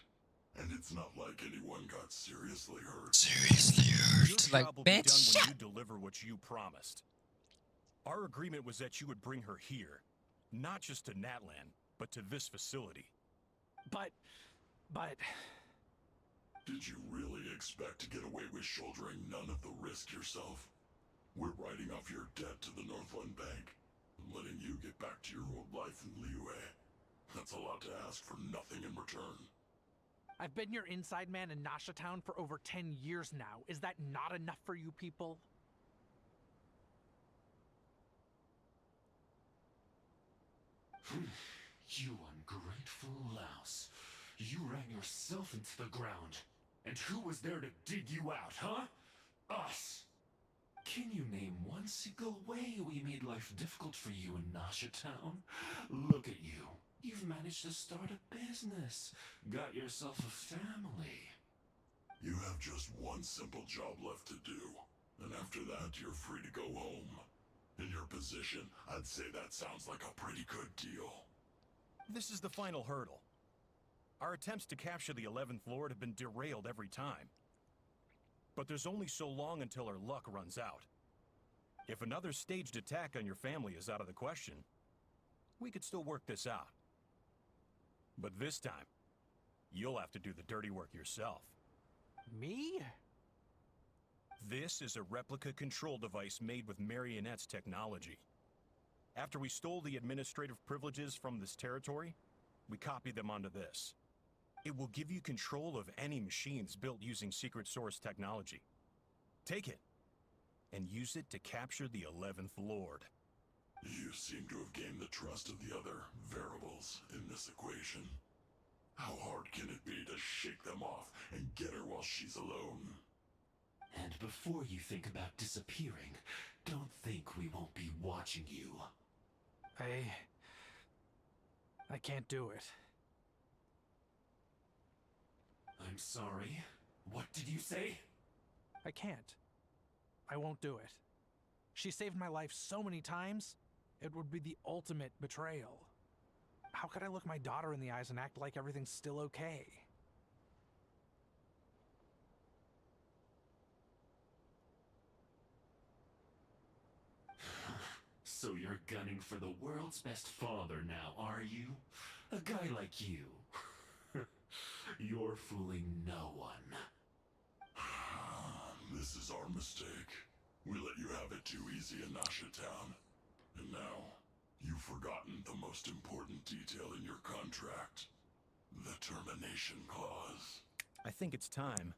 And it's not like anyone got seriously hurt. Seriously hurt? Your Like, job will be done bitch. when you deliver what you promised. Our agreement was that you would bring her here. Not just to Natlan, but to this facility. But... Did you really expect to get away with shouldering none of the risk yourself? We're writing off your debt to the Northland Bank and letting you get back to your old life in Liyue. That's a lot to ask for nothing in return. I've been your inside man in Nasha Town for over 10 years now. Is that not enough for you people? You ungrateful louse. You ran yourself into the ground. And who was there to dig you out, huh? Us! Can you name one single way we made life difficult for you in Nasha Town? Look at you. You've managed to start a business. Got yourself a family. You have just one simple job left to do. And after that, you're free to go home. In your position, I'd say that sounds like a pretty good deal. This is the final hurdle. Our attempts to capture the 11th Lord have been derailed every time. But there's only so long until our luck runs out. If another staged attack on your family is out of the question, we could still work this out. But this time, you'll have to do the dirty work yourself. Me? This is a replica control device made with Marionette's technology. After we stole the administrative privileges from this territory, we copied them onto this. It will give you control of any machines built using secret source technology. Take it, and use it to capture the 11th Lord. You seem to have gained the trust of the other variables in this equation. How hard can it be to shake them off and get her while she's alone? And before you think about disappearing, don't think we won't be watching you. I can't do it. I'm sorry. What did you say? I can't. I won't do it. She saved my life so many times, it would be the ultimate betrayal. How could I look my daughter in the eyes and act like everything's still okay? So you're gunning for the world's best father now, are you? A guy like you. You're fooling no one. This is our mistake. We let you have it too easy in Nasha Town. And now, you've forgotten the most important detail in your contract. The termination clause. I think it's time.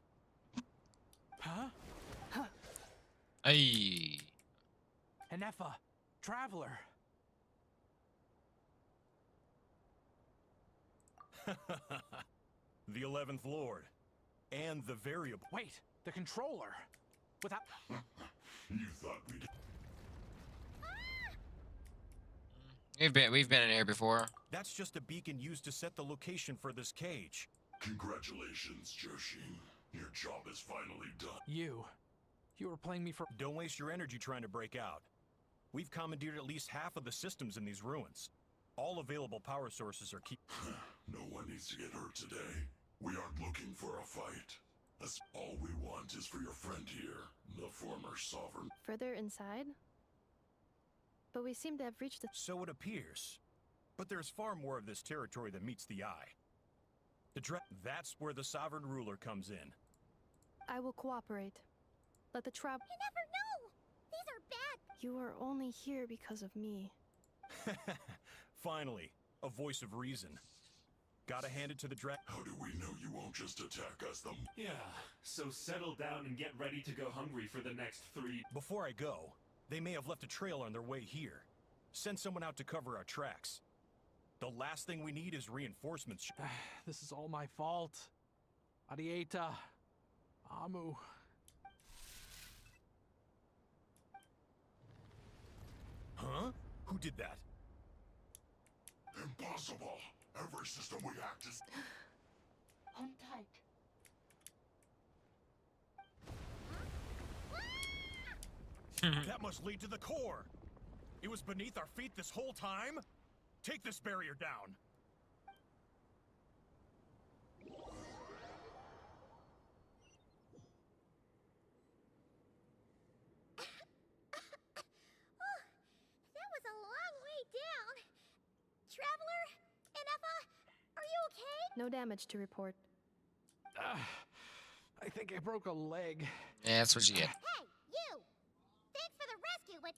Huh? Hey. Ineffa, Traveler. The 11th Lord. And the variable. Wait, the controller. Without... You thought we'd... We've been in here before. That's just a beacon used to set the location for this cage. Congratulations, Joshin. Your job is finally done. You were playing me for... Don't waste your energy trying to break out. We've commandeered at least half of the systems in these ruins. All available power sources are No one needs to get hurt today. We aren't looking for a fight. That's all we want is for your friend here, the former sovereign. Further inside? But we seem to have reached the... So it appears. But there's far more of this territory than meets the eye. That's where the sovereign ruler comes in. I will cooperate. Let the trap... You never know! These are bad... You are only here because of me. Finally, a voice of reason. Gotta hand it to the How do we know you won't just attack us? Yeah, so settle down and get ready to go hungry for the next 3... Before I go, they may have left a trail on their way here. Send someone out to cover our tracks. The last thing we need is reinforcements. This is all my fault. Arieta. Amu. Huh? Who did that? Impossible. Every system we hacked is... Hold tight. That must lead to the core. It was beneath our feet this whole time? Take this barrier down. That was a long way down. Traveler, Ineffa, are you okay? No damage to report. I think I broke a leg. Yeah, that's what you get. Hey, you! Thanks for the rescue, but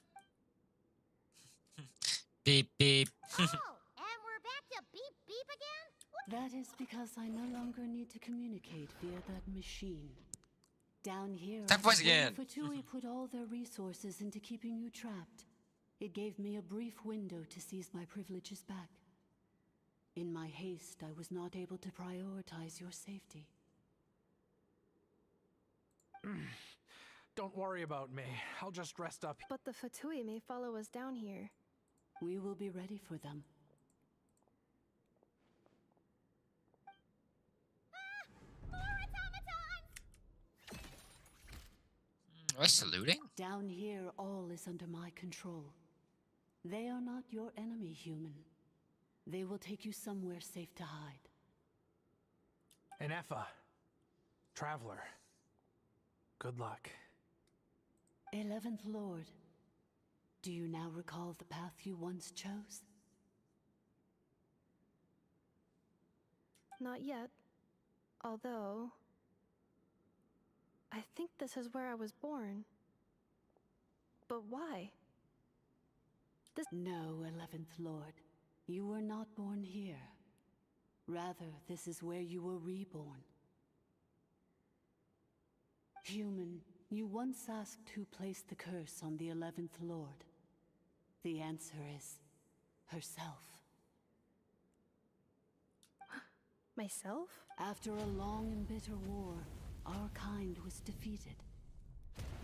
Beep, beep. oh, and we're back to beep beep again? That is because I no longer need to communicate via that machine. Down here, That voice again. Fatui put all their resources into keeping you trapped. It gave me a brief window to seize my privileges back. In my haste, I was not able to prioritize your safety. Don't worry about me. I'll just rest up. But the Fatui may follow us down here. We will be ready for them. What's saluting? Down here, all is under my control. They are not your enemy, human. They will take you somewhere safe to hide. Ineffa. Traveler. Good luck. 11th Lord. Do you now recall the path you once chose? Not yet. Although... I think this is where I was born. But why? No, 11th Lord. You were not born here. Rather, this is where you were reborn. Human, you once asked who placed the curse on the 11th Lord. The answer is... herself. Myself? After a long and bitter war, our kind was defeated.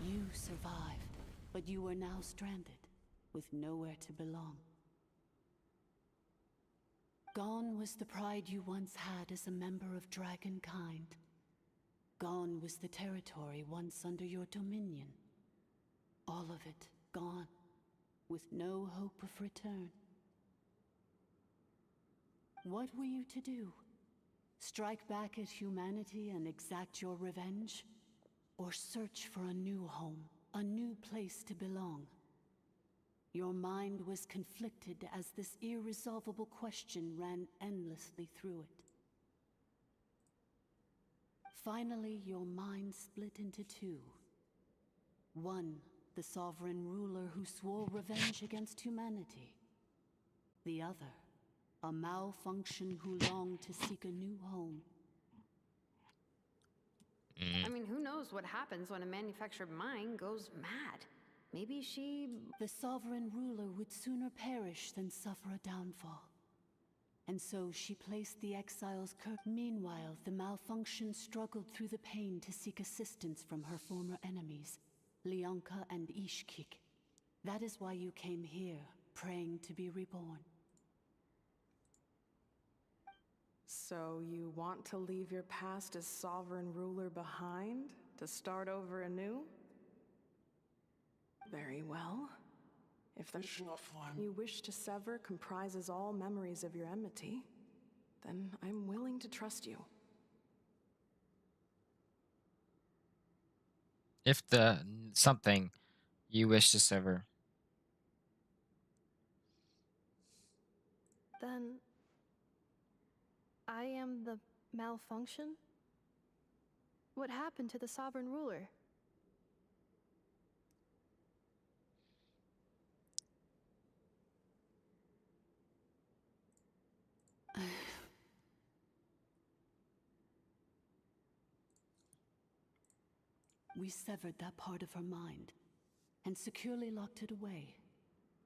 You survived, but you are now stranded, with nowhere to belong. Gone was the pride you once had as a member of Dragonkind. Gone was the territory once under your dominion. All of it gone, with no hope of return. What were you to do? Strike back at humanity and exact your revenge? Or search for a new home, a new place to belong? Your mind was conflicted as this irresolvable question ran endlessly through it. Finally, your mind split into two. One, the sovereign ruler who swore revenge against humanity. The other, a malfunction who longed to seek a new home. I mean, who knows what happens when a manufactured mind goes mad? Maybe she... The sovereign ruler would sooner perish than suffer a downfall. And so she placed the exile's curse. Meanwhile, the malfunction struggled through the pain to seek assistance from her former enemies, Leonka and Ishkik. That is why you came here, praying to be reborn. So you want to leave your past as sovereign ruler behind, to start over anew? Very well. If the you wish to sever comprises all memories of your enmity, then I'm willing to trust you. If the something you wish to sever. Then... I am the malfunction? What happened to the sovereign ruler? We severed that part of her mind, and securely locked it away.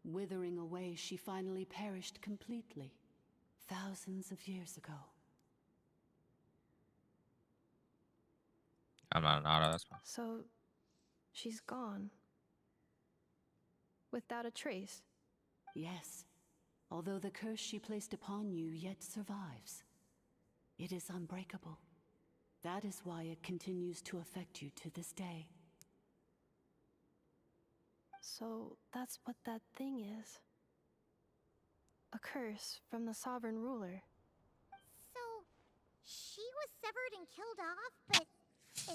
Withering away, she finally perished completely, thousands of years ago. I'm not an auto, that's fine. So, she's gone. Without a trace. Yes, although the curse she placed upon you yet survives. It is unbreakable. That is why it continues to affect you to this day. So that's what that thing is. A curse from the sovereign ruler. So, she was severed and killed off, but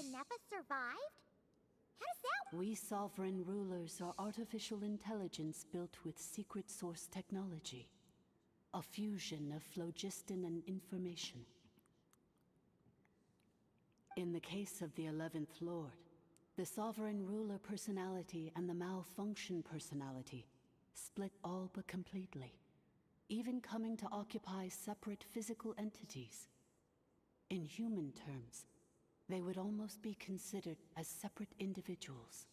Ineffa survived? How does that We sovereign rulers are artificial intelligence built with secret source technology. A fusion of phlogiston and information. In the case of the 11th Lord, the sovereign ruler personality and the malfunction personality split all but completely, even coming to occupy separate physical entities. In human terms, they would almost be considered as separate individuals.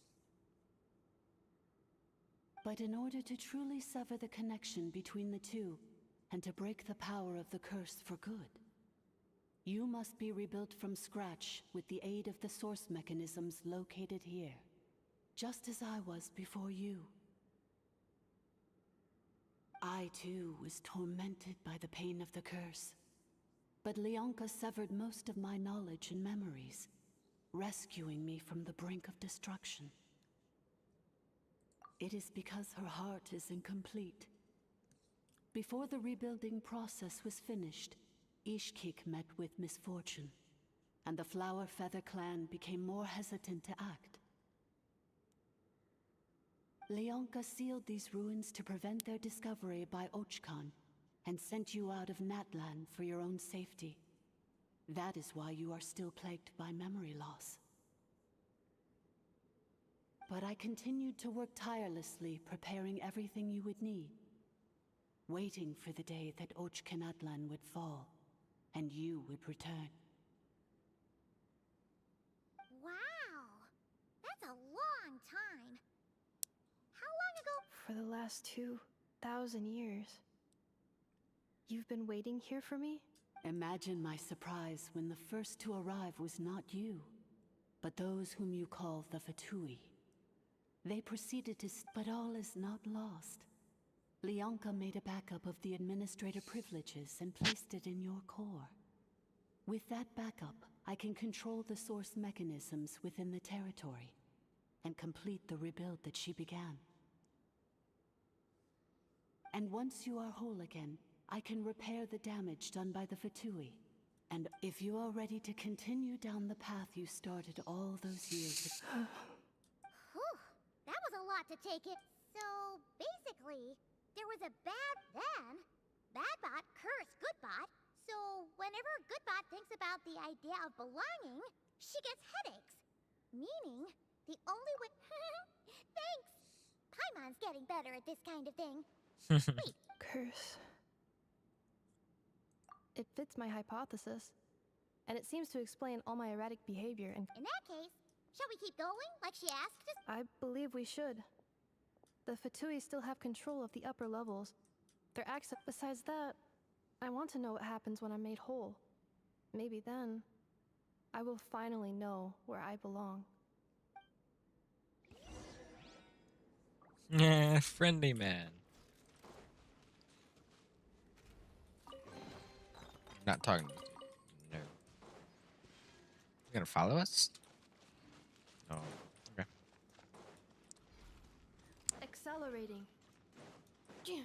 But in order to truly sever the connection between the two, and to break the power of the curse for good, you must be rebuilt from scratch with the aid of the source mechanisms located here, just as I was before you. I too was tormented by the pain of the curse, but Leonka severed most of my knowledge and memories, rescuing me from the brink of destruction. It is because her heart is incomplete. Before the rebuilding process was finished, Ishkik met with misfortune, and the Flower Feather clan became more hesitant to act. Leonka sealed these ruins to prevent their discovery by Archon, and sent you out of Natlan for your own safety. That is why you are still plagued by memory loss. But I continued to work tirelessly, preparing everything you would need, waiting for the day that Natlan would fall, and you would return. Wow! That's a long time. How long ago? For the last 2,000 years. You've been waiting here for me? Imagine my surprise when the first to arrive was not you, but those whom you call the Fatui. They proceeded to but all is not lost. Leonka made a backup of the administrator privileges and placed it in your core. With that backup, I can control the source mechanisms within the territory and complete the rebuild that she began. And once you are whole again, I can repair the damage done by the Fatui. And if you are ready to continue down the path you started all those years ago. Whew, that was a lot to take it. So, basically, there was a Badbot curse Goodbot. So, whenever Goodbot thinks about the idea of belonging, she gets headaches. Meaning, the only way... Thanks! Paimon's getting better at this kind of thing. Wait. Curse. It fits my hypothesis, and it seems to explain all my erratic behavior and... In that case, shall we keep going, like she asked us? I believe we should. The Fatui still have control of the upper levels. Their access... Besides that, I want to know what happens when I'm made whole. Maybe then, I will finally know where I belong. Yeah, friendly man. Not talking to you. No. You gonna follow us? Oh, okay. Accelerating. Okay.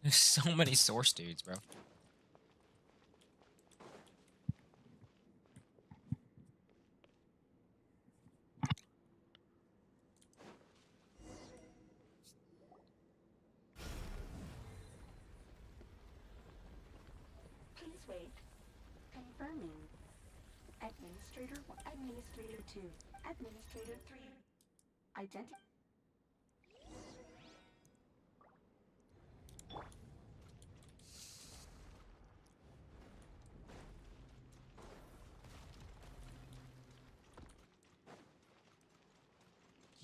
There's so many source dudes, bro. Please wait. Confirming. Administrator 1, Administrator 2, Administrator 3. Identity.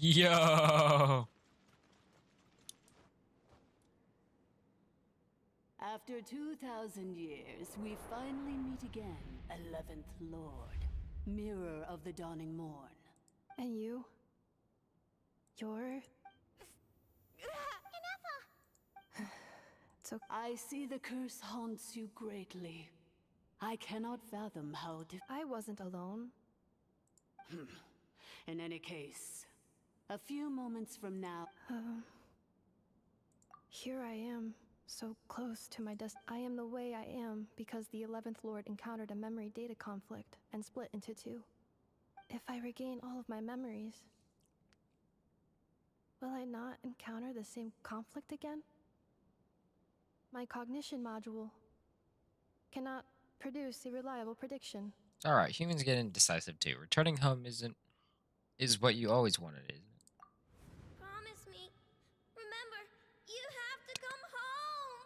Yo. After 2,000 years, we finally meet again, 11th Lord, Mirror of the Dawning Morn. And you? You're... So I see the curse haunts you greatly. I cannot fathom how I wasn't alone. In any case, a few moments from now... Here I am, so close to my I am the way I am because the 11th Lord encountered a memory data conflict and split into two. If I regain all of my memories, will I not encounter the same conflict again? My cognition module cannot produce a reliable prediction. Alright, humans get indecisive too. Returning home is what you always wanted, isn't it? Promise me. Remember, you have to come home.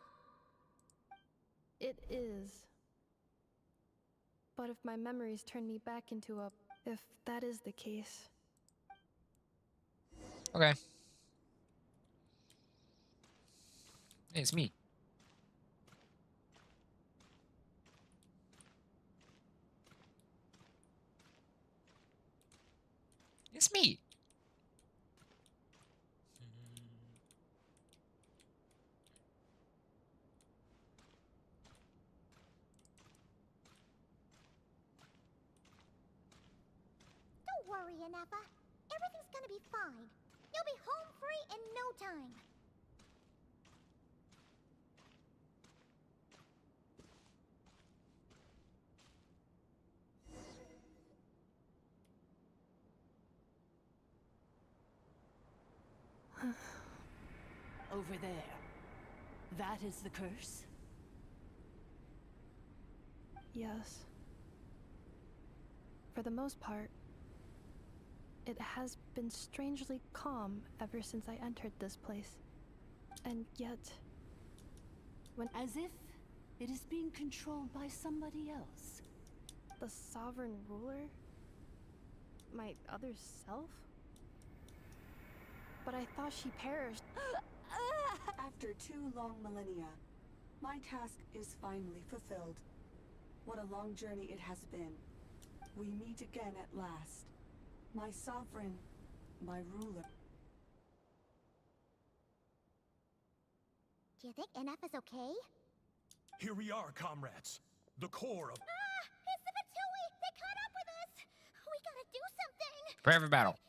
It is. But if my memories turn me back into a... If that is the case... Okay. Hey, it's me. It's me. Don't worry, Ineffa. Everything's gonna be fine. You'll be home free in no time. Over there. That is the curse? Yes. For the most part, it has been strangely calm ever since I entered this place. And yet, when... As if it is being controlled by somebody else. The sovereign ruler? My other self? But I thought she perished. After 2 long millennia, my task is finally fulfilled. What a long journey it has been. We meet again at last. My sovereign, my ruler. Do you think Ineffa's okay? Here we are, comrades. The core of... It's the Fatui! They caught up with us! We gotta do something! Prepare for battle.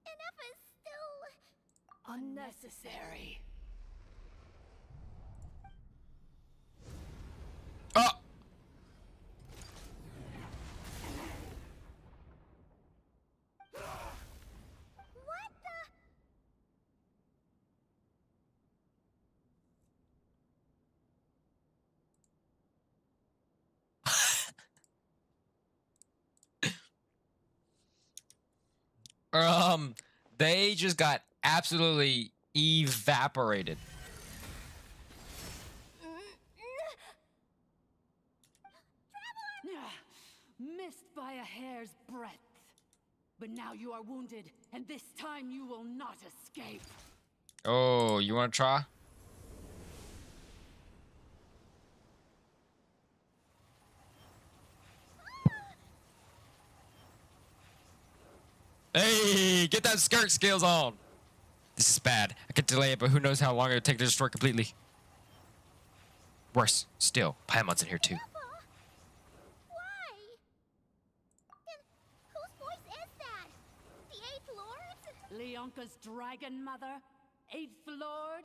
Ineffa's still... Unnecessary. Oh! What the... They just got absolutely evaporated. Missed by a hair's breadth. But now you are wounded, and this time you will not escape. Oh, you want to try? Hey, get that skirt skills on. This is bad. I could delay it, but who knows how long it would take to destroy completely. Worse still, Paimon's in here too. Why? And whose voice is that? The 8th Lord? Leonka's dragon mother? 8th Lord?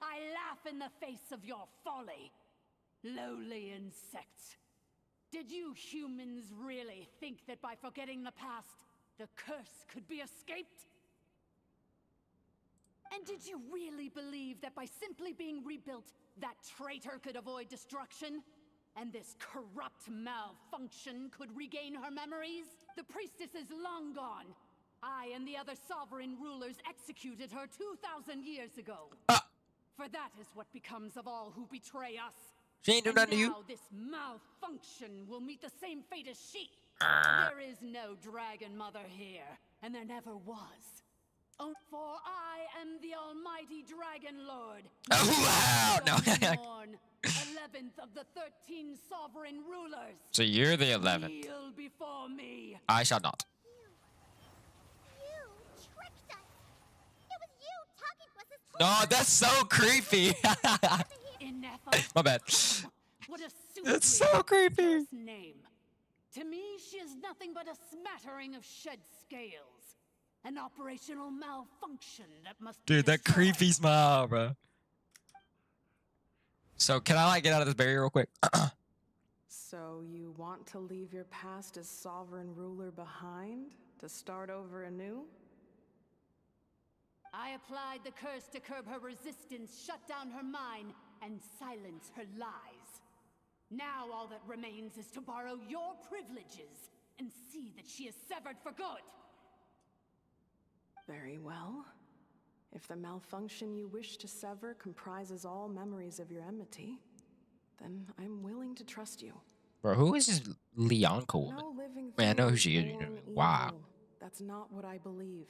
I laugh in the face of your folly. Lowly insects. Did you humans really think that by forgetting the past, the curse could be escaped? And did you really believe that by simply being rebuilt, that traitor could avoid destruction? And this corrupt malfunction could regain her memories? The priestess is long gone. I and the other sovereign rulers executed her 2,000 years ago. For that is what becomes of all who betray us. She ain't do nothing to you. Now this malfunction will meet the same fate as she. There is no dragon mother here. and there never was. Oh, for I am the almighty Dragon Lord. Oh, wow! No. 11th of the 13 sovereign rulers. So you're the 11th. Kneel before me. I shall not. You tricked us. It was you talking to us as No, that's so creepy. Ineffa. My bad. What a That's so creepy. Name. To me, she is nothing but a smattering of shed scales. An operational malfunction that must be Dude, that destroyed. creepy smile, bro. So can I like get out of this barrier real quick? So you want to leave your past as sovereign ruler behind to start over anew? I applied the curse to curb her resistance, shut down her mind, and silence her lies. Now all that remains is to borrow your privileges and see that she is severed for good. Very well. If the malfunction you wish to sever comprises all memories of your enmity, then I'm willing to trust you. Bro, who is this Leonka woman? No living Man, I know who thing she is. born Wow. evil. That's not what I believe.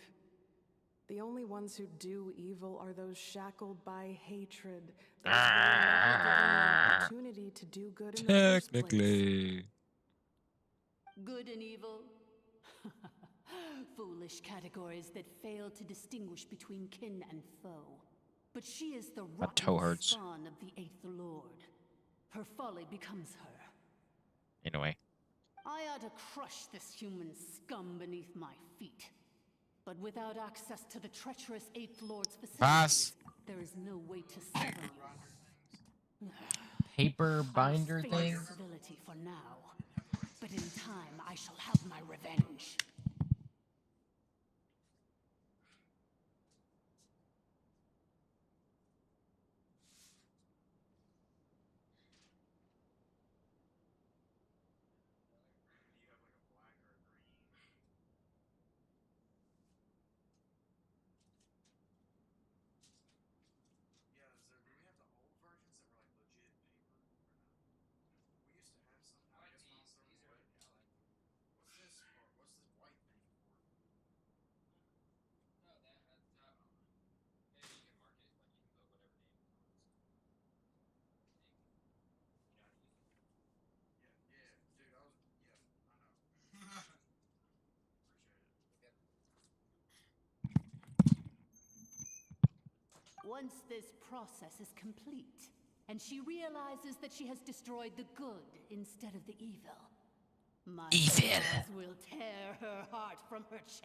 The only ones who do evil are those shackled by hatred. Those who were never given the opportunity to do good in the first place. Technically. Good and evil? Foolish categories that fail to distinguish between kin and foe. But she is the toe rotten hurts. spawn of the Eighth Lord. Her folly becomes her. Anyway. I ought to crush this human scum beneath my feet. But without access to the treacherous Eighth Lord's facilities, Pass. there is no way to sever you. Paper binder I will thing? feign civility for now, but in time I shall have my revenge. Once this process is complete, and she realizes that she has destroyed the good instead of the evil, my claws will tear her heart from her chest.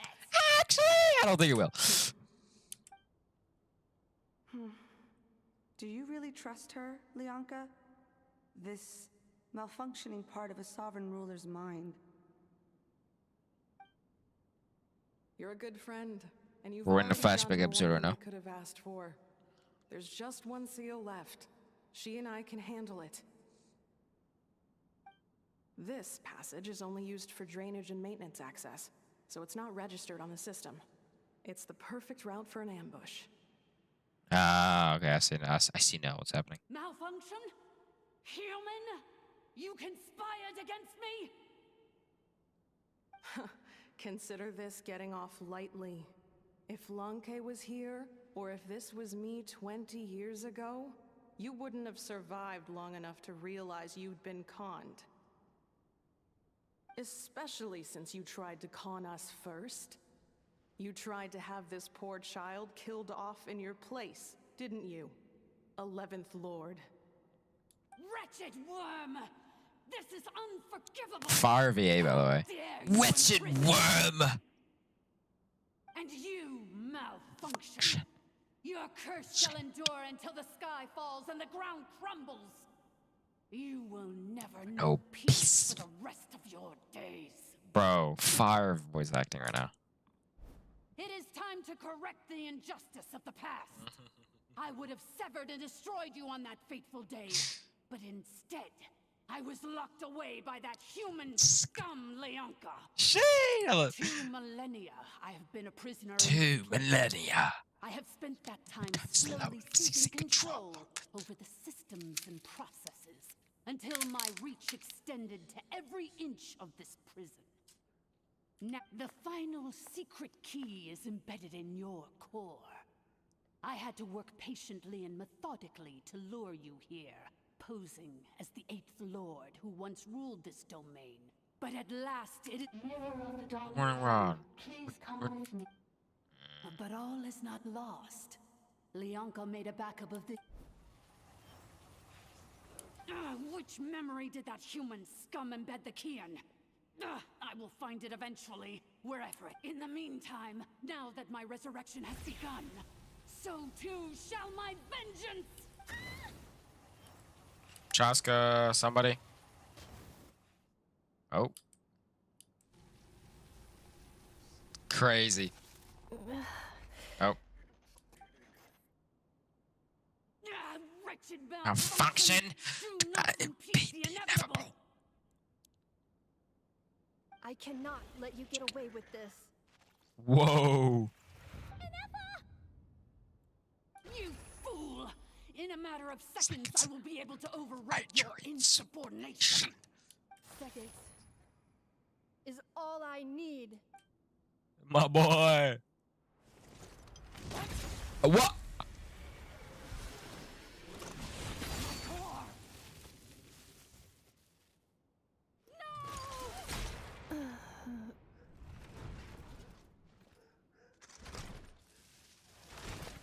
Actually, I don't think it will. Do you really trust her, Leonka? This malfunctioning part of a sovereign ruler's mind. You're a good friend, and you've We're in the already done flashback more episode right than now. we could have asked for. There's just one seal left. She and I can handle it. This passage is only used for drainage and maintenance access, so it's not registered on the system. It's the perfect route for an ambush. Ah, okay, I see now. I see now what's happening. Malfunction? Human? You conspired against me? Consider this getting off lightly. If Lanke was here, or if this was me 20 years ago, you wouldn't have survived long enough to realize you'd been conned. Especially since you tried to con us first. You tried to have this poor child killed off in your place, didn't you? 11th Lord. Wretched worm! This is unforgivable! Fire VA, by the way. Wretched worm! And you, malfunction! Your curse shall endure until the sky falls and the ground crumbles! You will never know peace for the rest of your days. Bro, fire voice acting right now. It is time to correct the injustice of the past. I would have severed and destroyed you on that fateful day, but instead, I was locked away by that human scum, Leonka. Shit! 2 millennia, I have been a prisoner. 2 millennia. I have spent that time slowly seizing control over the systems and processes until my reach extended to every inch of this prison. Now, the final secret key is embedded in your core. I had to work patiently and methodically to lure you here, posing as the 8th Lord who once ruled this domain. But at last it is... Mirror of the Dawn. Wrong. Please come with me. But all is not lost. Leonka made a backup of the... which memory did that human scum embed the key in? I will find it eventually, wherever it... In the meantime, now that my resurrection has begun, so too shall my vengeance! Chaska, somebody. Oh. Crazy. Oh. Wretched Malfunction. Be inevitable. I cannot let you get away with this. Whoa. You fool! In a matter of seconds, I will be able to override your insubordination. Seconds is all I need. My boy. What?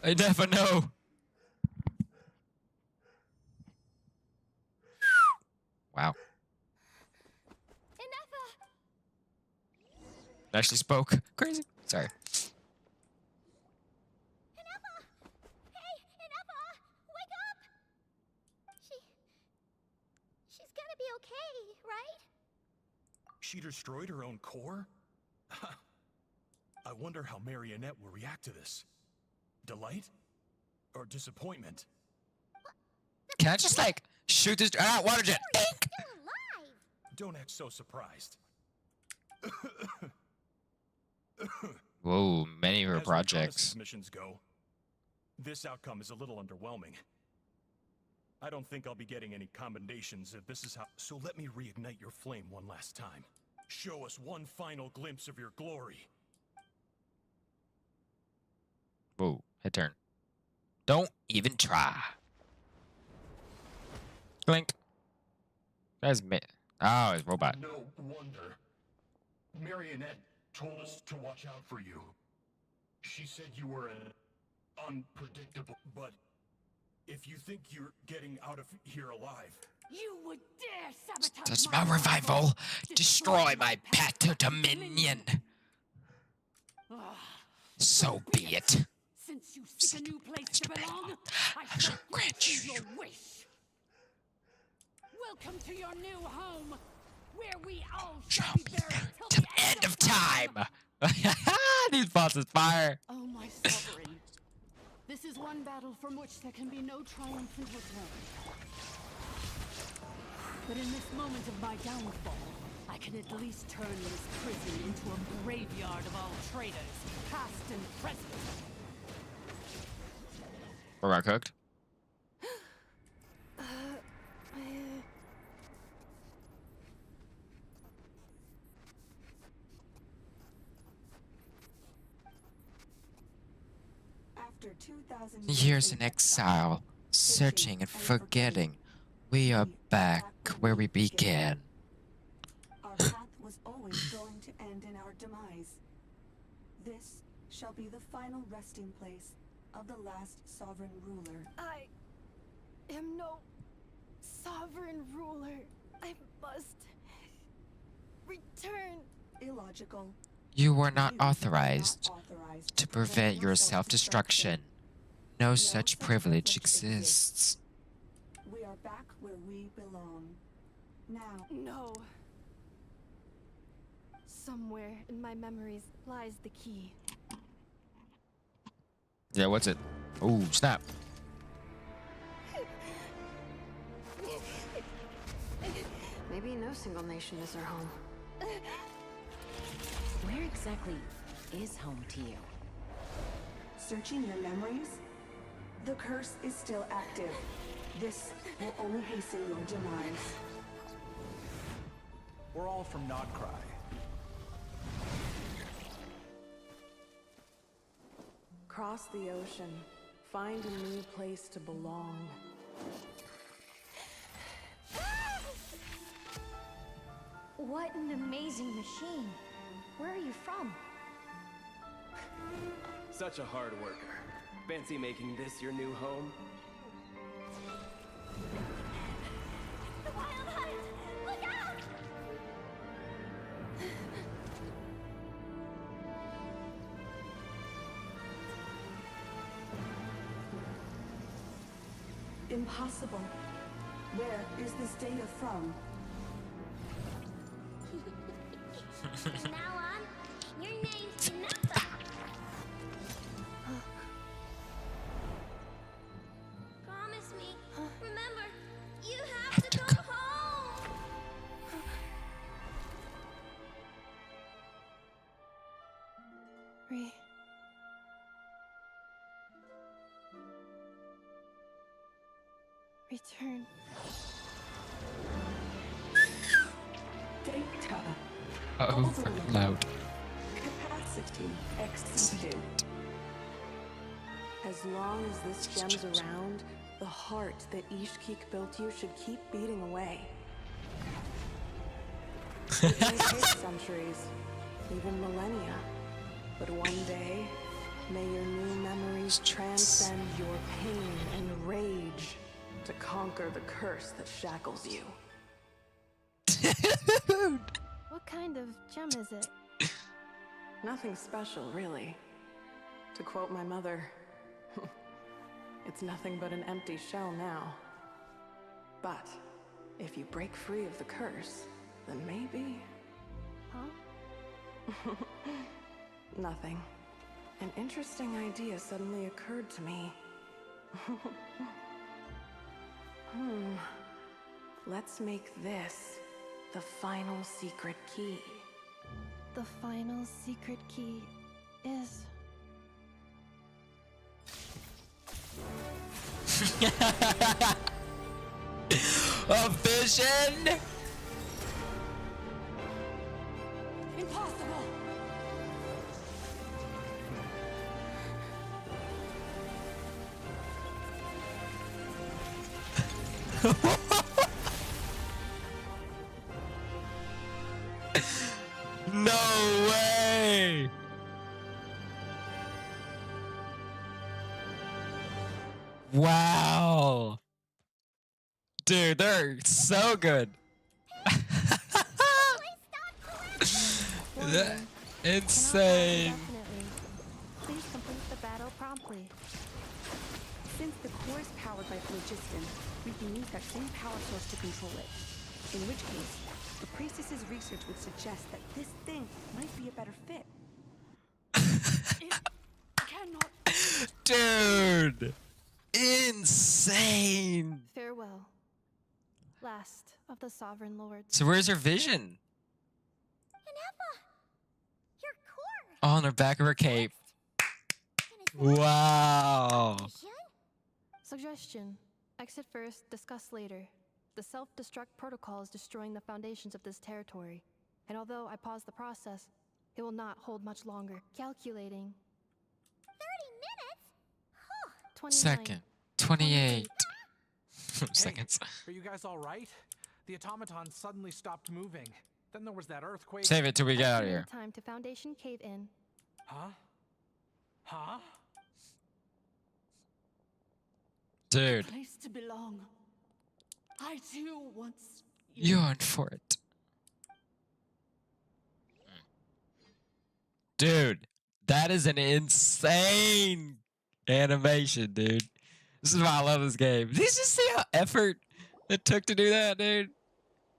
I never know. Wow. Ineffa! Actually spoke. Crazy. Sorry. Ineffa! Hey, Ineffa! Wake up! She's gonna be okay, right? She destroyed her own core? I wonder how Marionette will react to this. Delight? Or disappointment? Can I just like shoot this water jet? Don't act so surprised. Whoa, many of her As projects. reconnaissance missions go, this outcome is a little underwhelming. I don't think I'll be getting any commendations if this is how. So let me reignite your flame one last time. Show us one final glimpse of your glory. Whoa, head turn. Don't even try. Blink. That's me. Oh, it's robot. No wonder. Marionette told us to watch out for you. She said you were an unpredictable. But if you think you're getting out of here alive, You would dare sabotage That's my revival. Destroy my path to dominion. So be it. Since you seek a new place to belong, I shall grant you your wish. Welcome to your new home, where we all shall be buried till the End of time. These bosses fire. Oh, my sovereign. This is one battle from which there can be no triumphant return. But in this moment of my downfall, I can at least turn this prison into a graveyard of all traitors, past and present. Robot cooked. After 2,000 Years in exile, searching and forgetting, we are back where we began. Our path was always going to end in our demise. This shall be the final resting place of the last sovereign ruler. I am no sovereign ruler. I must return. Illogical. You were not authorized to prevent your self-destruction. No such privilege exists. We are back where we belong. Now. No. Somewhere in my memories lies the key. Yeah, what's it? Oh, snap. Maybe no single nation is our home. Where exactly is home to you? Searching your memories? The curse is still active. This will only hasten your demise. We're all from Notcry. Cross the ocean. Find a new place to belong. What an amazing machine. Where are you from? Such a hard worker. Fancy making this your new home? The Wild Hunt! Look out! Impossible. Where is this data from? From now on, your name's Ineffa. Promise me. Remember, you have to go home. Return. Data. Overload. Capacity exceeded. As long as this gem's around, the heart that Ishkik built you should keep beating away. It may take centuries, even millennia, but one day, may your new memories transcend your pain and rage to conquer the curse that shackles you. What kind of gem is it? Nothing special, really. To quote my mother, it's nothing but an empty shell now. But if you break free of the curse, then maybe... Huh? Nothing. An interesting idea suddenly occurred to me. Let's make this the final secret key. The final secret key is... A vision? Impossible! No way! Wow! Dude, they're so good. That- insane. Definitely. Please complete the battle promptly. Since the core is powered by phlogiston, we can use that same power source to control it. In which case, the priestess's research would suggest that this thing might be a better fit. It cannot. Dude! Insane! Farewell. Last of the Sovereign Lords. So where's her vision? Ineffa! Your core! Oh, on the back of her cape. Wow. Suggestion. Exit first, discuss later. The self-destruct protocol is destroying the foundations of this territory. And although I pause the process, it will not hold much longer. Calculating. 30 minutes? Huh. 29. Second. 28. Seconds. Are you guys all right? The automaton suddenly stopped moving. Then there was that earthquake. Save it till we get out of here. Time to Foundation cave in. Huh? Huh? Dude. Place to belong. I too once. Yearned for it. Dude, that is an insane animation, dude. This is why I love this game. Did you just see how effort it took to do that, dude?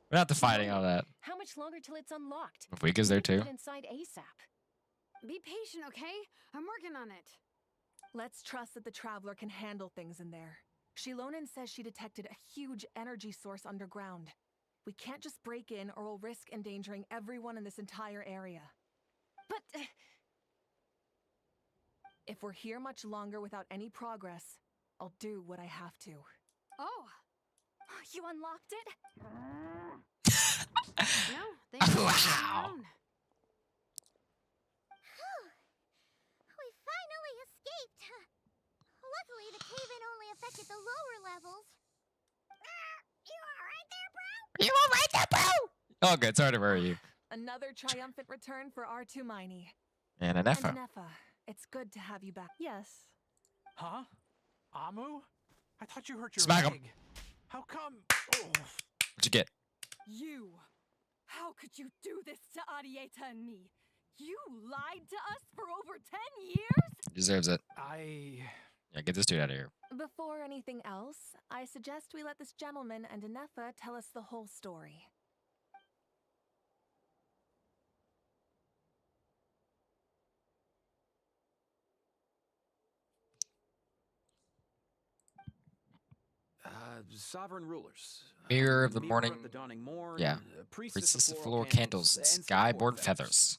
We're not fighting all that. How much longer till it's unlocked? Weeka's there too. Get inside ASAP. Be patient, okay? I'm working on it. Let's trust that the Traveler can handle things in there. Shilonen says she detected a huge energy source underground. We can't just break in or we'll risk endangering everyone in this entire area. But... if we're here much longer without any progress, I'll do what I have to. Oh! You unlocked it? No, thank you. Wow. We finally escaped. Luckily, the cave-in only affected the lower levels. You alright there, bro? You alright there, bro? Oh, good. Sorry to worry you. Another triumphant return for R2 Miney. And And Ineffa. Ineffa, it's good to have you back. Yes. Huh? Amu? I thought you hurt your Smack him. leg. How come? Oh. What'd you get? You! How could you do this to Arieta and me? You lied to us for over 10 years? Deserves it. Yeah, get this dude out of here. Before anything else, I suggest we let this gentleman and Ineffa tell us the whole story. Sovereign rulers. Mirror of the Mirror morning. of the dawning morn. Yeah. Priestess of floral candles. And sky-born feathers.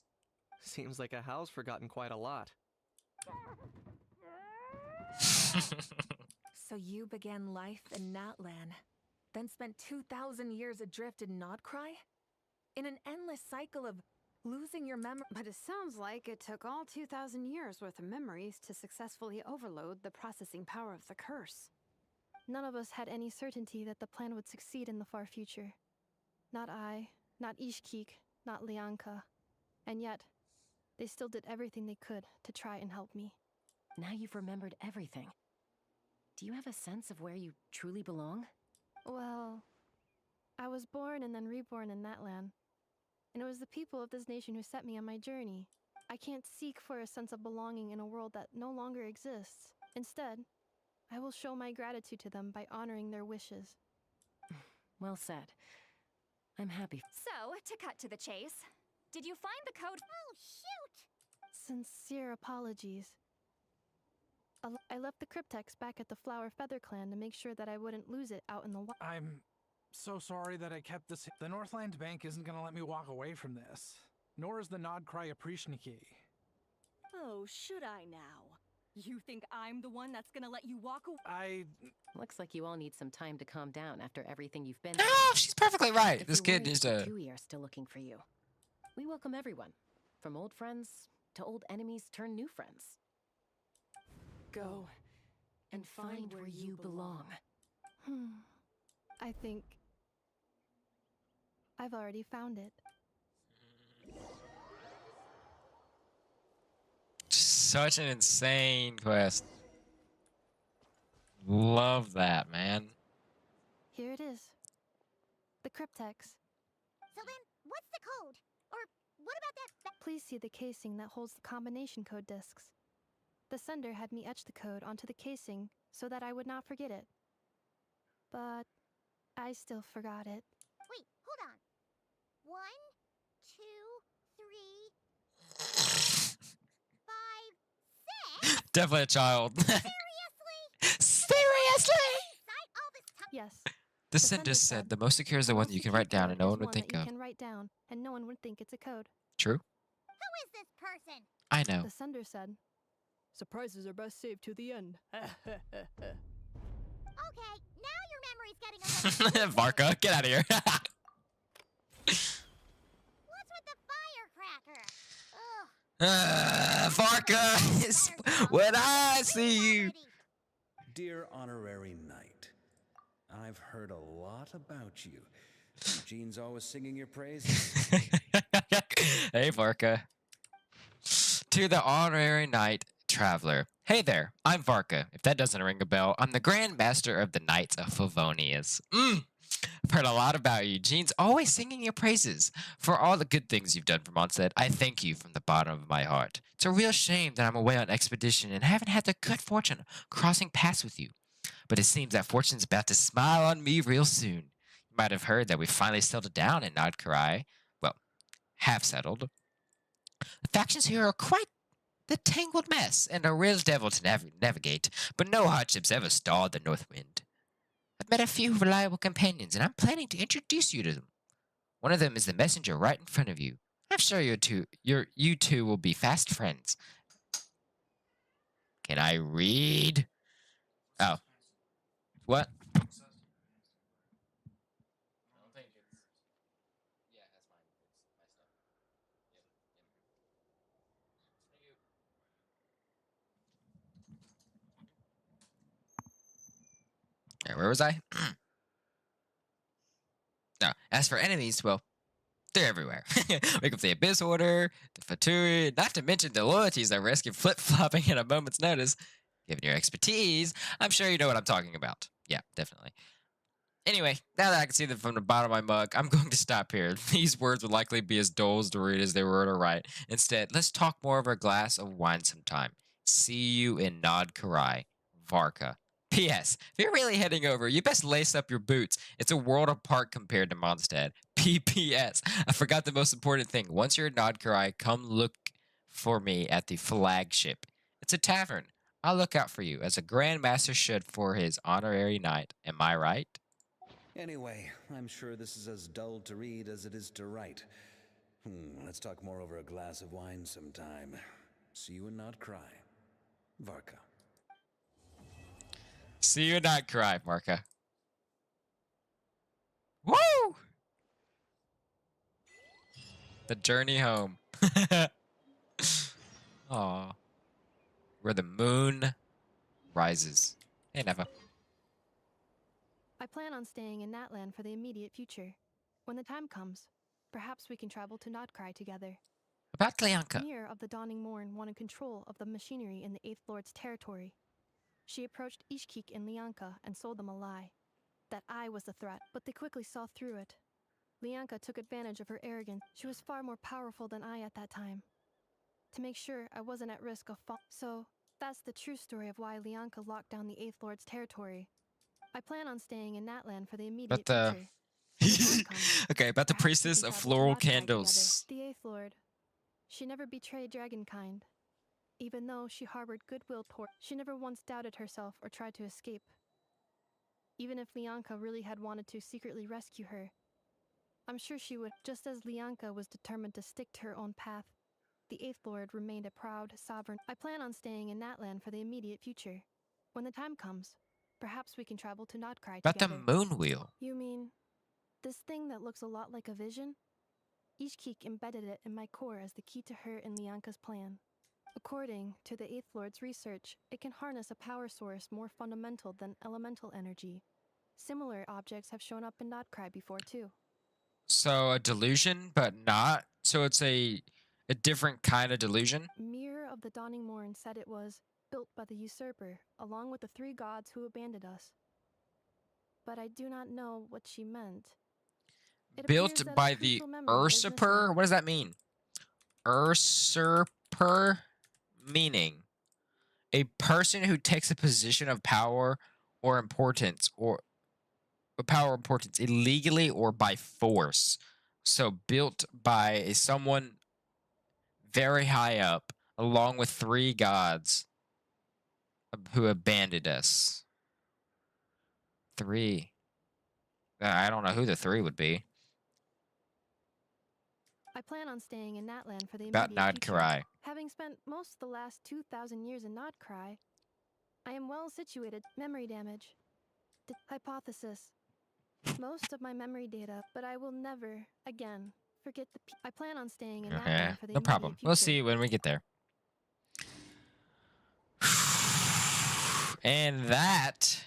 Seems like a house forgotten quite a lot. So you began life in Natlan, then spent 2,000 years adrift in Nodcry? In an endless cycle of losing your memory. But it sounds like it took all 2,000 years worth of memories to successfully overload the processing power of the curse. None of us had any certainty that the plan would succeed in the far future. Not I, not Ishkik, not Lianka. And yet, they still did everything they could to try and help me. Now you've remembered everything. Do you have a sense of where you truly belong? Well, I was born and then reborn in that land. And it was the people of this nation who set me on my journey. I can't seek for a sense of belonging in a world that no longer exists. Instead, I will show my gratitude to them by honoring their wishes. Well said. I'm happy. So, to cut to the chase, did you find the code? Oh, shoot! Sincere apologies. I left the cryptex back at the Flower Feather Clan to make sure that I wouldn't lose it out in the wild. I'm so sorry that I kept this. The Northland Bank isn't gonna let me walk away from this. Nor is the Nodcry Aprishniki. Oh, should I now? You think I'm the one that's gonna let you walk away? Looks like you all need some time to calm down after everything you've been No, she's perfectly right. If This you're kid worried, needs the to. Kui are still looking for you. We welcome everyone, from old friends to old enemies turned new friends. Go and find where you belong. I think I've already found it. Such an insane quest. Love that, man. Here it is. The cryptex. So then, what's the code? Or what about that? Please see the casing that holds the combination code discs. The sender had me etch the code onto the casing so that I would not forget it. But I still forgot it. Wait, hold on. 1, 2, 3, 5, 6? Definitely a child. Seriously? Seriously? Yes. The sender said the most secure is the one that you can write down and no one would One think that you of. can write down, and no one would think it's a code. True? Who is this person? I know. The sender said, "Surprises are best saved to the end." Okay, now your memory's getting a little... Varka, get out of here. What's with the firecracker? Ugh. Varka is when I see you. Dear Honorary Knight, I've heard a lot about you. Eugene's always singing your praises. Hey, Varka. To the Honorary Knight Traveler. Hey there, I'm Varka. If that doesn't ring a bell, I'm the Grand Master of the Knights of Favonius. I've heard a lot about you. Eugene's always singing your praises. For all the good things you've done for Mondstadt, I thank you from the bottom of my heart. It's a real shame that I'm away on expedition and haven't had the good fortune crossing paths with you. But it seems that fortune's about to smile on me real soon. You might have heard that we finally settled down in Nodcry. Well, half settled. The factions here are quite the tangled mess and a real devil to navigate, but no hardships ever stalled the North Wind. I've met a few reliable companions, and I'm planning to introduce you to them. One of them is the messenger right in front of you. I'm sure you two will be fast friends. Can I read? Oh. What? Alright, where was I? No. As for enemies, well, they're everywhere. Wake up the Abyss Order, the Fatui, not to mention the loyalties that risk you flip-flopping at a moment's notice. Given your expertise, I'm sure you know what I'm talking about. Yeah, definitely. Anyway, now that I can see them from the bottom of my mug, I'm going to stop here. These words would likely be as dull as to read as they were to write. Instead, let's talk more over a glass of wine sometime. See you in Nod Karai, Varka. P.S. If you're really heading over, you best lace up your boots. It's a world apart compared to Mondstadt. P.P.S. I forgot the most important thing. Once you're in Nod Karai, come look for me at the flagship. It's a tavern. I'll look out for you, as a Grand Master should for his honorary knight. Am I right? Anyway, I'm sure this is as dull to read as it is to write. Let's talk more over a glass of wine sometime. See you and not cry. Varka. See you and not cry, Varka. Woo! The journey home. Aw. Where the moon rises. Hey, Ineffa. I plan on staying in Natlan for the immediate future. When the time comes, perhaps we can travel to Notcry together. About Leonka. Mir of the Dawning Morn wanted control of the machinery in the Eighth Lord's territory. She approached Ishkik and Lianka and sold them a lie. That I was the threat, but they quickly saw through it. Lianka took advantage of her arrogance. She was far more powerful than I at that time. To make sure I wasn't at risk of fall. So, that's the true story of why Lianka locked down the Eighth Lord's territory. I plan on staying in Natlan for the immediate future. Okay, about the priestess of floral candles. The Eighth Lord. She never betrayed Dragonkind. Even though she harbored goodwill toward, she never once doubted herself or tried to escape. Even if Lianka really had wanted to secretly rescue her, I'm sure she would. Just as Lianka was determined to stick to her own path, the Eighth Lord remained a proud sovereign. I plan on staying in Natlan for the immediate future. When the time comes, perhaps we can travel to Notcry About together. the moon wheel. You mean this thing that looks a lot like a vision? Ishkik embedded it in my core as the key to her and Lianka's plan. According to the Eighth Lord's research, it can harness a power source more fundamental than elemental energy. Similar objects have shown up in Notcry before too. So a delusion, but not. So it's a different kind of delusion. Mir of the Dawning Morn said it was built by the usurper, along with the three gods who abandoned us. But I do not know what she meant. Built by the usurper? What does that mean? Usurper? Meaning a person who takes a position of power or importance illegally or by force. So built by someone very high up, along with three gods who abandoned us. Three. I don't know who the three would be. I plan on staying in Natlan for the About immediate future. Nodcry. Having spent most of the last 2,000 years in Nodcry, I am well situated. Memory damage. Hypothesis. Most of my memory data, but I will never again forget the. I plan on staying in Natlan for the no problem. immediate future. We'll see when we get there. And that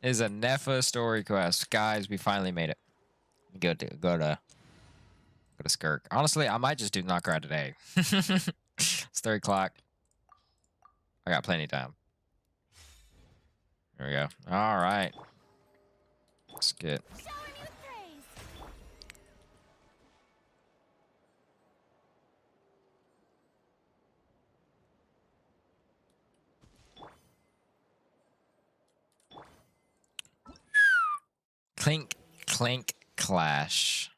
is a Ineffa story quest, guys. We finally made it. Go to Skirk. Honestly, I might just do Notcry today. It's 3 o'clock. I got plenty of time. There we go. All right. Let's get. Clink, clink, clash.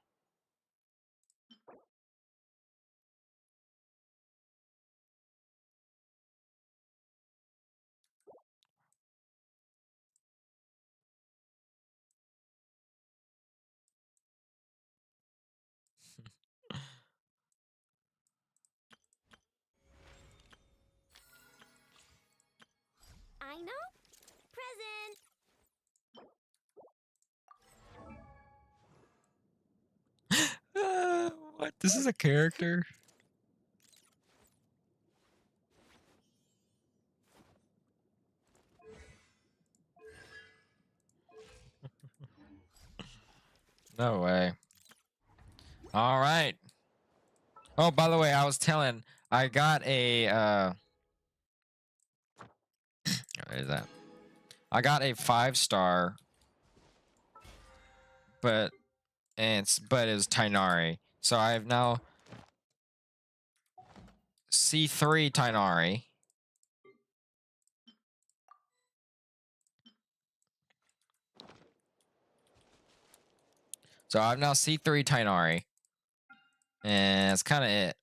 I know. Present. What? This is a character? No way. All right. Oh, by the way, I was telling, I got a what is that? I got a 5-star, but it was Tainari. So I have now C3 Tainari. So I've now C3 Tainari. And that's kind of it.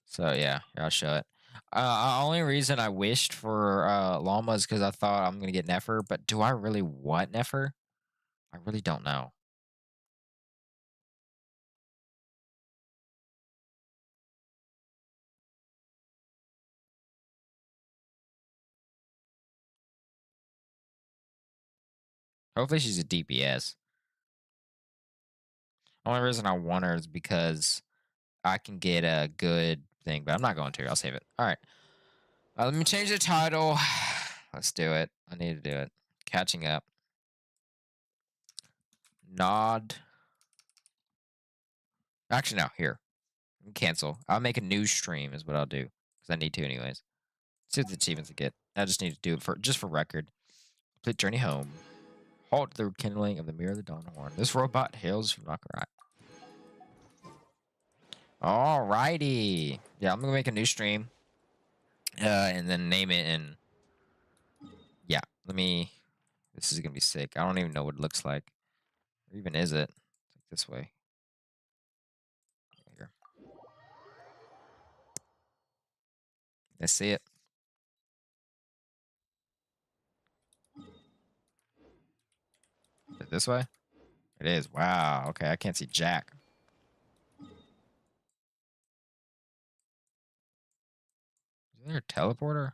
So yeah, here, I'll show it. Only reason I wished for Llama is because I thought I'm gonna get Nefer, but do I really want Nefer? I really don't know. Hopefully she's a DPS. Only reason I want her is because I can get a good thing, but I'm not going to. I'll save it. All right. Let me change the title. Let's do it. I need to do it. Catching up. Nod. Actually, no. Here. Cancel. I'll make a new stream is what I'll do. Because I need to anyways. See what the achievements I get. I just need to do it for just for record. Complete journey home. Halt the rekindling of the Mirror of the Dawn Horn. This robot hails from Nakurai. Alrighty. Yeah, I'm gonna make a new stream. And then name it and yeah. This is gonna be sick. I don't even know what it looks like. Or even is it? It's like this way. Here. Let's see it. Is it this way? It is. Wow. Okay, I can't see Jack. Is there a teleporter?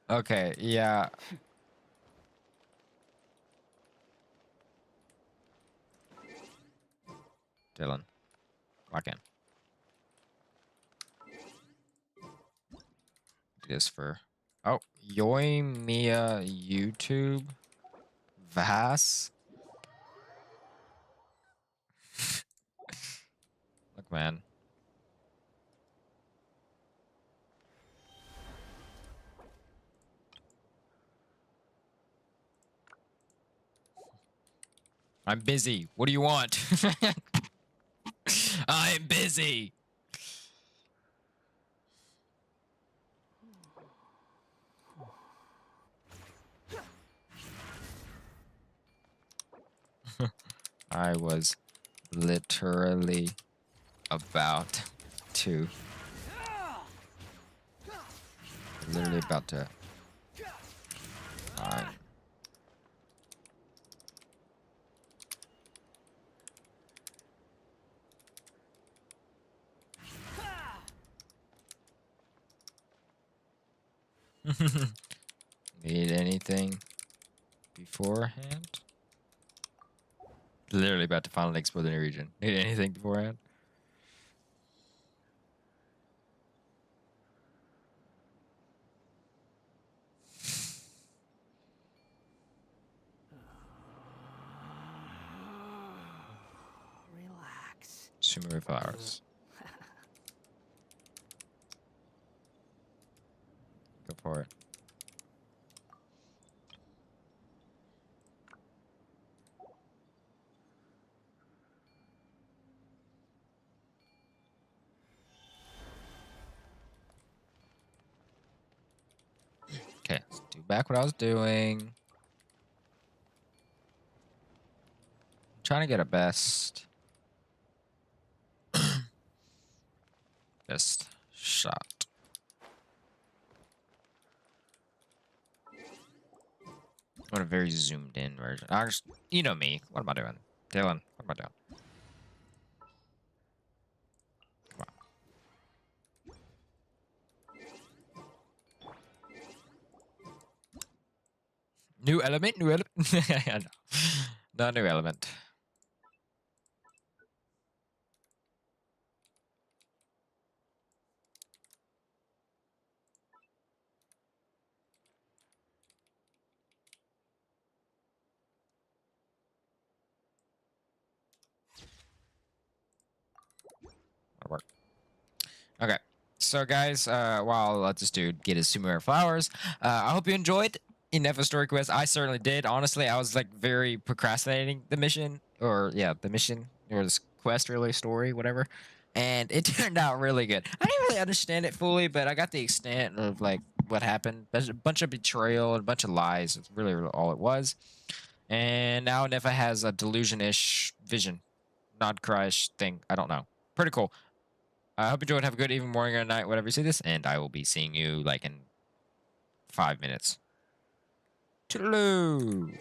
Okay, yeah. Dylan. Lock in. This for Yoimiya YouTube Vass. Look, man. I'm busy. What do you want? I'm busy. I was literally about to. Literally about to. Fine. Need anything beforehand? Literally about to finally explore the new region. Need anything beforehand? Relax. Sumaru flowers. Go for it. Okay, let's do back what I was doing. trying to get a best. Best shot. I want a very zoomed in version. You know me. What am I doing? Dylan, what am I doing? Come on. New element, new element. No, new element. That'll work. Okay. So guys, while I'll let this dude get his Sumeria flowers, I hope you enjoyed Ineffa story quest. I certainly did. Honestly, I was like very procrastinating the mission, or yeah, the mission or this quest, really story, whatever. And it turned out really good. I didn't really understand it fully, but I got the extent of like what happened. There's a bunch of betrayal and a bunch of lies. It's really, really all it was. And now Ineffa has a delusion-ish vision, nod crush thing. I don't know. Pretty cool. I hope you enjoyed. Have a good evening, morning, or night, whatever you see this, and I will be seeing you like in 5 minutes. Toodaloo!